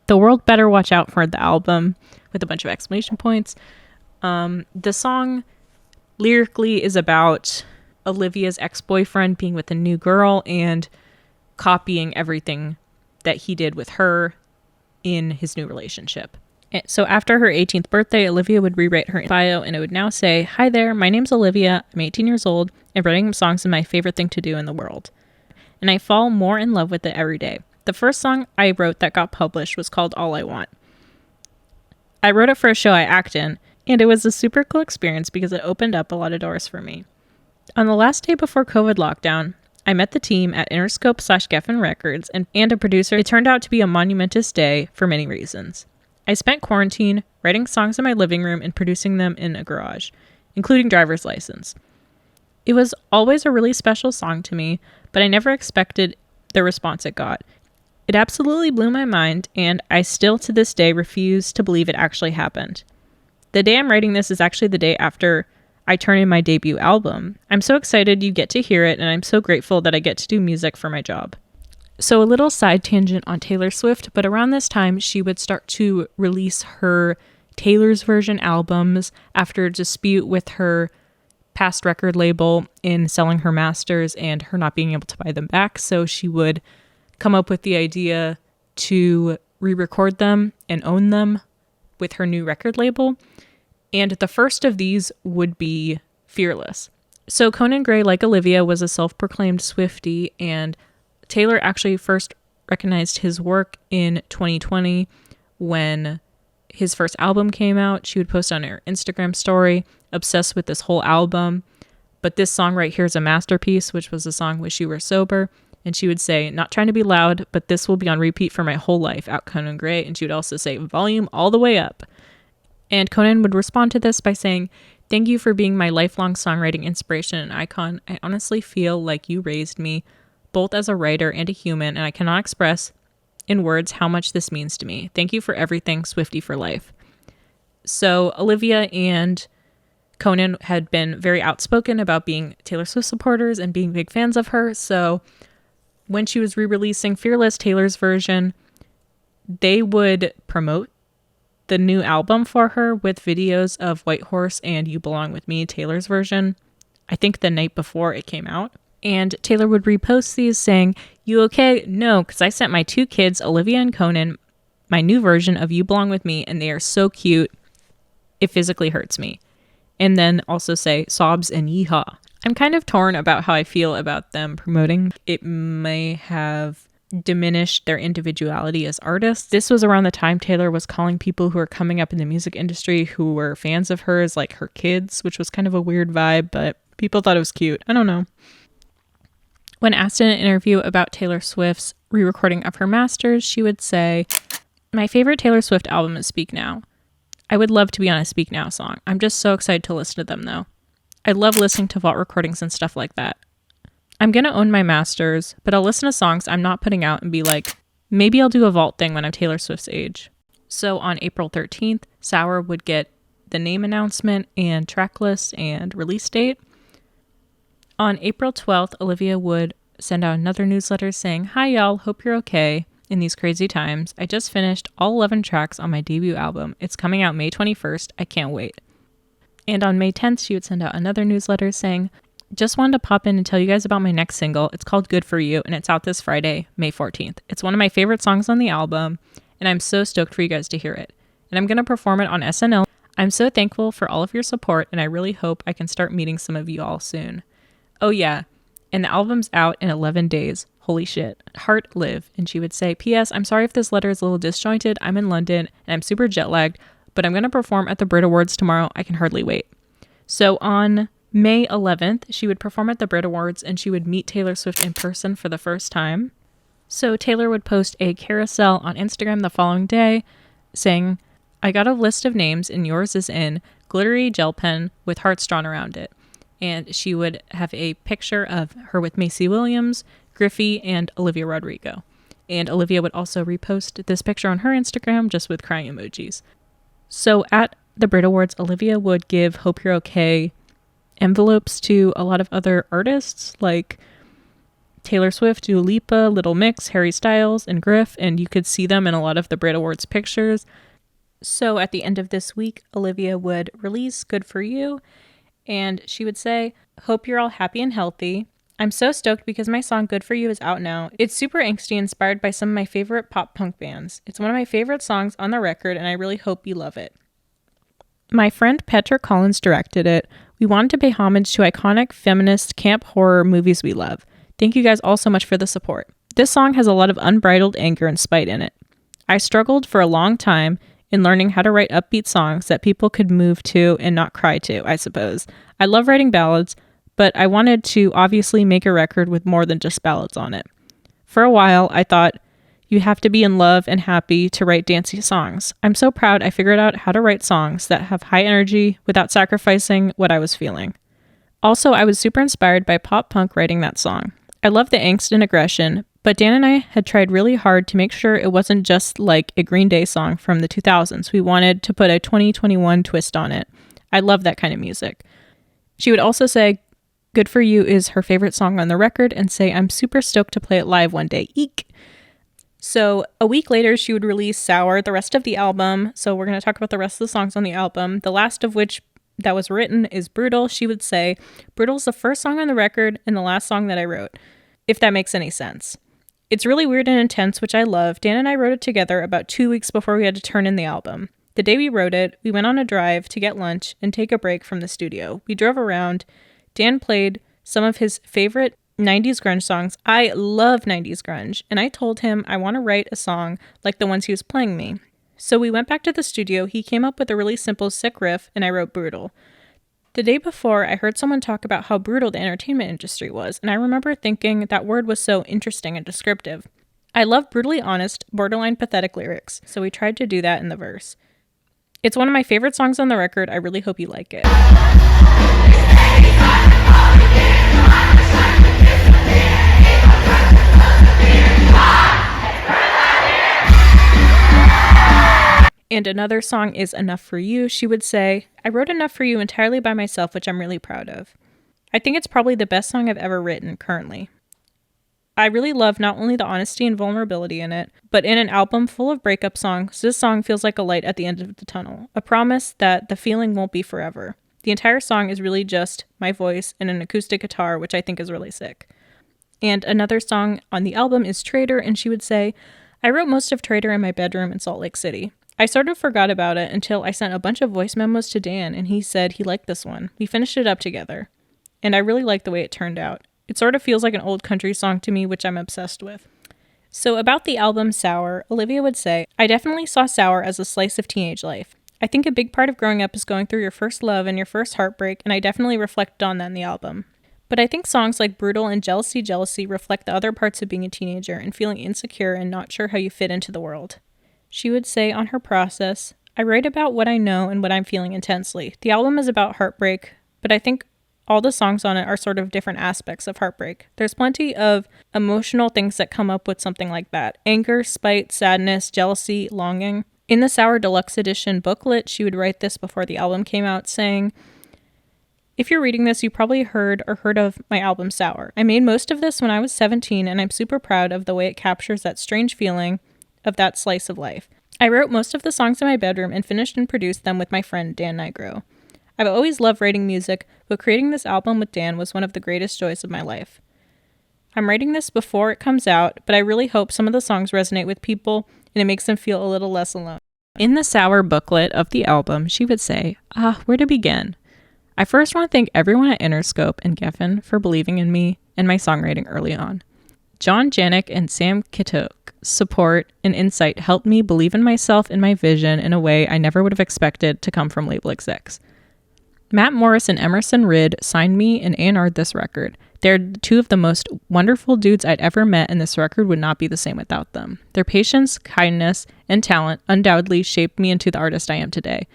The world better watch out for the album, with a bunch of exclamation points. The song lyrically is about Olivia's ex-boyfriend being with a new girl and copying everything that he did with her in his new relationship. So after her 18th birthday, Olivia would rewrite her bio and it would now say, hi there, my name's Olivia, I'm 18 years old, and writing songs is my favorite thing to do in the world. And I fall more in love with it every day. The first song I wrote that got published was called All I Want. I wrote it for a show I act in, and it was a super cool experience because it opened up a lot of doors for me. On the last day before COVID lockdown, I met the team at Interscope/Geffen Records and a producer. It turned out to be a monumentous day for many reasons. I spent quarantine writing songs in my living room and producing them in a garage, including Driver's License. It was always a really special song to me, but I never expected the response it got. It absolutely blew my mind, and I still to this day refuse to believe it actually happened. The day I'm writing this is actually the day after I turn in my debut album. I'm so excited you get to hear it, and I'm so grateful that I get to do music for my job. So a little side tangent on Taylor Swift, but around this time, she would start to release her Taylor's version albums after a dispute with her past record label in selling her masters and her not being able to buy them back. So she would come up with the idea to re-record them and own them with her new record label. And the first of these would be Fearless. So Conan Gray, like Olivia, was a self-proclaimed Swiftie, and Taylor actually first recognized his work in 2020 when his first album came out. She would post on her Instagram story, obsessed with this whole album. But this song right here is a masterpiece, which was a song Wish You Were Sober. And she would say, not trying to be loud, but this will be on repeat for my whole life, out Conan Gray. And she would also say, volume all the way up. And Conan would respond to this by saying, thank you for being my lifelong songwriting inspiration and icon. I honestly feel like you raised me, both as a writer and a human, and I cannot express in words how much this means to me. Thank you for everything, Swiftie for life. So Olivia and Conan had been very outspoken about being Taylor Swift supporters and being big fans of her. So when she was re-releasing Fearless, Taylor's version, they would promote the new album for her with videos of White Horse and You Belong With Me, Taylor's version, I think the night before it came out. And Taylor would repost these saying, "You okay? No, because I sent my 2 kids, Olivia and Conan, my new version of You Belong With Me, and they are so cute, it physically hurts me." And then also say, "Sobs and yeehaw." I'm kind of torn about how I feel about them promoting. It may have diminished their individuality as artists. This was around the time Taylor was calling people who are coming up in the music industry who were fans of hers like her kids, which was kind of a weird vibe, but people thought it was cute. I don't know. When asked in an interview about Taylor Swift's re-recording of her masters, she would say, "My favorite Taylor Swift album is Speak Now. I would love to be on a Speak Now song. I'm just so excited to listen to them though. I love listening to vault recordings and stuff like that. I'm gonna own my masters, but I'll listen to songs I'm not putting out and be like, maybe I'll do a vault thing when I'm Taylor Swift's age." So on April 13th, Sour would get the name announcement and track list and release date. On April 12th, Olivia would send out another newsletter saying, "Hi y'all, hope you're okay in these crazy times. I just finished all 11 tracks on my debut album. It's coming out May 21st. I can't wait." And on May 10th, she would send out another newsletter saying, "Just wanted to pop in and tell you guys about my next single. It's called Good For You, and it's out this Friday, May 14th. It's one of my favorite songs on the album, and I'm so stoked for you guys to hear it. And I'm going to perform it on SNL. I'm so thankful for all of your support, and I really hope I can start meeting some of you all soon. Oh yeah, and the album's out in 11 days. Holy shit. Heart, Liv." And she would say, "P.S. I'm sorry if this letter is a little disjointed. I'm in London, and I'm super jet lagged, but I'm going to perform at the Brit Awards tomorrow. I can hardly wait." So on May 11th, she would perform at the Brit Awards, and she would meet Taylor Swift in person for the first time. So Taylor would post a carousel on Instagram the following day saying, "I got a list of names, and yours is in glittery gel pen with hearts drawn around it." And she would have a picture of her with Macy Williams, Griffey, and Olivia Rodrigo. And Olivia would also repost this picture on her Instagram just with crying emojis. So at the Brit Awards, Olivia would give Hope You're Okay envelopes to a lot of other artists like Taylor Swift, Dua Lipa, Little Mix, Harry Styles, and Griff, and you could see them in a lot of the Brit Awards pictures. So at the end of this week, Olivia would release Good For You, and she would say, "Hope you're all happy and healthy. I'm so stoked because my song Good For You is out now. It's super angsty, inspired by some of my favorite pop punk bands. It's one of my favorite songs on the record, and I really hope you love it. My friend Petra Collins directed it. We wanted to pay homage to iconic feminist camp horror movies we love. Thank you guys all so much for the support. This song has a lot of unbridled anger and spite in it. I struggled for a long time in learning how to write upbeat songs that people could move to and not cry to, I suppose. I love writing ballads, but I wanted to obviously make a record with more than just ballads on it. For a while, I thought you have to be in love and happy to write dancey songs. I'm so proud I figured out how to write songs that have high energy without sacrificing what I was feeling. Also, I was super inspired by pop punk writing that song. I love the angst and aggression, but Dan and I had tried really hard to make sure it wasn't just like a Green Day song from the 2000s. We wanted to put a 2021 twist on it. I love that kind of music." She would also say Good For You is her favorite song on the record and say, "I'm super stoked to play it live one day. Eek." So a week later, she would release Sour, the rest of the album. So we're going to talk about the rest of the songs on the album, the last of which that was written is Brutal. She would say, "Brutal's the first song on the record and the last song that I wrote," if that makes any sense. It's really weird and intense, which I love. Dan and I wrote it together about 2 weeks before we had to turn in the album. The day we wrote it, we went on a drive to get lunch and take a break from the studio. We drove around. Dan played some of his favorite 90s grunge songs. I love 90s grunge, and I told him I want to write a song like the ones he was playing me. So we went back to the studio. He came up with a really simple, sick riff, and I wrote Brutal. The day before, I heard someone talk about how brutal the entertainment industry was, and I remember thinking that word was so interesting and descriptive. I love brutally honest, borderline pathetic lyrics, so we tried to do that in the verse. It's one of my favorite songs on the record. I really hope you like it. And another song is Enough For You. She would say, "I wrote Enough For You entirely by myself, which I'm really proud of. I think it's probably the best song I've ever written currently." I really love not only the honesty and vulnerability in it, but in an album full of breakup songs, this song feels like a light at the end of the tunnel, a promise that the feeling won't be forever. The entire song is really just my voice and an acoustic guitar, which I think is really sick. And another song on the album is Traitor, and she would say, I wrote most of Traitor in my bedroom in Salt Lake City. I sort of forgot about it until I sent a bunch of voice memos to Dan, and he said he liked this one. We finished it up together, and I really liked the way it turned out. It sort of feels like an old country song to me, which I'm obsessed with. So about the album Sour, Olivia would say, I definitely saw Sour as a slice of teenage life. I think a big part of growing up is going through your first love and your first heartbreak, and I definitely reflected on that in the album. But I think songs like Brutal and Jealousy reflect the other parts of being a teenager and feeling insecure and not sure how you fit into the world. She would say on her process, I write about what I know and what I'm feeling intensely. The album is about heartbreak, but I think all the songs on it are sort of different aspects of heartbreak. There's plenty of emotional things that come up with something like that. Anger, spite, sadness, jealousy, longing. In the Sour Deluxe Edition booklet, she would write this before the album came out, saying, if you're reading this, you probably heard of my album Sour. I made most of this when I was 17, and I'm super proud of the way it captures that strange feeling of that slice of life. I wrote most of the songs in my bedroom and finished and produced them with my friend Dan Nigro. I've always loved writing music, but creating this album with Dan was one of the greatest joys of my life. I'm writing this before it comes out, but I really hope some of the songs resonate with people and it makes them feel a little less alone. In the Sour booklet of the album, she would say, where to begin? I first want to thank everyone at Interscope and Geffen for believing in me and my songwriting early on. John Janik and Sam Kittock's support and insight helped me believe in myself and my vision in a way I never would have expected to come from label execs. Matt Morris and Emerson Ridd signed me and A&R'd this record. They're two of the most wonderful dudes I'd ever met, and this record would not be the same without them. Their patience, kindness, and talent undoubtedly shaped me into the artist I am today.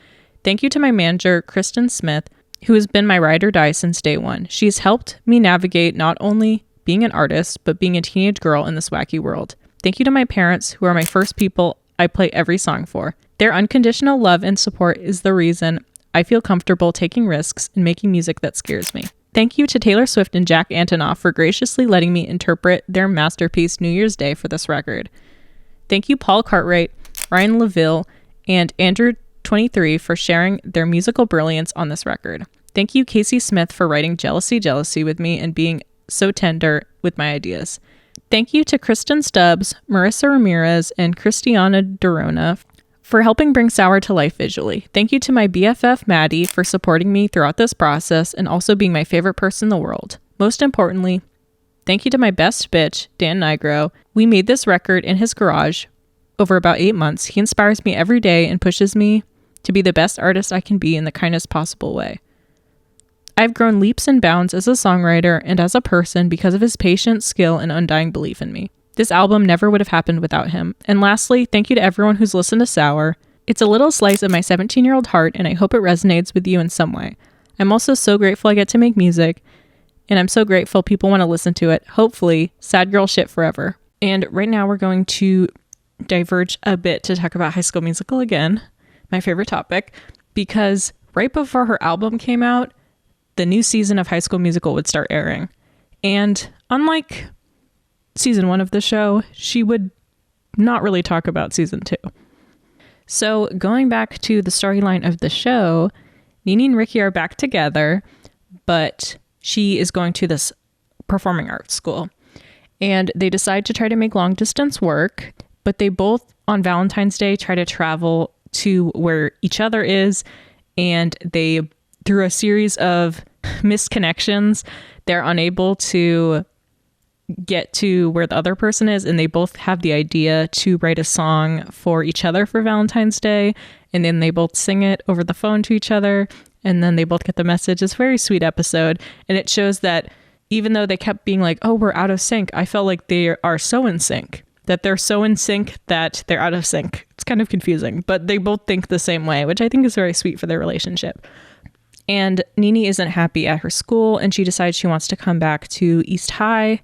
Thank you to my manager, Kristen Smith, who has been my ride or die since day one. She's helped me navigate not only being an artist, but being a teenage girl in this wacky world. Thank you to my parents, who are my first people I play every song for. Their unconditional love and support is the reason I feel comfortable taking risks and making music that scares me. Thank you to Taylor Swift and Jack Antonoff for graciously letting me interpret their masterpiece New Year's Day for this record. Thank you Paul Cartwright, Ryan LaVille, and Andrew 23 for sharing their musical brilliance on this record. Thank you Casey Smith for writing Jealousy with me and being so tender with my ideas. Thank you to Kristen Stubbs, Marissa Ramirez, and Christiana Dorona for helping bring Sour to life visually. Thank you to my BFF Maddie for supporting me throughout this process and also being my favorite person in the world. Most importantly, thank you to my best bitch, Dan Nigro. We made this record in his garage over about 8 months. He inspires me every day and pushes me to be the best artist I can be in the kindest possible way. I've grown leaps and bounds as a songwriter and as a person because of his patience, skill, and undying belief in me. This album never would have happened without him. And lastly, thank you to everyone who's listened to Sour. It's a little slice of my 17-year-old heart, and I hope it resonates with you in some way. I'm also so grateful I get to make music, and I'm so grateful people want to listen to it. Hopefully, sad girl shit forever. And right now we're going to diverge a bit to talk about High School Musical again, my favorite topic, because right before her album came out, the new season of High School Musical would start airing. And unlike season 1 of the show, she would not really talk about season 2. So going back to the storyline of the show, Nini and Ricky are back together, but she is going to this performing arts school. And they decide to try to make long distance work, but they both on Valentine's Day try to travel to where each other is, and they, through a series of missed connections, they're unable to get to where the other person is, and they both have the idea to write a song for each other for Valentine's Day, and then they both sing it over the phone to each other, and then they both get the message. It's a very sweet episode, and it shows that even though they kept being like, oh, we're out of sync, I felt like they are so in sync, that they're so in sync that they're out of sync. It's kind of confusing, but they both think the same way, which I think is very sweet for their relationship. And Nini isn't happy at her school, and she decides she wants to come back to East High,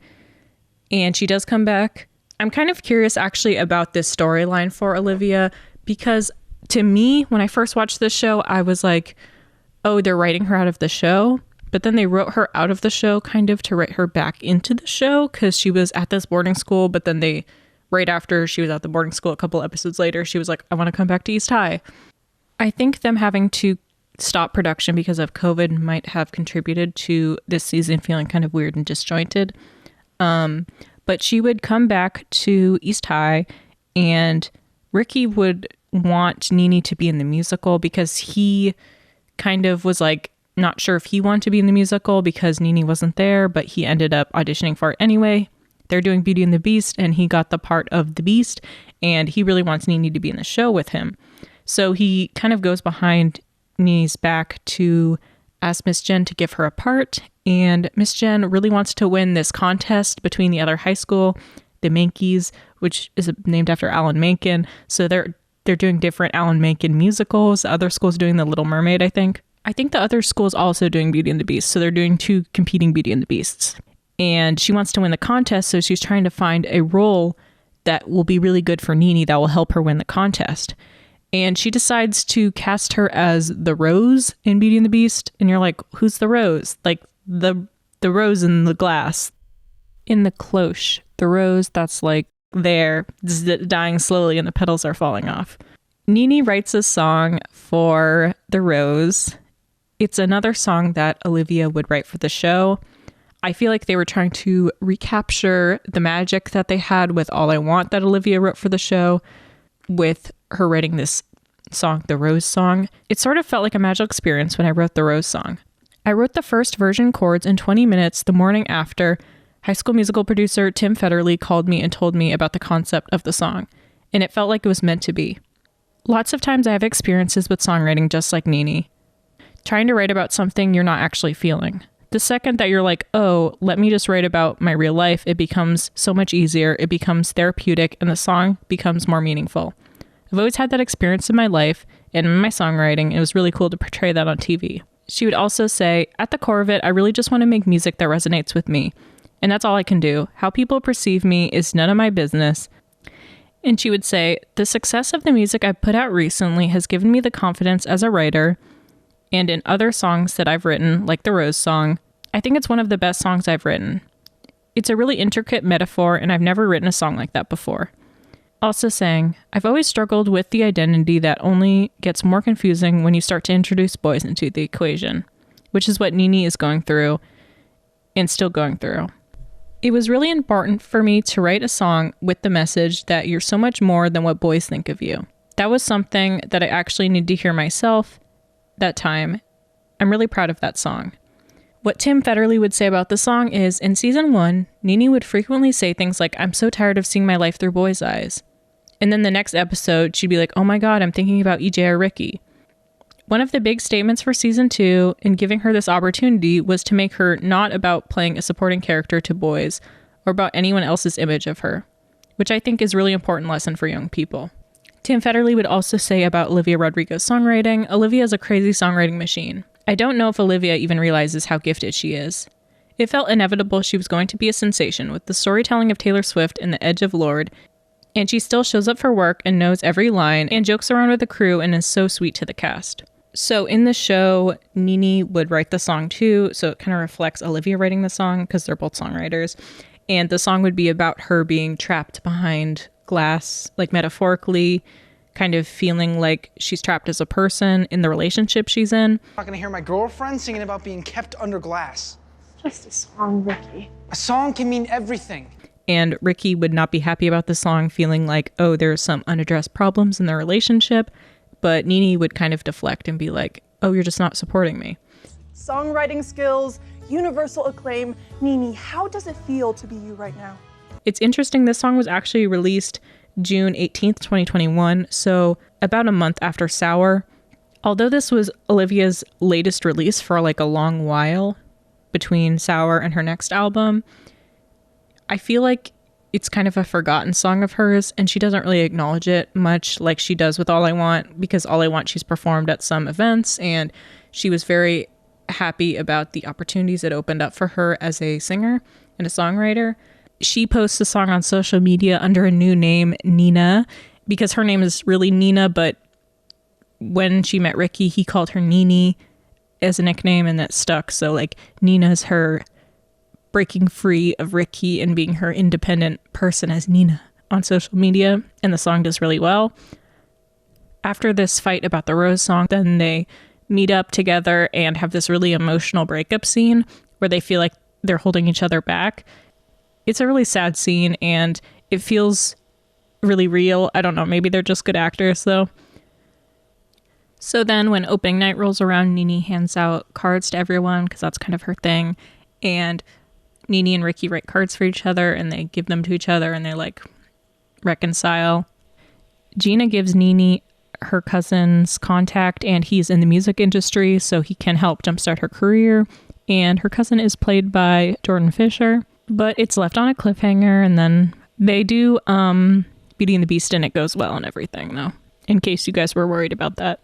and she does come back. I'm kind of curious actually about this storyline for Olivia, because to me, when I first watched this show, I was like, oh, they're writing her out of the show. but then they wrote her out of the show kind of to write her back into the show because she was at this boarding school, but then right after she was at the boarding school, a couple episodes later, she was like, I want to come back to East High. I think them having to stop production because of COVID might have contributed to this season feeling kind of weird and disjointed. But she would come back to East High, and Ricky would want Nene to be in the musical because he kind of was like not sure if he wanted to be in the musical because Nene wasn't there, but he ended up auditioning for it anyway. They're doing Beauty and the Beast, and he got the part of the Beast, and he really wants Nene to be in the show with him. So he kind of goes behind Nene's back to ask Miss Jen to give her a part, and Miss Jen really wants to win this contest between the other high school, the Mankeys, which is named after Alan Menken. So they're doing different Alan Menken musicals. The other school's doing The Little Mermaid, I think. I think the other school's also doing Beauty and the Beast, so they're doing 2 competing Beauty and the Beasts. And she wants to win the contest, so she's trying to find a role that will be really good for Nene that will help her win the contest. And she decides to cast her as the Rose in Beauty and the Beast. And you're like, who's the Rose? Like the rose in the glass. In the cloche. The rose that's like there, dying slowly and the petals are falling off. Nene writes a song for the Rose. It's another song that Olivia would write for the show. I feel like they were trying to recapture the magic that they had with All I Want that Olivia wrote for the show with her writing this song, the Rose song. It sort of felt like a magical experience when I wrote the Rose song. I wrote the first version chords in 20 minutes the morning after High School Musical producer Tim Federle called me and told me about the concept of the song, and it felt like it was meant to be. Lots of times I have experiences with songwriting just like Nene, trying to write about something you're not actually feeling. The second that you're like, oh, let me just write about my real life, it becomes so much easier, it becomes therapeutic, and the song becomes more meaningful. I've always had that experience in my life and in my songwriting. It was really cool to portray that on TV. She would also say, at the core of it, I really just want to make music that resonates with me. And that's all I can do. How people perceive me is none of my business. And she would say, the success of the music I've put out recently has given me the confidence as a writer, and in other songs that I've written, like the Rose song, I think it's one of the best songs I've written. It's a really intricate metaphor, and I've never written a song like that before. Also saying, I've always struggled with the identity that only gets more confusing when you start to introduce boys into the equation, which is what Nene is going through and still going through. It was really important for me to write a song with the message that you're so much more than what boys think of you. That was something that I actually needed to hear myself that time. I'm really proud of that song. What Tim Federle would say about the song is, in season 1, Nene would frequently say things like, I'm so tired of seeing my life through boys' eyes. And then the next episode, she'd be like, oh my God, I'm thinking about EJ or Ricky. One of the big statements for season 2 in giving her this opportunity was to make her not about playing a supporting character to boys or about anyone else's image of her, which I think is a really important lesson for young people. Tim Federle would also say about Olivia Rodrigo's songwriting, Olivia is a crazy songwriting machine. I don't know if Olivia even realizes how gifted she is. It felt inevitable she was going to be a sensation with the storytelling of Taylor Swift and The Edge of Lorde, and she still shows up for work and knows every line and jokes around with the crew and is so sweet to the cast. So in the show, Nene would write the song too, so it kind of reflects Olivia writing the song because they're both songwriters. And the song would be about her being trapped behind glass, like metaphorically, kind of feeling like she's trapped as a person in the relationship she's in.
I'm not gonna hear my girlfriend singing about being kept under glass.
Just a song, Ricky.
A song can mean everything.
And Ricky would not be happy about the song, feeling like, oh, there's some unaddressed problems in their relationship. But Nene would kind of deflect and be like, oh, you're just not supporting me.
Songwriting skills, universal acclaim. Nene, how does it feel to be you right now?
It's interesting, this song was actually released June 18th, 2021, so about a month after Sour. Although this was Olivia's latest release for like a long while between Sour and her next album, I feel like it's kind of a forgotten song of hers, and she doesn't really acknowledge it much like she does with All I Want, because All I Want she's performed at some events, and she was very happy about the opportunities it opened up for her as a singer and a songwriter. She posts the song on social media under a new name, Nina, because her name is really Nina, but when she met Ricky, he called her Nene, as a nickname, and that stuck. So like Nina's her breaking free of Ricky and being her independent person as Nina on social media, and the song does really well. After this fight about the Rose song, then they meet up together and have this really emotional breakup scene where they feel like they're holding each other back. It's a really sad scene and it feels really real. I don't know, maybe they're just good actors though. So then when opening night rolls around, Nini hands out cards to everyone because that's kind of her thing. And Nini and Ricky write cards for each other and they give them to each other and they like reconcile. Gina gives Nini her cousin's contact and he's in the music industry, so he can help jumpstart her career. And her cousin is played by Jordan Fisher, but it's left on a cliffhanger, and then they do Beauty and the Beast and it goes well and everything though, in case you guys were worried about that.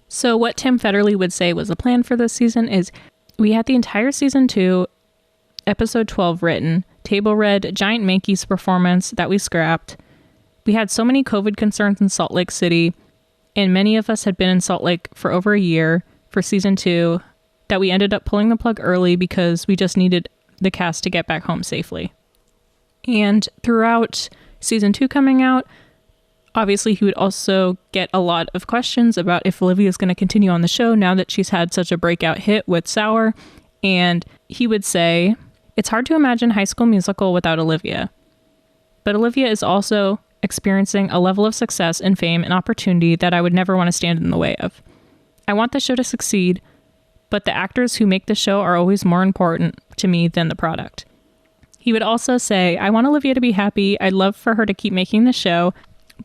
So what Tim Federle would say was the plan for this season is we had the entire season 2, episode 12 written, table read, giant Mankey's performance that we scrapped. We had so many COVID concerns in Salt Lake City, and many of us had been in Salt Lake for over a year for season 2, that we ended up pulling the plug early because we just needed the cast to get back home safely. And throughout season 2 coming out, obviously he would also get a lot of questions about if Olivia is going to continue on the show now that she's had such a breakout hit with Sour. And he would say, it's hard to imagine High School Musical without Olivia. But Olivia is also experiencing a level of success and fame and opportunity that I would never want to stand in the way of. I want the show to succeed, but the actors who make the show are always more important to me than the product. He would also say, I want Olivia to be happy. I'd love for her to keep making the show.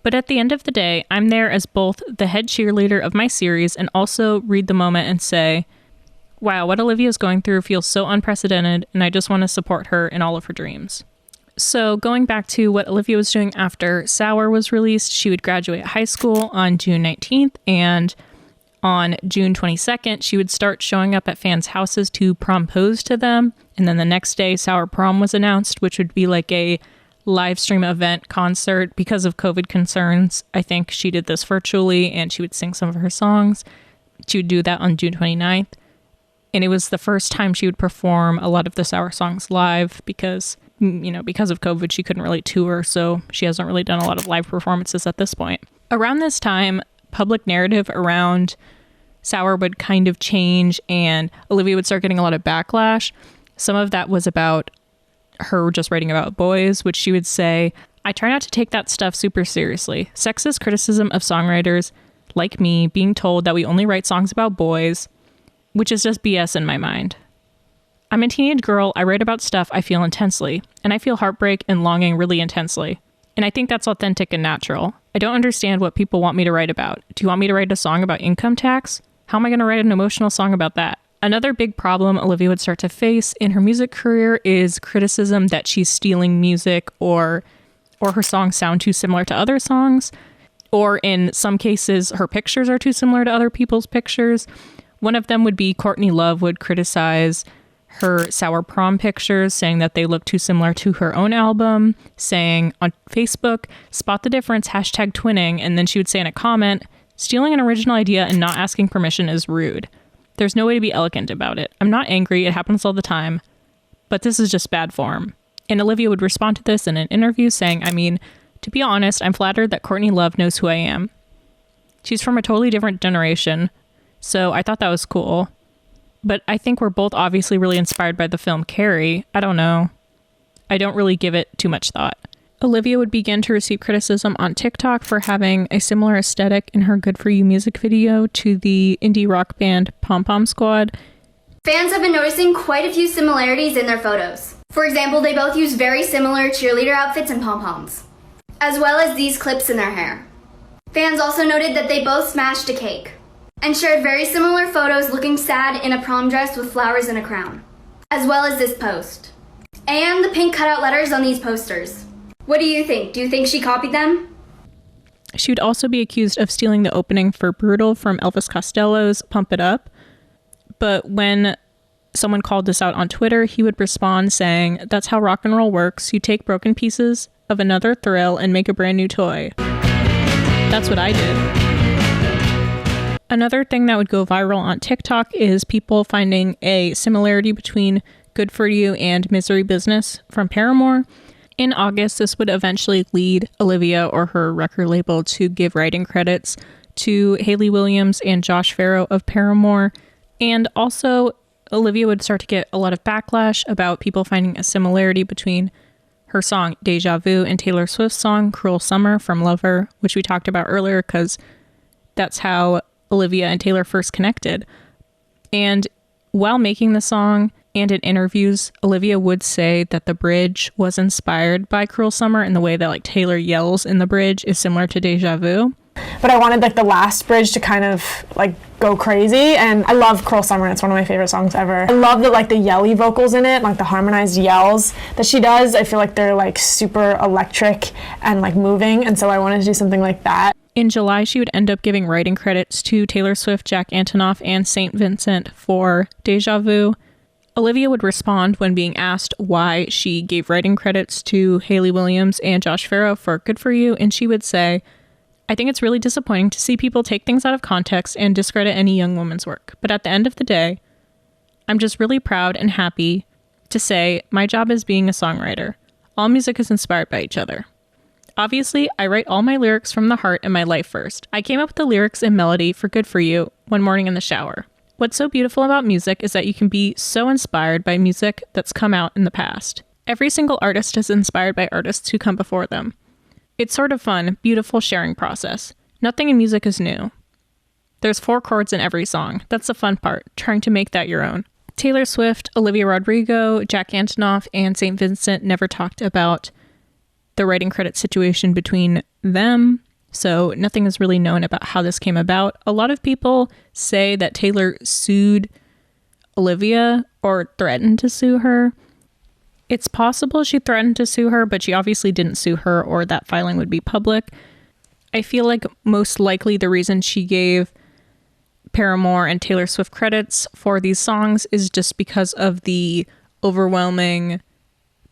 But at the end of the day, I'm there as both the head cheerleader of my series and also read the moment and say, wow, what Olivia is going through feels so unprecedented, and I just want to support her in all of her dreams. So going back to what Olivia was doing after Sour was released, she would graduate high school on June 19th, and on June 22nd, she would start showing up at fans' houses to prompose to them. And then the next day, Sour Prom was announced, which would be like a live stream event concert. Because of COVID concerns, I think she did this virtually and she would sing some of her songs. She would do that on June 29th. And it was the first time she would perform a lot of the Sour songs live because of COVID, she couldn't really tour. So she hasn't really done a lot of live performances at this point. Around this time, public narrative around Sour would kind of change and Olivia would start getting a lot of backlash. Some of that was about her just writing about boys, which she would say, I try not to take that stuff super seriously. Sexist criticism of songwriters like me being told that we only write songs about boys, which is just BS in my mind. I'm a teenage girl. I write about stuff I feel intensely, and I feel heartbreak and longing really intensely. And I think that's authentic and natural. I don't understand what people want me to write about. Do you want me to write a song about income tax? How am I going to write an emotional song about that? Another big problem Olivia would start to face in her music career is criticism that she's stealing music or her songs sound too similar to other songs, or in some cases, her pictures are too similar to other people's pictures. One of them would be Courtney Love would criticize her Sour Prom pictures, saying that they look too similar to her own album, saying on Facebook, spot the difference, #twinning, and then she would say in a comment, stealing an original idea and not asking permission is rude. There's no way to be elegant about it. I'm not angry, it happens all the time, but this is just bad form. And Olivia would respond to this in an interview saying, to be honest, I'm flattered that Courtney Love knows who I am. She's from a totally different generation, so I thought that was cool. But I think we're both obviously really inspired by the film Carrie. I don't know. I don't really give it too much thought. Olivia would begin to receive criticism on TikTok for having a similar aesthetic in her Good For You music video to the indie rock band Pom Pom Squad.
Fans have been noticing quite a few similarities in their photos. For example, they both use very similar cheerleader outfits and pom-poms, as well as these clips in their hair. Fans also noted that they both smashed a cake and shared very similar photos looking sad in a prom dress with flowers and a crown, as well as this post. And the pink cutout letters on these posters. What do you think? Do you think she copied them?
She would also be accused of stealing the opening for Brutal from Elvis Costello's Pump It Up. But when someone called this out on Twitter, he would respond saying, that's how rock and roll works. You take broken pieces of another thrill and make a brand new toy. That's what I did. Another thing that would go viral on TikTok is people finding a similarity between Good For You and Misery Business from Paramore. In August, this would eventually lead Olivia or her record label to give writing credits to Hayley Williams and Josh Farro of Paramore. And also, Olivia would start to get a lot of backlash about people finding a similarity between her song Deja Vu and Taylor Swift's song Cruel Summer from Lover, which we talked about earlier because that's how Olivia and Taylor first connected. And while making the song and in interviews, Olivia would say that the bridge was inspired by Cruel Summer, and the way that like Taylor yells in the bridge is similar to Deja Vu.
But I wanted like the last bridge to kind of like go crazy, and I love Cruel Summer. It's one of my favorite songs ever. I love the like the yelly vocals in it, like the harmonized yells that she does. I feel like they're like super electric and like moving, and so I wanted to do something like that.
In July, she would end up giving writing credits to Taylor Swift, Jack Antonoff, and St. Vincent for Deja Vu. Olivia would respond when being asked why she gave writing credits to Hayley Williams and Josh Farro for Good For You, and she would say, I think it's really disappointing to see people take things out of context and discredit any young woman's work. But at the end of the day, I'm just really proud and happy to say my job is being a songwriter. All music is inspired by each other. Obviously, I write all my lyrics from the heart and my life first. I came up with the lyrics and melody for Good For You one morning in the shower. What's so beautiful about music is that you can be so inspired by music that's come out in the past. Every single artist is inspired by artists who come before them. It's sort of fun, beautiful sharing process. Nothing in music is new. There's 4 chords in every song. That's the fun part, trying to make that your own. Taylor Swift, Olivia Rodrigo, Jack Antonoff, and St. Vincent never talked about the writing credit situation between them, so nothing is really known about how this came about. A lot of people say that Taylor sued Olivia or threatened to sue her. It's possible she threatened to sue her, but she obviously didn't sue her or that filing would be public. I feel like most likely the reason she gave Paramore and Taylor Swift credits for these songs is just because of the overwhelming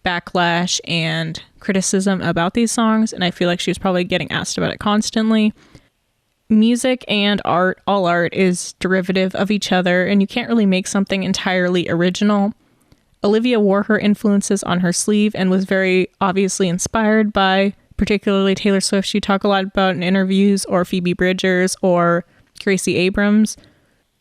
backlash and criticism about these songs, and I feel like she was probably getting asked about it constantly. Music and art, all art, is derivative of each other, and you can't really make something entirely original. Olivia wore her influences on her sleeve and was very obviously inspired by particularly Taylor Swift. She talked a lot about in interviews, or Phoebe Bridgers or Gracie Abrams.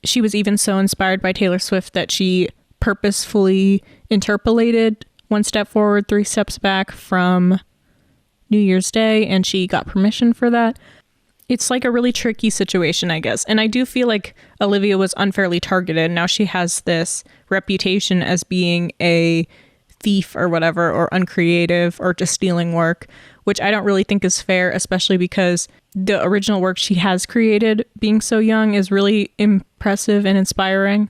She was even so inspired by Taylor Swift that she purposefully interpolated 1 step forward, 3 steps back from New Year's Day, and she got permission for that. It's like a really tricky situation, I guess. And I do feel like Olivia was unfairly targeted. Now she has this reputation as being a thief or whatever, or uncreative, or just stealing work, which I don't really think is fair, especially because the original work she has created, being so young, is really impressive and inspiring.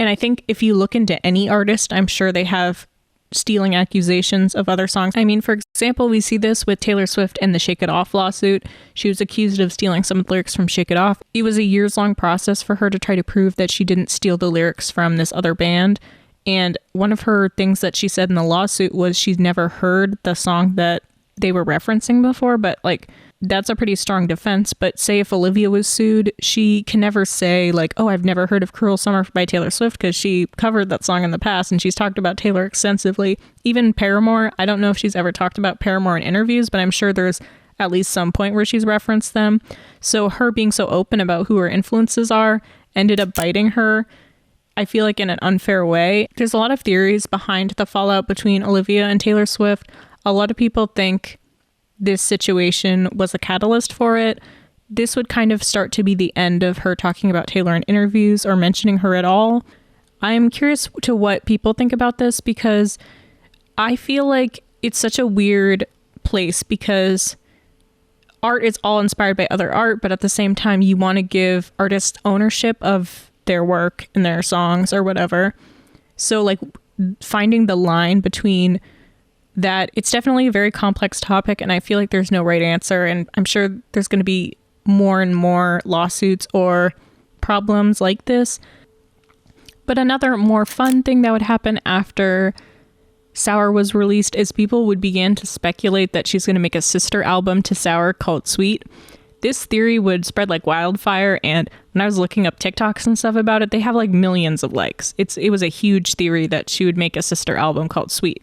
And I think if you look into any artist, I'm sure they have stealing accusations of other songs. I mean, for example, we see this with Taylor Swift and the Shake It Off lawsuit. She was accused of stealing some lyrics from Shake It Off. It was a years-long process for her to try to prove that she didn't steal the lyrics from this other band. And one of her things that she said in the lawsuit was she's never heard the song that they were referencing before, but like, that's a pretty strong defense. But say if Olivia was sued, she can never say like, oh, I've never heard of Cruel Summer by Taylor Swift, because she covered that song in the past and she's talked about Taylor extensively. Even Paramore, I don't know if she's ever talked about Paramore in interviews, but I'm sure there's at least some point where she's referenced them. So her being so open about who her influences are ended up biting her, I feel like, in an unfair way. There's a lot of theories behind the fallout between Olivia and Taylor Swift. A lot of people think this situation was a catalyst for it. This would kind of start to be the end of her talking about Taylor in interviews or mentioning her at all. I'm curious to what people think about this, because I feel like it's such a weird place, because art is all inspired by other art, but at the same time you want to give artists ownership of their work and their songs or whatever. So like finding the line between that, it's definitely a very complex topic, and I feel like there's no right answer, and I'm sure there's going to be more and more lawsuits or problems like this. But another more fun thing that would happen after Sour was released is people would begin to speculate that she's going to make a sister album to Sour called Sweet. This theory would spread like wildfire, and when I was looking up TikToks and stuff about it, they have like millions of likes. It was a huge theory that she would make a sister album called Sweet,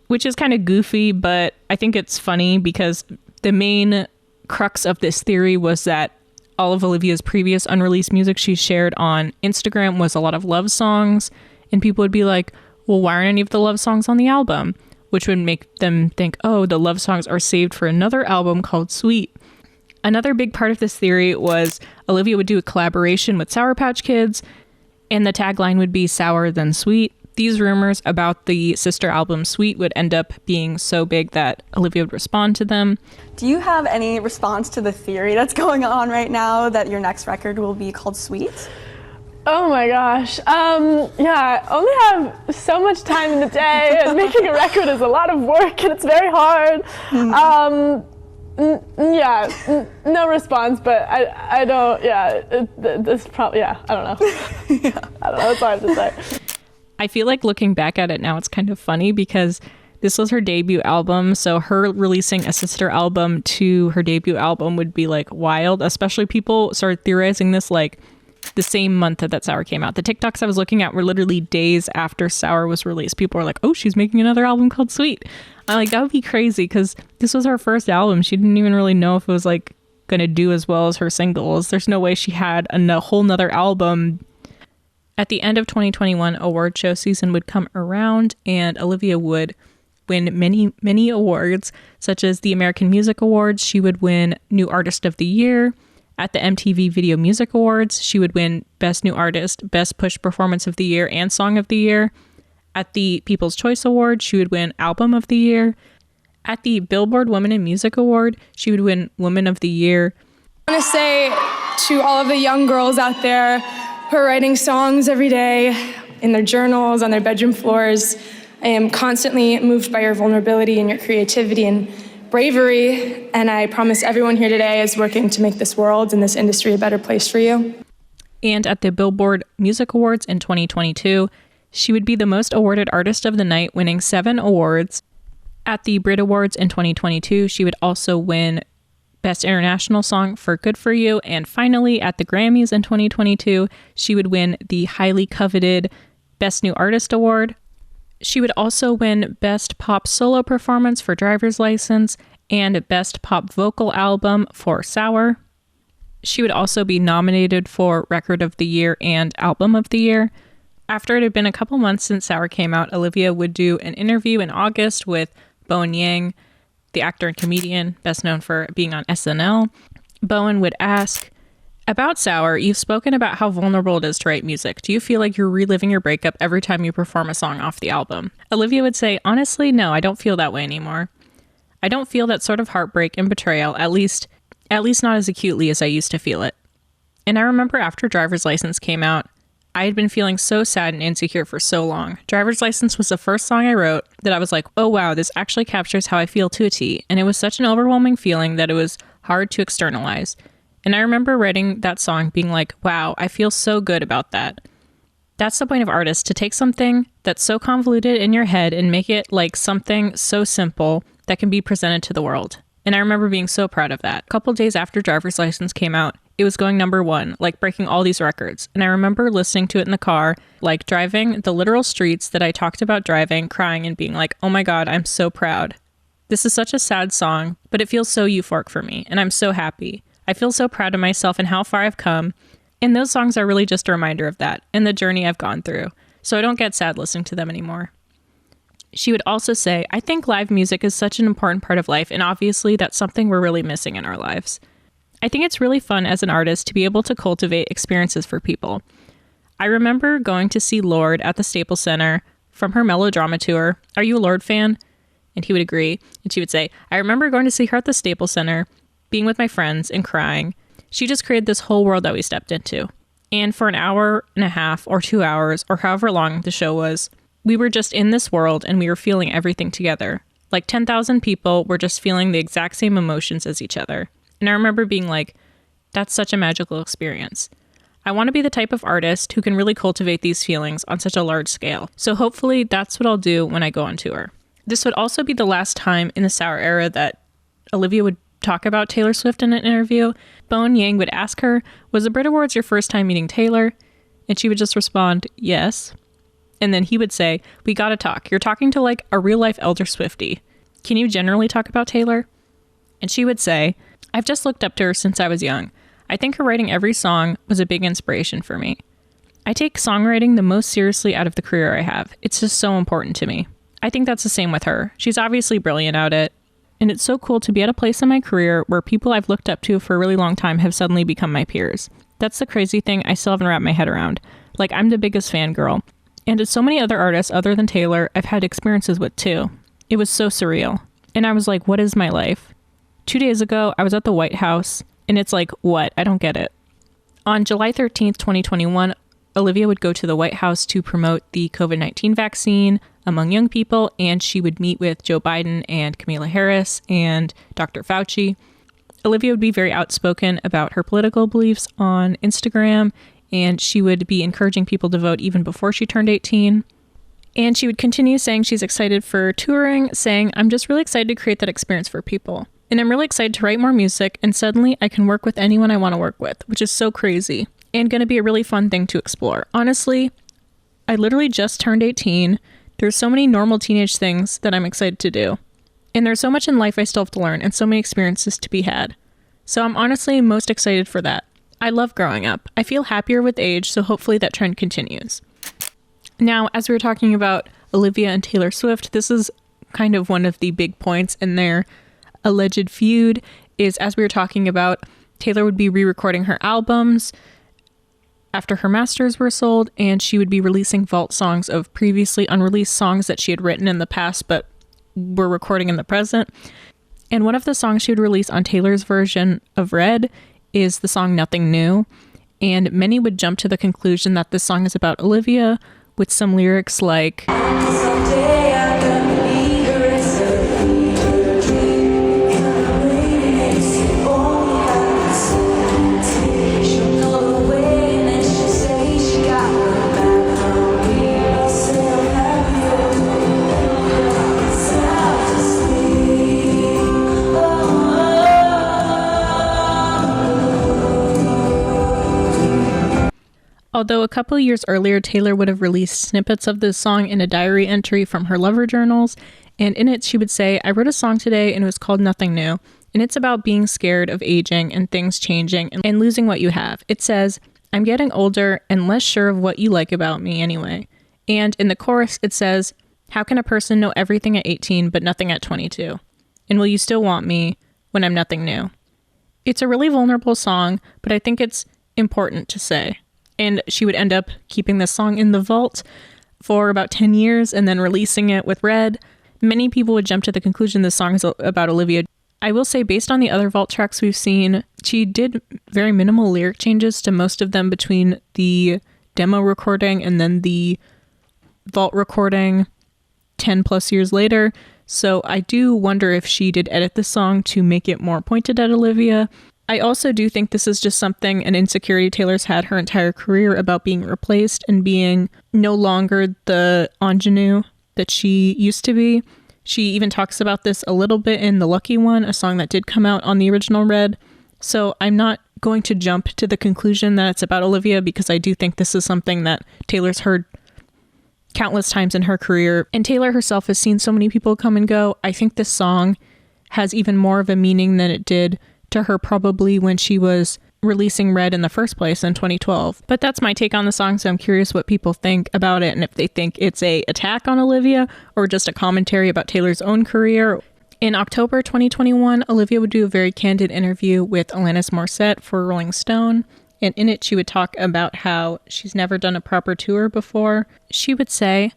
which is kind of goofy, but I think it's funny because the main crux of this theory was that all of Olivia's previous unreleased music she shared on Instagram was a lot of love songs, and people would be like, well, why aren't any of the love songs on the album? Which would make them think, oh, the love songs are saved for another album called Sweet. Another big part of this theory was Olivia would do a collaboration with Sour Patch Kids, and the tagline would be sour than sweet. These rumors about the sister album Sweet would end up being so big that Olivia would respond to them.
Do you have any response to the theory that's going on right now that your next record will be called Sweet?
Oh my gosh. Yeah, I only have so much time in the day, and making a record is a lot of work, and it's very hard. No response, but I don't, this probably, I don't know. I don't know, that's all I have to say.
I feel like looking back at it now, it's kind of funny because this was her debut album, so her releasing a sister album to her debut album would be like wild, especially people started theorizing this like the same month that Sour came out. The TikToks I was looking at were literally days after Sour was released. People were like, oh, she's making another album called Sweet. I'm like, that would be crazy because this was her first album. She didn't even really know if it was like going to do as well as her singles. There's no way she had a whole nother album. At the end of 2021, award show season would come around and Olivia would win many, many awards, such as the American Music Awards. She would win New Artist of the Year. At the MTV Video Music Awards, she would win Best New Artist, Best Push Performance of the Year, and Song of the Year. At the People's Choice Award, she would win Album of the Year. At the Billboard Women in Music Award, she would win Woman of the Year.
I want to say to all of the young girls out there who are writing songs every day in their journals, on their bedroom floors, I am constantly moved by your vulnerability and your creativity and bravery, and I promise everyone here today is working to make this world and this industry a better place for you.
And at the Billboard Music Awards in 2022, she would be the most awarded artist of the night, winning 7 awards. At the Brit Awards in 2022, she would also win Best International Song for Good For You. And finally, at the Grammys in 2022, she would win the highly coveted Best New Artist Award. She would also win Best Pop Solo Performance for Driver's License and Best Pop Vocal Album for Sour. She would also be nominated for Record of the Year and Album of the Year. After it had been a couple months since Sour came out, Olivia would do an interview in August with Bowen Yang, the actor and comedian, best known for being on SNL. Bowen would ask, about Sour, you've spoken about how vulnerable it is to write music. Do you feel like you're reliving your breakup every time you perform a song off the album? Olivia would say, honestly, no, I don't feel that way anymore. I don't feel that sort of heartbreak and betrayal, at least not as acutely as I used to feel it. And I remember after Driver's License came out, I had been feeling so sad and insecure for so long. Driver's License was the first song I wrote that I was like, oh wow, this actually captures how I feel to a T. And it was such an overwhelming feeling that it was hard to externalize. And I remember writing that song being like, wow, I feel so good about that. That's the point of artists, to take something that's so convoluted in your head and make it like something so simple that can be presented to the world. And I remember being so proud of that. A couple days after Driver's License came out, it was going #1, like breaking all these records. And I remember listening to it in the car, like driving the literal streets that I talked about driving, crying and being like, oh my God, I'm so proud. This is such a sad song, but it feels so euphoric for me, and I'm so happy. I feel so proud of myself and how far I've come. And those songs are really just a reminder of that and the journey I've gone through. So I don't get sad listening to them anymore. She would also say, I think live music is such an important part of life, and obviously that's something we're really missing in our lives. I think it's really fun as an artist to be able to cultivate experiences for people. I remember going to see Lorde at the Staples Center from her Melodrama tour. Are you a Lorde fan? And he would agree. And she would say, I remember going to see her at the Staples Center, being with my friends and crying. She just created this whole world that we stepped into. And for an hour and a half or 2 hours or however long the show was, we were just in this world and we were feeling everything together. Like 10,000 people were just feeling the exact same emotions as each other. And I remember being like, that's such a magical experience. I want to be the type of artist who can really cultivate these feelings on such a large scale. So hopefully that's what I'll do when I go on tour. This would also be the last time in the Sour era that Olivia would talk about Taylor Swift in an interview, Bowen Yang would ask her, was the Brit Awards your first time meeting Taylor? And she would just respond, yes. And then he would say, we gotta talk. You're talking to like a real life elder Swiftie. Can you generally talk about Taylor? And she would say, I've just looked up to her since I was young. I think her writing every song was a big inspiration for me. I take songwriting the most seriously out of the career I have. It's just so important to me. I think that's the same with her. She's obviously brilliant at it. And it's so cool to be at a place in my career where people I've looked up to for a really long time have suddenly become my peers. That's the crazy thing I still haven't wrapped my head around. Like, I'm the biggest fangirl. And as so many other artists other than Taylor, I've had experiences with too. It was so surreal. And I was like, what is my life? 2 days ago, I was at the White House, and it's like, what? I don't get it. On July 13th, 2021, Olivia would go to the White House to promote the COVID-19 vaccine among young people, and she would meet with Joe Biden and Kamala Harris and Dr. Fauci. Olivia would be very outspoken about her political beliefs on Instagram, and she would be encouraging people to vote even before she turned 18. And she would continue saying she's excited for touring, saying, I'm just really excited to create that experience for people. And I'm really excited to write more music, and suddenly I can work with anyone I want to work with, which is so crazy and going to be a really fun thing to explore. Honestly, I literally just turned 18. There's so many normal teenage things that I'm excited to do. And there's so much in life I still have to learn and so many experiences to be had. So I'm honestly most excited for that. I love growing up. I feel happier with age, so hopefully that trend continues. Now, as we were talking about Olivia and Taylor Swift, this is kind of one of the big points in their alleged feud, is as we were talking about, Taylor would be re-recording her albums after her masters were sold, and she would be releasing vault songs of previously unreleased songs that she had written in the past but were recording in the present. And one of the songs she would release on Taylor's version of Red is the song Nothing New. And many would jump to the conclusion that this song is about Olivia, with some lyrics like, someday I'm gonna be her Although a couple years earlier, Taylor would have released snippets of this song in a diary entry from her lover journals, and in it she would say, I wrote a song today and it was called Nothing New, and it's about being scared of aging and things changing and losing what you have. It says, I'm getting older and less sure of what you like about me anyway. And in the chorus it says, how can a person know everything at 18 but nothing at 22? And will you still want me when I'm nothing new? It's a really vulnerable song, but I think it's important to say. And she would end up keeping this song in the vault for about 10 years and then releasing it with Red. Many people would jump to the conclusion this song is about Olivia. I will say, based on the other vault tracks we've seen, she did very minimal lyric changes to most of them between the demo recording and then the vault recording 10 plus years later. So I do wonder if she did edit the song to make it more pointed at Olivia. I also do think this is just something, an insecurity Taylor's had her entire career about being replaced and being no longer the ingenue that she used to be. She even talks about this a little bit in The Lucky One, a song that did come out on the original Red. So I'm not going to jump to the conclusion that it's about Olivia, because I do think this is something that Taylor's heard countless times in her career. And Taylor herself has seen so many people come and go. I think this song has even more of a meaning than it did to her probably when she was releasing Red in the first place in 2012. But that's my take on the song, so I'm curious what people think about it and if they think it's a attack on Olivia or just a commentary about Taylor's own career. In October 2021, Olivia would do a very candid interview with Alanis Morissette for Rolling Stone, and in it she would talk about how she's never done a proper tour before. She would say,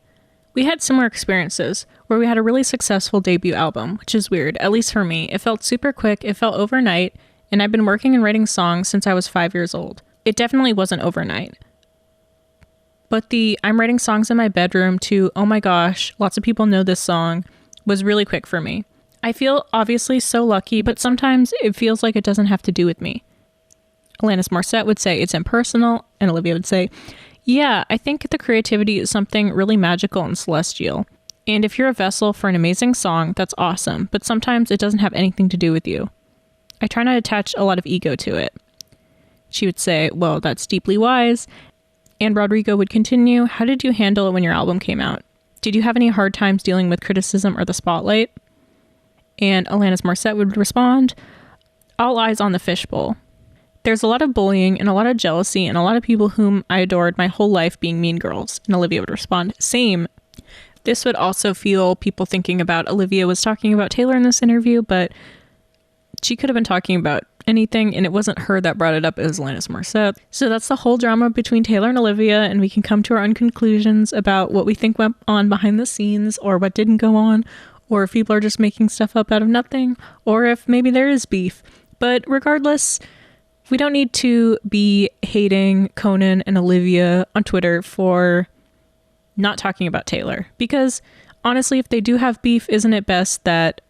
we had similar experiences where we had a really successful debut album, which is weird, at least for me. It felt super quick, it felt overnight, and I've been working and writing songs since I was 5 years old. It definitely wasn't overnight. But the I'm writing songs in my bedroom to, oh my gosh, lots of people know this song, was really quick for me. I feel obviously so lucky, but sometimes it feels like it doesn't have to do with me. Alanis Morissette would say it's impersonal, and Olivia would say, yeah, I think the creativity is something really magical and celestial. And if you're a vessel for an amazing song, that's awesome, but sometimes it doesn't have anything to do with you. I try not to attach a lot of ego to it. She would say, well, that's deeply wise. And Rodrigo would continue, how did you handle it when your album came out? Did you have any hard times dealing with criticism or the spotlight? And Alanis Morissette would respond, all eyes on the fishbowl. There's a lot of bullying and a lot of jealousy and a lot of people whom I adored my whole life being mean girls. And Olivia would respond, same. This would also feel people thinking about Olivia was talking about Taylor in this interview, but she could have been talking about anything, and it wasn't her that brought it up, it was Alanis Morissette. So that's the whole drama between Taylor and Olivia, and we can come to our own conclusions about what we think went on behind the scenes, or what didn't go on, or if people are just making stuff up out of nothing, or if maybe there is beef. But regardless, we don't need to be hating Conan and Olivia on Twitter for not talking about Taylor, because honestly, if they do have beef, isn't it best that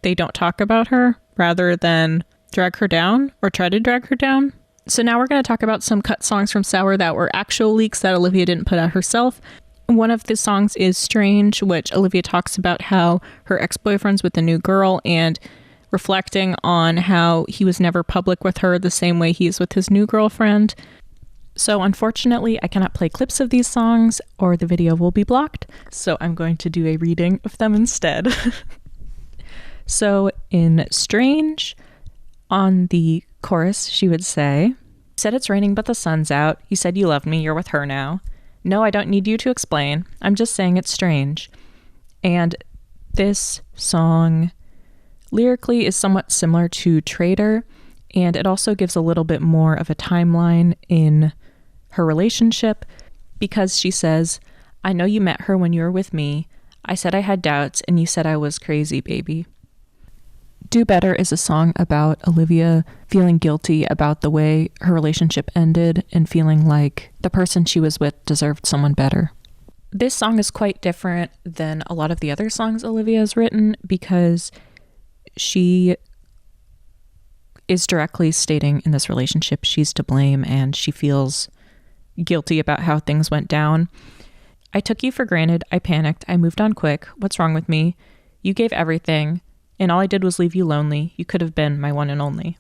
they don't talk about her rather than drag her down or try to drag her down? So now we're going to talk about some cut songs from Sour that were actual leaks that Olivia didn't put out herself. One of the songs is Strange, which Olivia talks about how her ex-boyfriend's with a new girl and reflecting on how he was never public with her the same way he is with his new girlfriend. So unfortunately, I cannot play clips of these songs or the video will be blocked. So I'm going to do a reading of them instead. So in Strange, on the chorus, she would say, "You said it's raining, but the sun's out. You said you loved me. You're with her now. No, I don't need you to explain. I'm just saying it's strange." And this song lyrically is somewhat similar to Traitor, and it also gives a little bit more of a timeline in her relationship, because she says, "I know you met her when you were with me. I said I had doubts, and you said I was crazy, baby." Do Better is a song about Olivia feeling guilty about the way her relationship ended and feeling like the person she was with deserved someone better. This song is quite different than a lot of the other songs Olivia has written because she is directly stating in this relationship she's to blame and she feels guilty about how things went down. "I took you for granted. I panicked. I moved on quick. What's wrong with me? You gave everything. And all I did was leave you lonely. You could have been my one and only."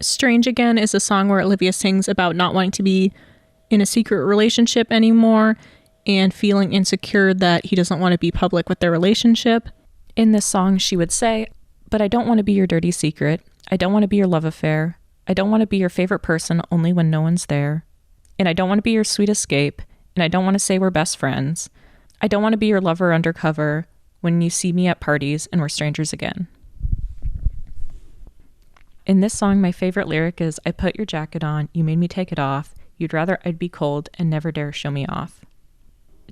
Strange Again is a song where Olivia sings about not wanting to be in a secret relationship anymore and feeling insecure that he doesn't want to be public with their relationship. In this song, she would say, "But I don't want to be your dirty secret. I don't want to be your love affair. I don't want to be your favorite person only when no one's there. And I don't want to be your sweet escape. And I don't want to say we're best friends. I don't want to be your lover undercover when you see me at parties and we're strangers again." In this song, my favorite lyric is, "I put your jacket on, you made me take it off. You'd rather I'd be cold and never dare show me off."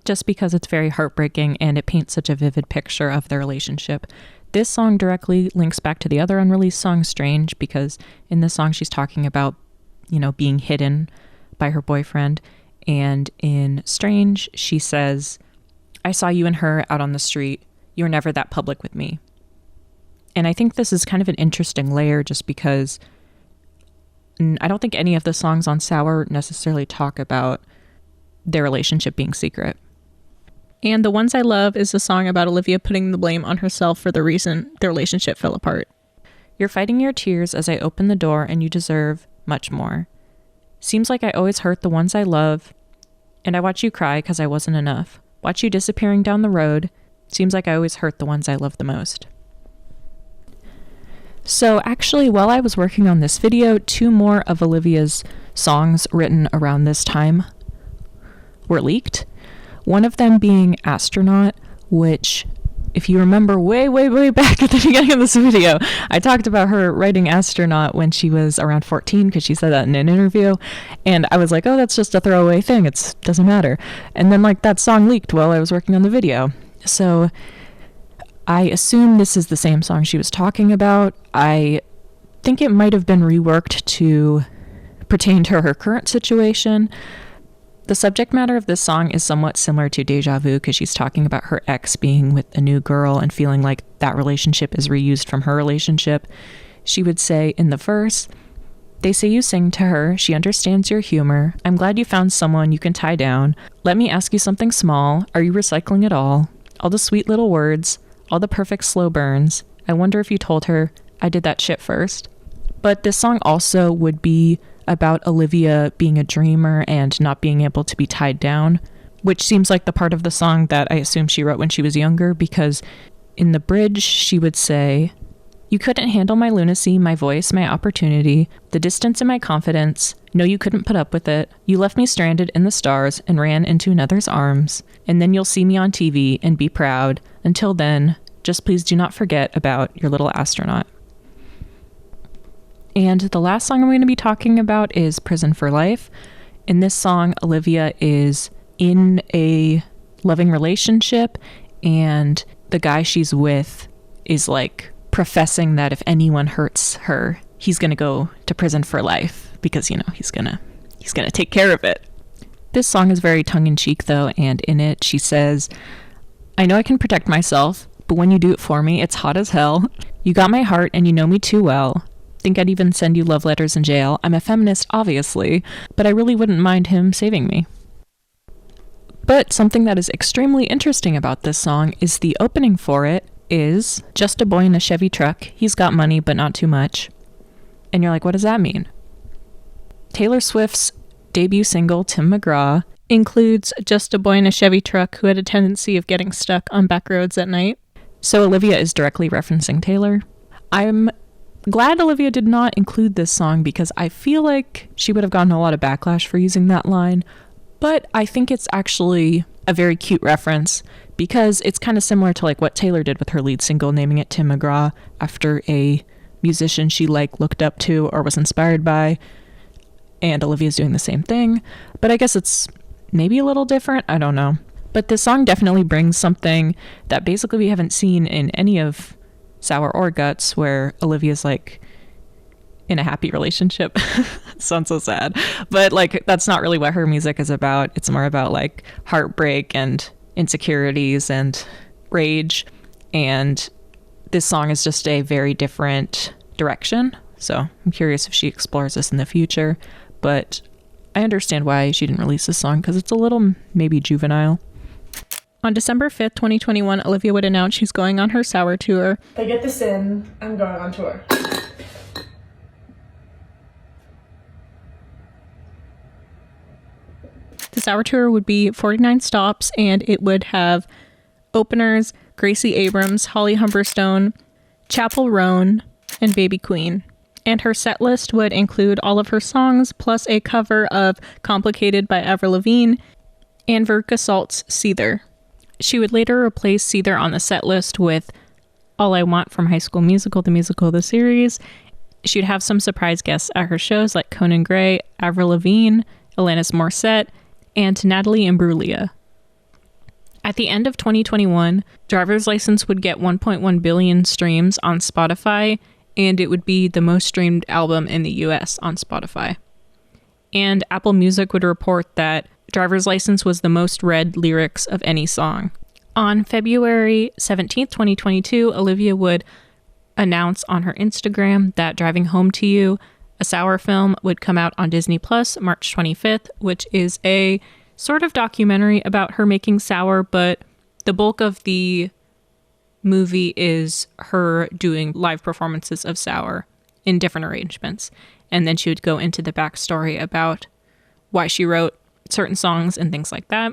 Just because it's very heartbreaking and it paints such a vivid picture of their relationship. This song directly links back to the other unreleased song, Strange, because in this song she's talking about, being hidden by her boyfriend. And in Strange, she says, "I saw you and her out on the street. You were never that public with me." And I think this is kind of an interesting layer just because I don't think any of the songs on Sour necessarily talk about their relationship being secret. And The Ones I Love is a song about Olivia putting the blame on herself for the reason their relationship fell apart. "You're fighting your tears as I open the door and you deserve much more. Seems like I always hurt the ones I love, and I watch you cry because I wasn't enough. Watch you disappearing down the road. Seems like I always hurt the ones I love the most." So actually, while I was working on this video, 2 more of Olivia's songs written around this time were leaked. One of them being Astronaut, which, if you remember way back at the beginning of this video, I talked about her writing Astronaut when she was around 14 because she said that in an interview. And I was like, oh, that's just a throwaway thing. It doesn't matter. And then that song leaked while I was working on the video. So I assume this is the same song she was talking about. I think it might have been reworked to pertain to her current situation. The subject matter of this song is somewhat similar to Deja Vu because she's talking about her ex being with a new girl and feeling like that relationship is reused from her relationship. She would say in the verse, "They say you sing to her. She understands your humor. I'm glad you found someone you can tie down. Let me ask you something small. Are you recycling it all? All the sweet little words, all the perfect slow burns. I wonder if you told her I did that shit first. But this song also would be about Olivia being a dreamer and not being able to be tied down, which seems like the part of the song that I assume she wrote when she was younger, because in the bridge she would say, "You couldn't handle my lunacy, my voice, my opportunity, the distance and my confidence. No, you couldn't put up with it. You left me stranded in the stars and ran into another's arms. And then you'll see me on TV and be proud. Until then, just please do not forget about your little astronaut." And the last song I'm going to be talking about is Prison for Life. In this song, Olivia is in a loving relationship, and the guy she's with is like professing that if anyone hurts her, he's going to go to prison for life because, you know, he's going to take care of it. This song is very tongue-in-cheek though, and in it she says, "I know I can protect myself, but when you do it for me, it's hot as hell. You got my heart and you know me too well. Think I'd even send you love letters in jail. I'm a feminist, obviously, but I really wouldn't mind him saving me." But something that is extremely interesting about this song is the opening for it is "Just a boy in a Chevy truck. He's got money, but not too much." And you're like, what does that mean? Taylor Swift's debut single, Tim McGraw, includes "Just a boy in a Chevy truck who had a tendency of getting stuck on back roads at night." So Olivia is directly referencing Taylor. I'm glad Olivia did not include this song because I feel like she would have gotten a lot of backlash for using that line, but I think it's actually a very cute reference because it's kind of similar to like what Taylor did with her lead single, naming it Tim McGraw after a musician she like looked up to or was inspired by, and Olivia's doing the same thing, but I guess it's maybe a little different, I don't know. But this song definitely brings something that basically we haven't seen in any of Sour or Guts, where Olivia's like in a happy relationship. Sounds so sad, but like that's not really what her music is about. It's more about like heartbreak and insecurities and rage, and this song is just a very different direction. So I'm curious if she explores this in the future, but I understand why she didn't release this song because it's a little maybe juvenile. On December 5th, 2021, Olivia would announce she's going on her Sour tour.
If I get this in, I'm going on tour.
The Sour tour would be 49 stops, and it would have openers Gracie Abrams, Holly Humberstone, Chappell Roan, and Baby Queen. And her set list would include all of her songs, plus a cover of Complicated by Avril Lavigne and Veruca Salt's Seether. She would later replace Seether on the set list with All I Want from High School Musical, the series. She'd have some surprise guests at her shows like Conan Gray, Avril Lavigne, Alanis Morissette, and Natalie Imbruglia. At the end of 2021, Driver's License would get 1.1 billion streams on Spotify, and it would be the most streamed album in the US on Spotify. And Apple Music would report that Driver's License was the most read lyrics of any song. On February 17th, 2022, Olivia would announce on her Instagram that Driving Home to You, a Sour film, would come out on Disney Plus March 25th, which is a sort of documentary about her making Sour, but the bulk of the movie is her doing live performances of Sour in different arrangements. And then she would go into the backstory about why she wrote certain songs and things like that.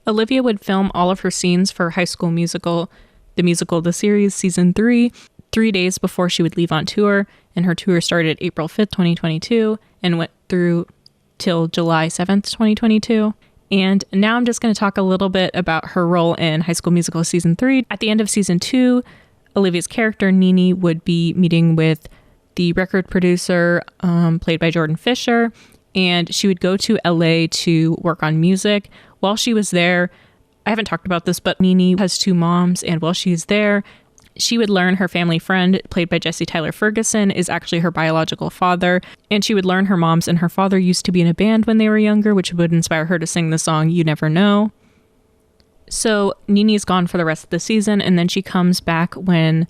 Olivia would film all of her scenes for High School Musical, the series, season 3 days before she would leave on tour, and her tour started April 5th, 2022, and went through till July 7th, 2022. And now I'm just going to talk a little bit about her role in High School Musical season 3. At the end of season 2, Olivia's character, Nini, would be meeting with the record producer, played by Jordan Fisher, and she would go to LA to work on music. While she was there, I haven't talked about this, but Nini has 2 moms, and while she's there, she would learn her family friend, played by Jesse Tyler Ferguson, is actually her biological father, and she would learn her moms and her father used to be in a band when they were younger, which would inspire her to sing the song You Never Know. So Nini's gone for the rest of the season, and then she comes back when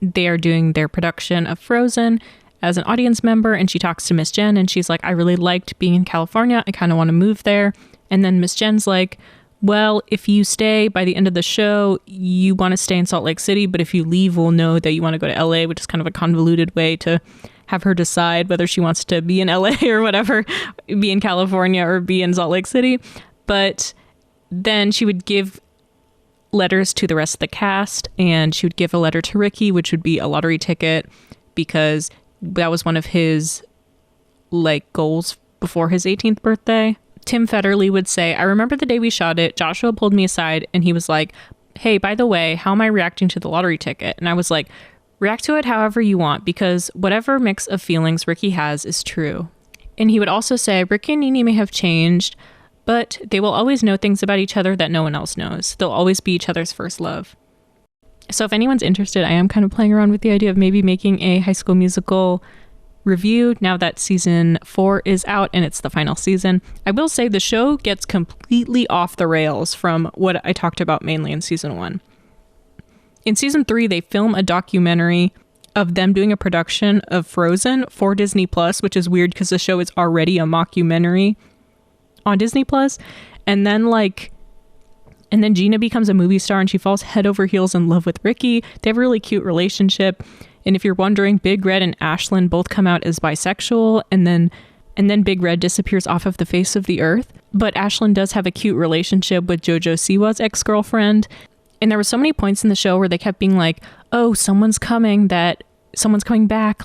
they are doing their production of Frozen as an audience member, and she talks to Miss Jen, and she's like, I really liked being in California, I kind of want to move there. And then Miss Jen's like, well, if you stay by the end of the show, you want to stay in Salt Lake City, but if you leave, we'll know that you want to go to LA, which is kind of a convoluted way to have her decide whether she wants to be in LA or whatever, be in California or be in Salt Lake City. But then she would give letters to the rest of the cast, and she would give a letter to Ricky, which would be a lottery ticket, because that was one of his like goals before his 18th birthday. Tim Federle would say, I remember the day we shot it, Joshua pulled me aside and he was like, hey, by the way, how am I reacting to the lottery ticket? And I was like, react to it however you want, because whatever mix of feelings Ricky has is true. And he would also say, Ricky and Nene may have changed, but they will always know things about each other that no one else knows. They'll always be each other's first love. So if anyone's interested, I am kind of playing around with the idea of maybe making a High School Musical review now that season 4 is out and it's the final season. I will say the show gets completely off the rails from what I talked about mainly in season 1. In season 3, they film a documentary of them doing a production of Frozen for Disney Plus, which is weird because the show is already a mockumentary on Disney Plus. And then Gina becomes a movie star and she falls head over heels in love with Ricky. They have a really cute relationship. And if you're wondering, Big Red and Ashlyn both come out as bisexual, and then Big Red disappears off of the face of the earth. But Ashlyn does have a cute relationship with JoJo Siwa's ex-girlfriend. And there were so many points in the show where they kept being like, oh, someone's coming back.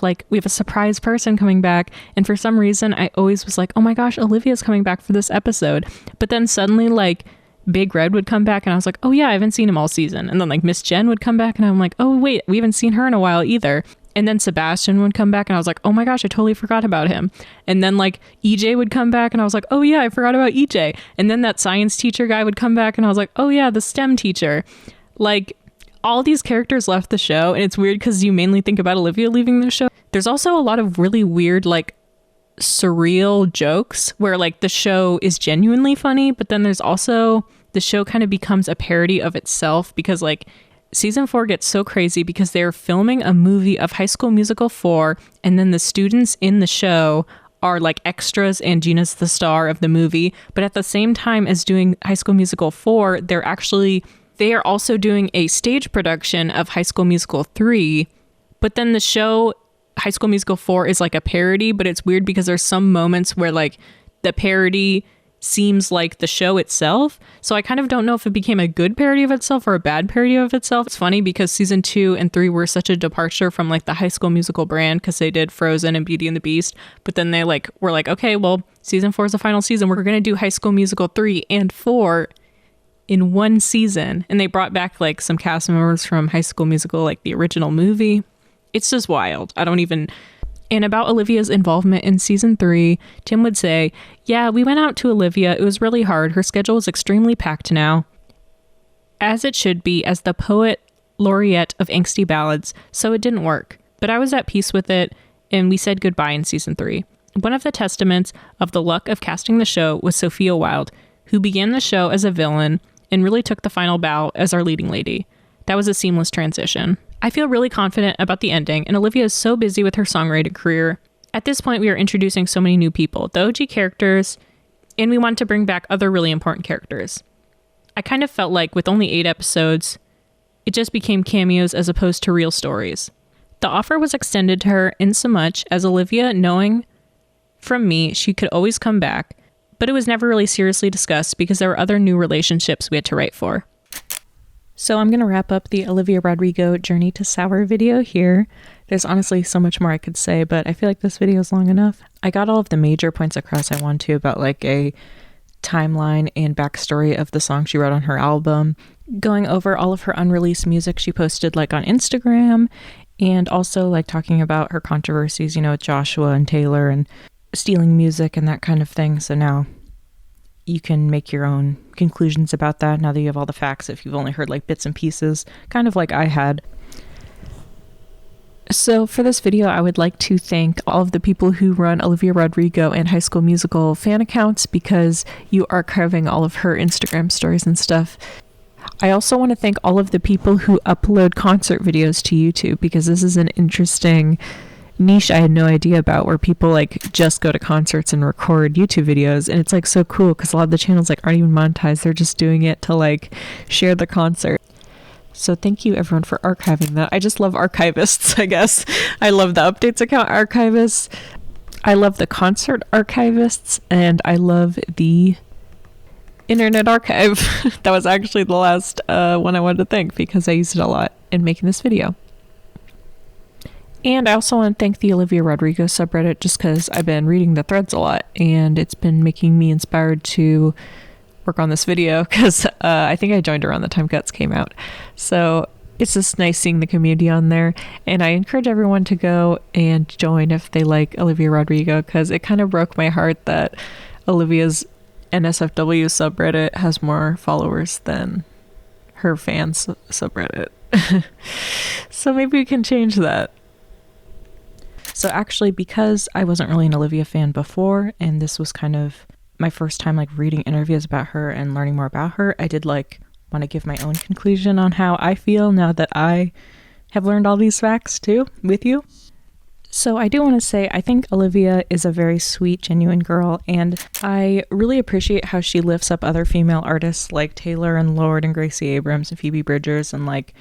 Like, we have a surprise person coming back. And for some reason, I always was like, oh my gosh, Olivia's coming back for this episode. But then suddenly, like, Big Red would come back and I was like, oh yeah, I haven't seen him all season. And then like Miss Jen would come back and I'm like, oh wait, we haven't seen her in a while either. And then Sebastian would come back and I was like, oh my gosh, I totally forgot about him. And then like EJ would come back and I was like, oh yeah, I forgot about EJ. And then that science teacher guy would come back and I was like, oh yeah, the STEM teacher. Like, all these characters left the show, and it's weird because you mainly think about Olivia leaving the show. There's also a lot of really weird, like, surreal jokes where like the show is genuinely funny, but then there's also the show kind of becomes a parody of itself, because like season 4 gets so crazy because they're filming a movie of High School Musical 4, and then the students in the show are like extras and Gina's the star of the movie. But at the same time as doing High School Musical 4, they are also doing a stage production of High School Musical 3. But then the show High School Musical 4 is like a parody, but it's weird because there's some moments where like the parody seems like the show itself. So I kind of don't know if it became a good parody of itself or a bad parody of itself. It's funny because season 2 and 3 were such a departure from like the High School Musical brand, because they did Frozen and Beauty and the Beast. But then they like were like, okay, well, season 4 is the final season. We're going to do High School Musical 3 and 4 in one season. And they brought back like some cast members from High School Musical, like the original movie. It's just wild. And about Olivia's involvement in season 3, Tim would say, yeah, we went out to Olivia. It was really hard. Her schedule is extremely packed now, as it should be, as the poet laureate of angsty ballads. So it didn't work. But I was at peace with it, and we said goodbye in season 3. One of the testaments of the luck of casting the show was Sophia Wilde, who began the show as a villain and really took the final bow as our leading lady. That was a seamless transition. I feel really confident about the ending, and Olivia is so busy with her songwriting career. At this point, we are introducing so many new people, the OG characters, and we want to bring back other really important characters. I kind of felt like with only 8 episodes, it just became cameos as opposed to real stories. The offer was extended to her insomuch as Olivia, knowing from me she could always come back, but it was never really seriously discussed because there were other new relationships we had to write for. So I'm going to wrap up the Olivia Rodrigo Journey to Sour video here. There's honestly so much more I could say, but I feel like this video is long enough. I got all of the major points across I want to about like a timeline and backstory of the song she wrote on her album, going over all of her unreleased music she posted like on Instagram, and also like talking about her controversies, you know, with Joshua and Taylor and stealing music and that kind of thing. So now you can make your own conclusions about that now that you have all the facts, if you've only heard like bits and pieces, kind of like I had. So for this video, I would like to thank all of the people who run Olivia Rodrigo and High School Musical fan accounts, because you are carving all of her Instagram stories and stuff. I also want to thank all of the people who upload concert videos to YouTube, because this is an interesting niche I had no idea about, where people like just go to concerts and record YouTube videos, and it's like so cool because a lot of the channels like aren't even monetized, they're just doing it to like share the concert. So thank you everyone for archiving that. I just love archivists, I guess. I love the updates account archivists, I love the concert archivists, and I love the Internet Archive. That was actually the last one I wanted to thank because I used it a lot in making this video. And I also want to thank the Olivia Rodrigo subreddit, just because I've been reading the threads a lot and it's been making me inspired to work on this video, because I think I joined around the time Guts came out. So it's just nice seeing the community on there, and I encourage everyone to go and join if they like Olivia Rodrigo, because it kind of broke my heart that Olivia's NSFW subreddit has more followers than her fans subreddit. So maybe we can change that. So actually, because I wasn't really an Olivia fan before, and this was kind of my first time like reading interviews about her and learning more about her, I did like want to give my own conclusion on how I feel now that I have learned all these facts too with you. So I do want to say I think Olivia is a very sweet, genuine girl, and I really appreciate how she lifts up other female artists like Taylor and Lorde and Gracie Abrams and Phoebe Bridgers, and like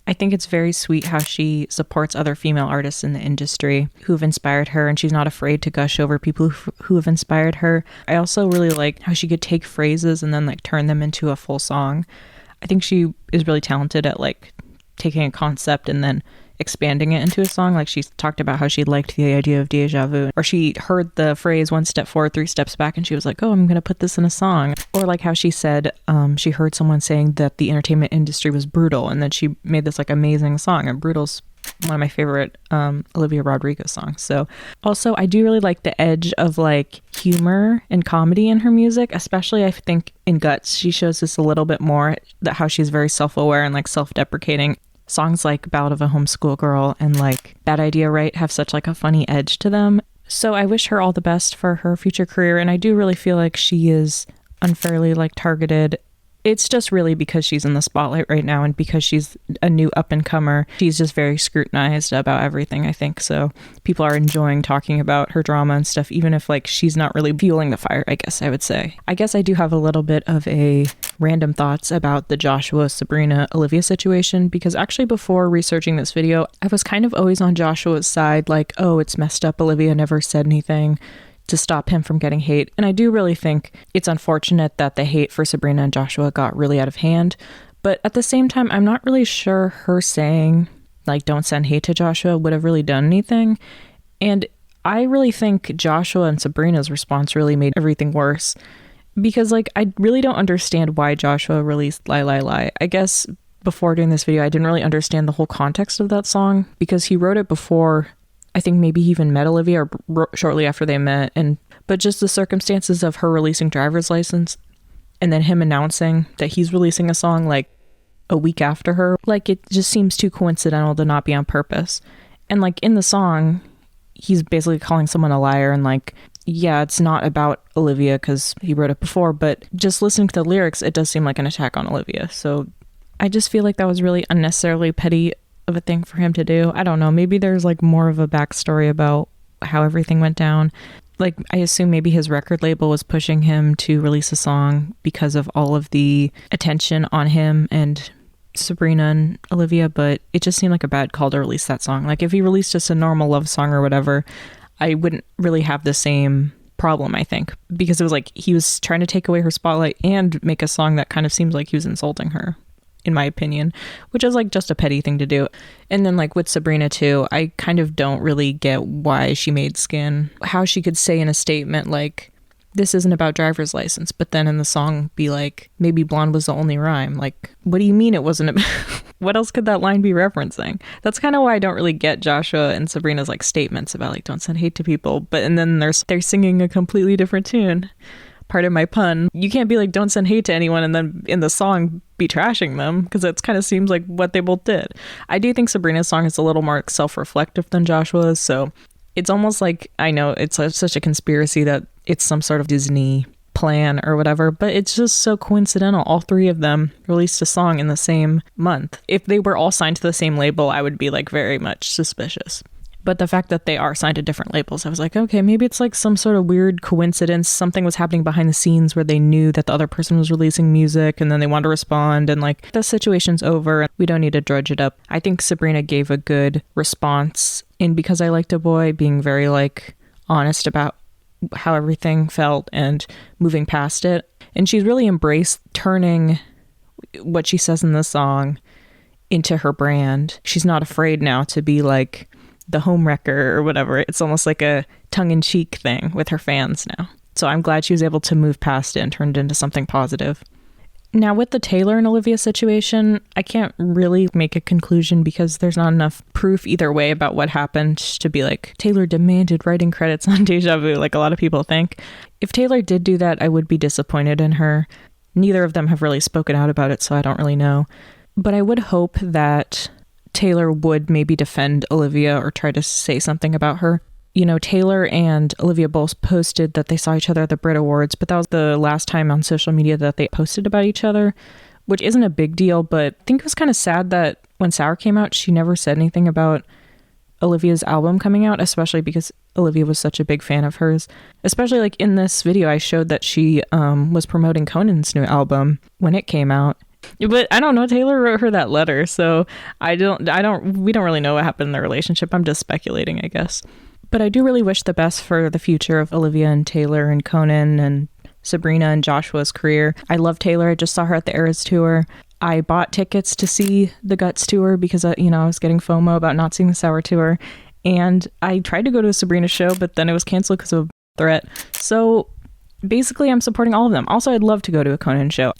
I think it's very sweet how she supports other female artists in the industry who've inspired her, and she's not afraid to gush over people who have inspired her. I also really like how she could take phrases and then like turn them into a full song. I think she is really talented at like taking a concept and then expanding it into a song. Like she talked about how she liked the idea of deja vu, or she heard the phrase 1 step forward, 3 steps back, and she was like, oh, I'm gonna put this in a song. Or like how she said she heard someone saying that the entertainment industry was brutal, and then she made this like amazing song, and brutal's one of my favorite Olivia Rodrigo songs. So also I do really like the edge of like humor and comedy in her music, especially I think in Guts she shows this a little bit more, that how she's very self-aware and like self-deprecating. Songs like Ballad of a Homeschool Girl and like Bad Idea Right have such like a funny edge to them. So I wish her all the best for her future career, and I do really feel like she is unfairly like targeted. It's just really because she's in the spotlight right now, and because she's a new up-and-comer, she's just very scrutinized about everything, I think. So people are enjoying talking about her drama and stuff, even if like she's not really fueling the fire, I guess I would say. I guess I do have a little bit of a random thoughts about the Joshua, Sabrina, Olivia situation, because actually before researching this video, I was kind of always on Joshua's side, like, oh, it's messed up, Olivia never said anything to stop him from getting hate. And I do really think it's unfortunate that the hate for Sabrina and Joshua got really out of hand. But at the same time, I'm not really sure her saying, like, don't send hate to Joshua would have really done anything. And I really think Joshua and Sabrina's response really made everything worse. Because, like, I really don't understand why Joshua released Lie, Lie, Lie. I guess before doing this video, I didn't really understand the whole context of that song, because he wrote it before I think maybe he even met Olivia, or shortly after they met, but just the circumstances of her releasing Driver's License and then him announcing that he's releasing a song like a week after her, like it just seems too coincidental to not be on purpose. And like in the song, he's basically calling someone a liar, and like, yeah, it's not about Olivia because he wrote it before, but just listening to the lyrics, it does seem like an attack on Olivia. So I just feel like that was really unnecessarily petty of a thing for him to do. I don't know, maybe there's like more of a backstory about how everything went down. Like I assume maybe his record label was pushing him to release a song because of all of the attention on him and Sabrina and Olivia, but it just seemed like a bad call to release that song. Like if he released just a normal love song or whatever, I wouldn't really have the same problem, I think, because it was like he was trying to take away her spotlight and make a song that kind of seems like he was insulting her, in my opinion, which is like just a petty thing to do. And then like with Sabrina too, I kind of don't really get why she made Skin, how she could say in a statement like, this isn't about Driver's License, but then in the song be like, maybe blonde was the only rhyme. Like, what do you mean it wasn't about what else could that line be referencing? That's kind of why I don't really get Joshua and Sabrina's like statements about like, don't send hate to people, but and then they're singing a completely different tune. Pardon my pun. You can't be like, don't send hate to anyone, and then in the song be trashing them, because it kind of seems like what they both did. I do think Sabrina's song is a little more self-reflective than Joshua's, so it's almost like, I know it's such a conspiracy that it's some sort of Disney plan or whatever, but it's just so coincidental. All three of them released a song in the same month. If they were all signed to the same label, I would be like very much suspicious. But the fact that they are signed to different labels, I was like, okay, maybe it's like some sort of weird coincidence. Something was happening behind the scenes where they knew that the other person was releasing music and then they wanted to respond, and like, the situation's over. We don't need to drudge it up. I think Sabrina gave a good response in Because I Liked a Boy, being very like honest about how everything felt and moving past it. And she's really embraced turning what she says in the song into her brand. She's not afraid now to be like the homewrecker or whatever. It's almost like a tongue-in-cheek thing with her fans now. So I'm glad she was able to move past it and turn it into something positive. Now, with the Taylor and Olivia situation, I can't really make a conclusion because there's not enough proof either way about what happened to be like, Taylor demanded writing credits on Deja Vu, like a lot of people think. If Taylor did do that, I would be disappointed in her. Neither of them have really spoken out about it, so I don't really know. But I would hope that Taylor would maybe defend Olivia or try to say something about her. You know, Taylor and Olivia both posted that they saw each other at the Brit Awards, but that was the last time on social media that they posted about each other, which isn't a big deal, but I think it was kind of sad that when Sour came out, she never said anything about Olivia's album coming out, especially because Olivia was such a big fan of hers. Especially like in this video, I showed that she was promoting Conan's new album when it came out. But I don't know, Taylor wrote her that letter, so we don't really know what happened in their relationship. I'm just speculating, I guess. But I do really wish the best for the future of Olivia and Taylor and Conan and Sabrina and Joshua's career. I love Taylor. I just saw her at the Eras tour. I bought tickets to see the Guts tour because, I was getting FOMO about not seeing the Sour tour. And I tried to go to a Sabrina show, but then it was canceled because of a threat. So basically, I'm supporting all of them. Also, I'd love to go to a Conan show.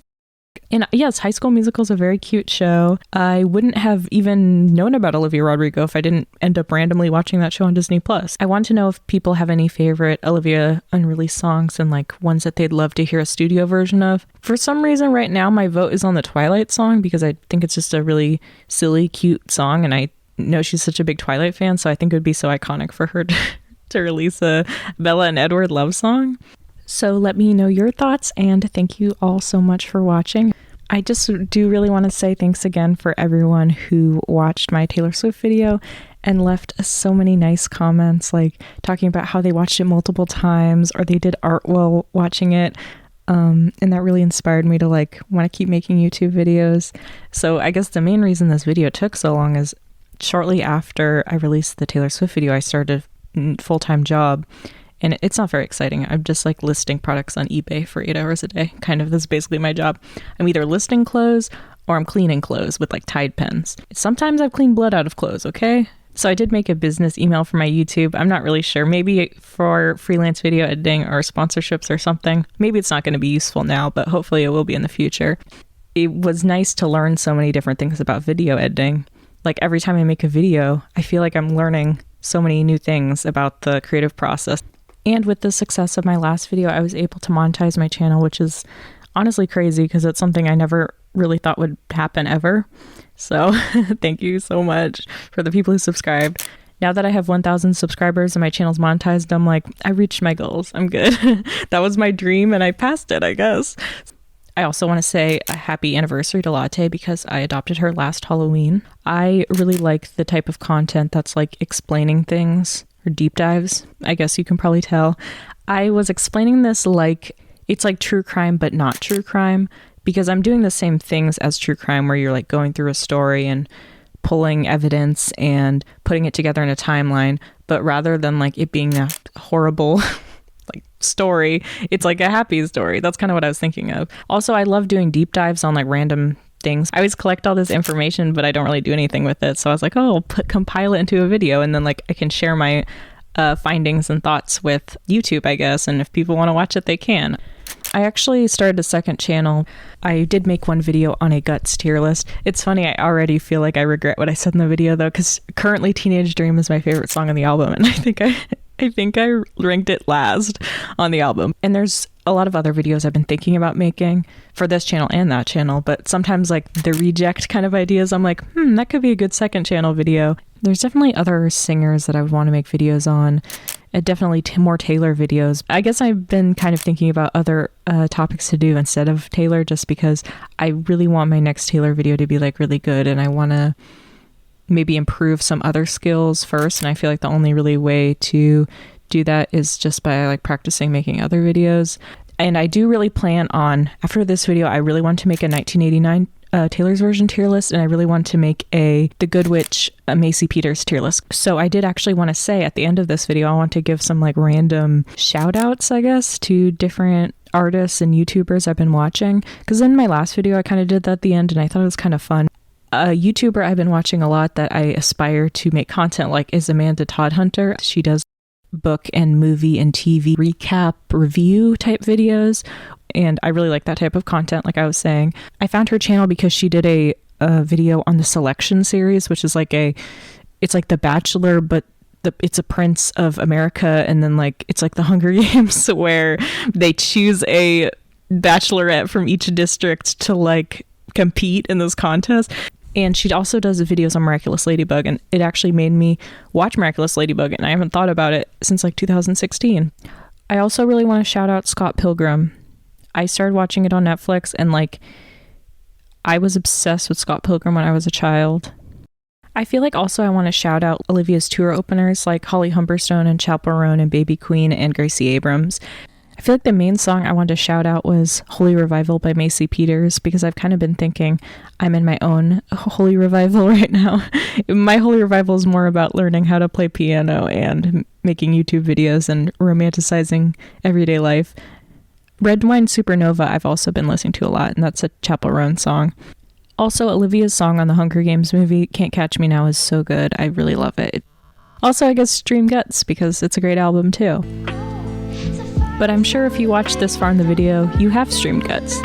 And yes, High School Musical is a very cute show. I wouldn't have even known about Olivia Rodrigo if I didn't end up randomly watching that show on Disney+. I want to know if people have any favorite Olivia unreleased songs and like ones that they'd love to hear a studio version of. For some reason right now, my vote is on the Twilight song because I think it's just a really silly, cute song. And I know she's such a big Twilight fan, so I think it would be so iconic for her to release a Bella and Edward love song. So let me know your thoughts, and thank you all so much for watching. I just do really want to say thanks again for everyone who watched my Taylor Swift video and left so many nice comments, like talking about how they watched it multiple times or they did art while watching it. And that really inspired me to like want to keep making YouTube videos. So I guess the main reason this video took so long is shortly after I released the Taylor Swift video, I started a full-time job. And it's not very exciting. I'm just like listing products on eBay for 8 hours a day. Kind of, this is basically my job. I'm either listing clothes or I'm cleaning clothes with like Tide pens. Sometimes I've cleaned blood out of clothes, okay? So I did make a business email for my YouTube. I'm not really sure. Maybe for freelance video editing or sponsorships or something. Maybe it's not going to be useful now, but hopefully it will be in the future. It was nice to learn so many different things about video editing. Like every time I make a video, I feel like I'm learning so many new things about the creative process. And with the success of my last video, I was able to monetize my channel, which is honestly crazy because it's something I never really thought would happen ever. So thank you so much for the people who subscribed. Now that I have 1,000 subscribers and my channel's monetized, I'm like, I reached my goals. I'm good. That was my dream and I passed it, I guess. I also want to say a happy anniversary to Latte because I adopted her last Halloween. I really like the type of content that's like explaining things. Or deep dives, I guess you can probably tell. I was explaining this like it's like true crime, but not true crime, because I'm doing the same things as true crime where you're like going through a story and pulling evidence and putting it together in a timeline. But rather than like it being a horrible like story, it's like a happy story. That's kind of what I was thinking of. Also, I love doing deep dives on like random things. I always collect all this information, but I don't really do anything with it. So I was like, oh, I'll compile it into a video, and then like I can share my findings and thoughts with YouTube, I guess. And if people want to watch it, they can. I actually started a second channel. I did make one video on a Guts tier list. It's funny, I already feel like I regret what I said in the video though, because currently Teenage Dream is my favorite song on the album, and I think I ranked it last on the album. And there's a lot of other videos I've been thinking about making for this channel and that channel, but sometimes like the reject kind of ideas, I'm like, that could be a good second channel video. There's definitely other singers that I would want to make videos on, and definitely more Taylor videos. I guess I've been kind of thinking about other topics to do instead of Taylor, just because I really want my next Taylor video to be like really good, and I want to maybe improve some other skills first. And I feel like the only really way to do that is just by like practicing making other videos. And I do really plan on, after this video, I really want to make a 1989 Taylor's version tier list, and I really want to make The Good Witch Macy Peters tier list. So I did actually want to say at the end of this video, I want to give some like random shout outs, I guess, to different artists and YouTubers I've been watching. Because in my last video, I kind of did that at the end, and I thought it was kind of fun. A YouTuber I've been watching a lot that I aspire to make content like is Amanda Toddhunter. She does book and movie and TV recap review type videos, and I really like that type of content. Like I was saying, I found her channel because she did a video on the Selection series, which is like it's like The Bachelor, but it's a Prince of America, and then like it's like the Hunger Games where they choose a bachelorette from each district to like compete in this contest. And she also does videos on Miraculous Ladybug, and it actually made me watch Miraculous Ladybug, and I haven't thought about it since like 2016. I also really want to shout out Scott Pilgrim. I started watching it on Netflix, and like I was obsessed with Scott Pilgrim when I was a child. I feel like also I want to shout out Olivia's tour openers like Holly Humberstone and Chappell Roan and Baby Queen and Gracie Abrams. I feel like the main song I wanted to shout out was Holy Revival by Macy Peters, because I've kind of been thinking I'm in my own holy revival right now. My holy revival is more about learning how to play piano and making YouTube videos and romanticizing everyday life. Red Wine Supernova I've also been listening to a lot, and that's a Chappell Roan song. Also, Olivia's song on the Hunger Games movie, Can't Catch Me Now, is so good. I really love it. Also, I guess Stream Guts, because it's a great album too. But I'm sure if you watched this far in the video, you have streamed Guts.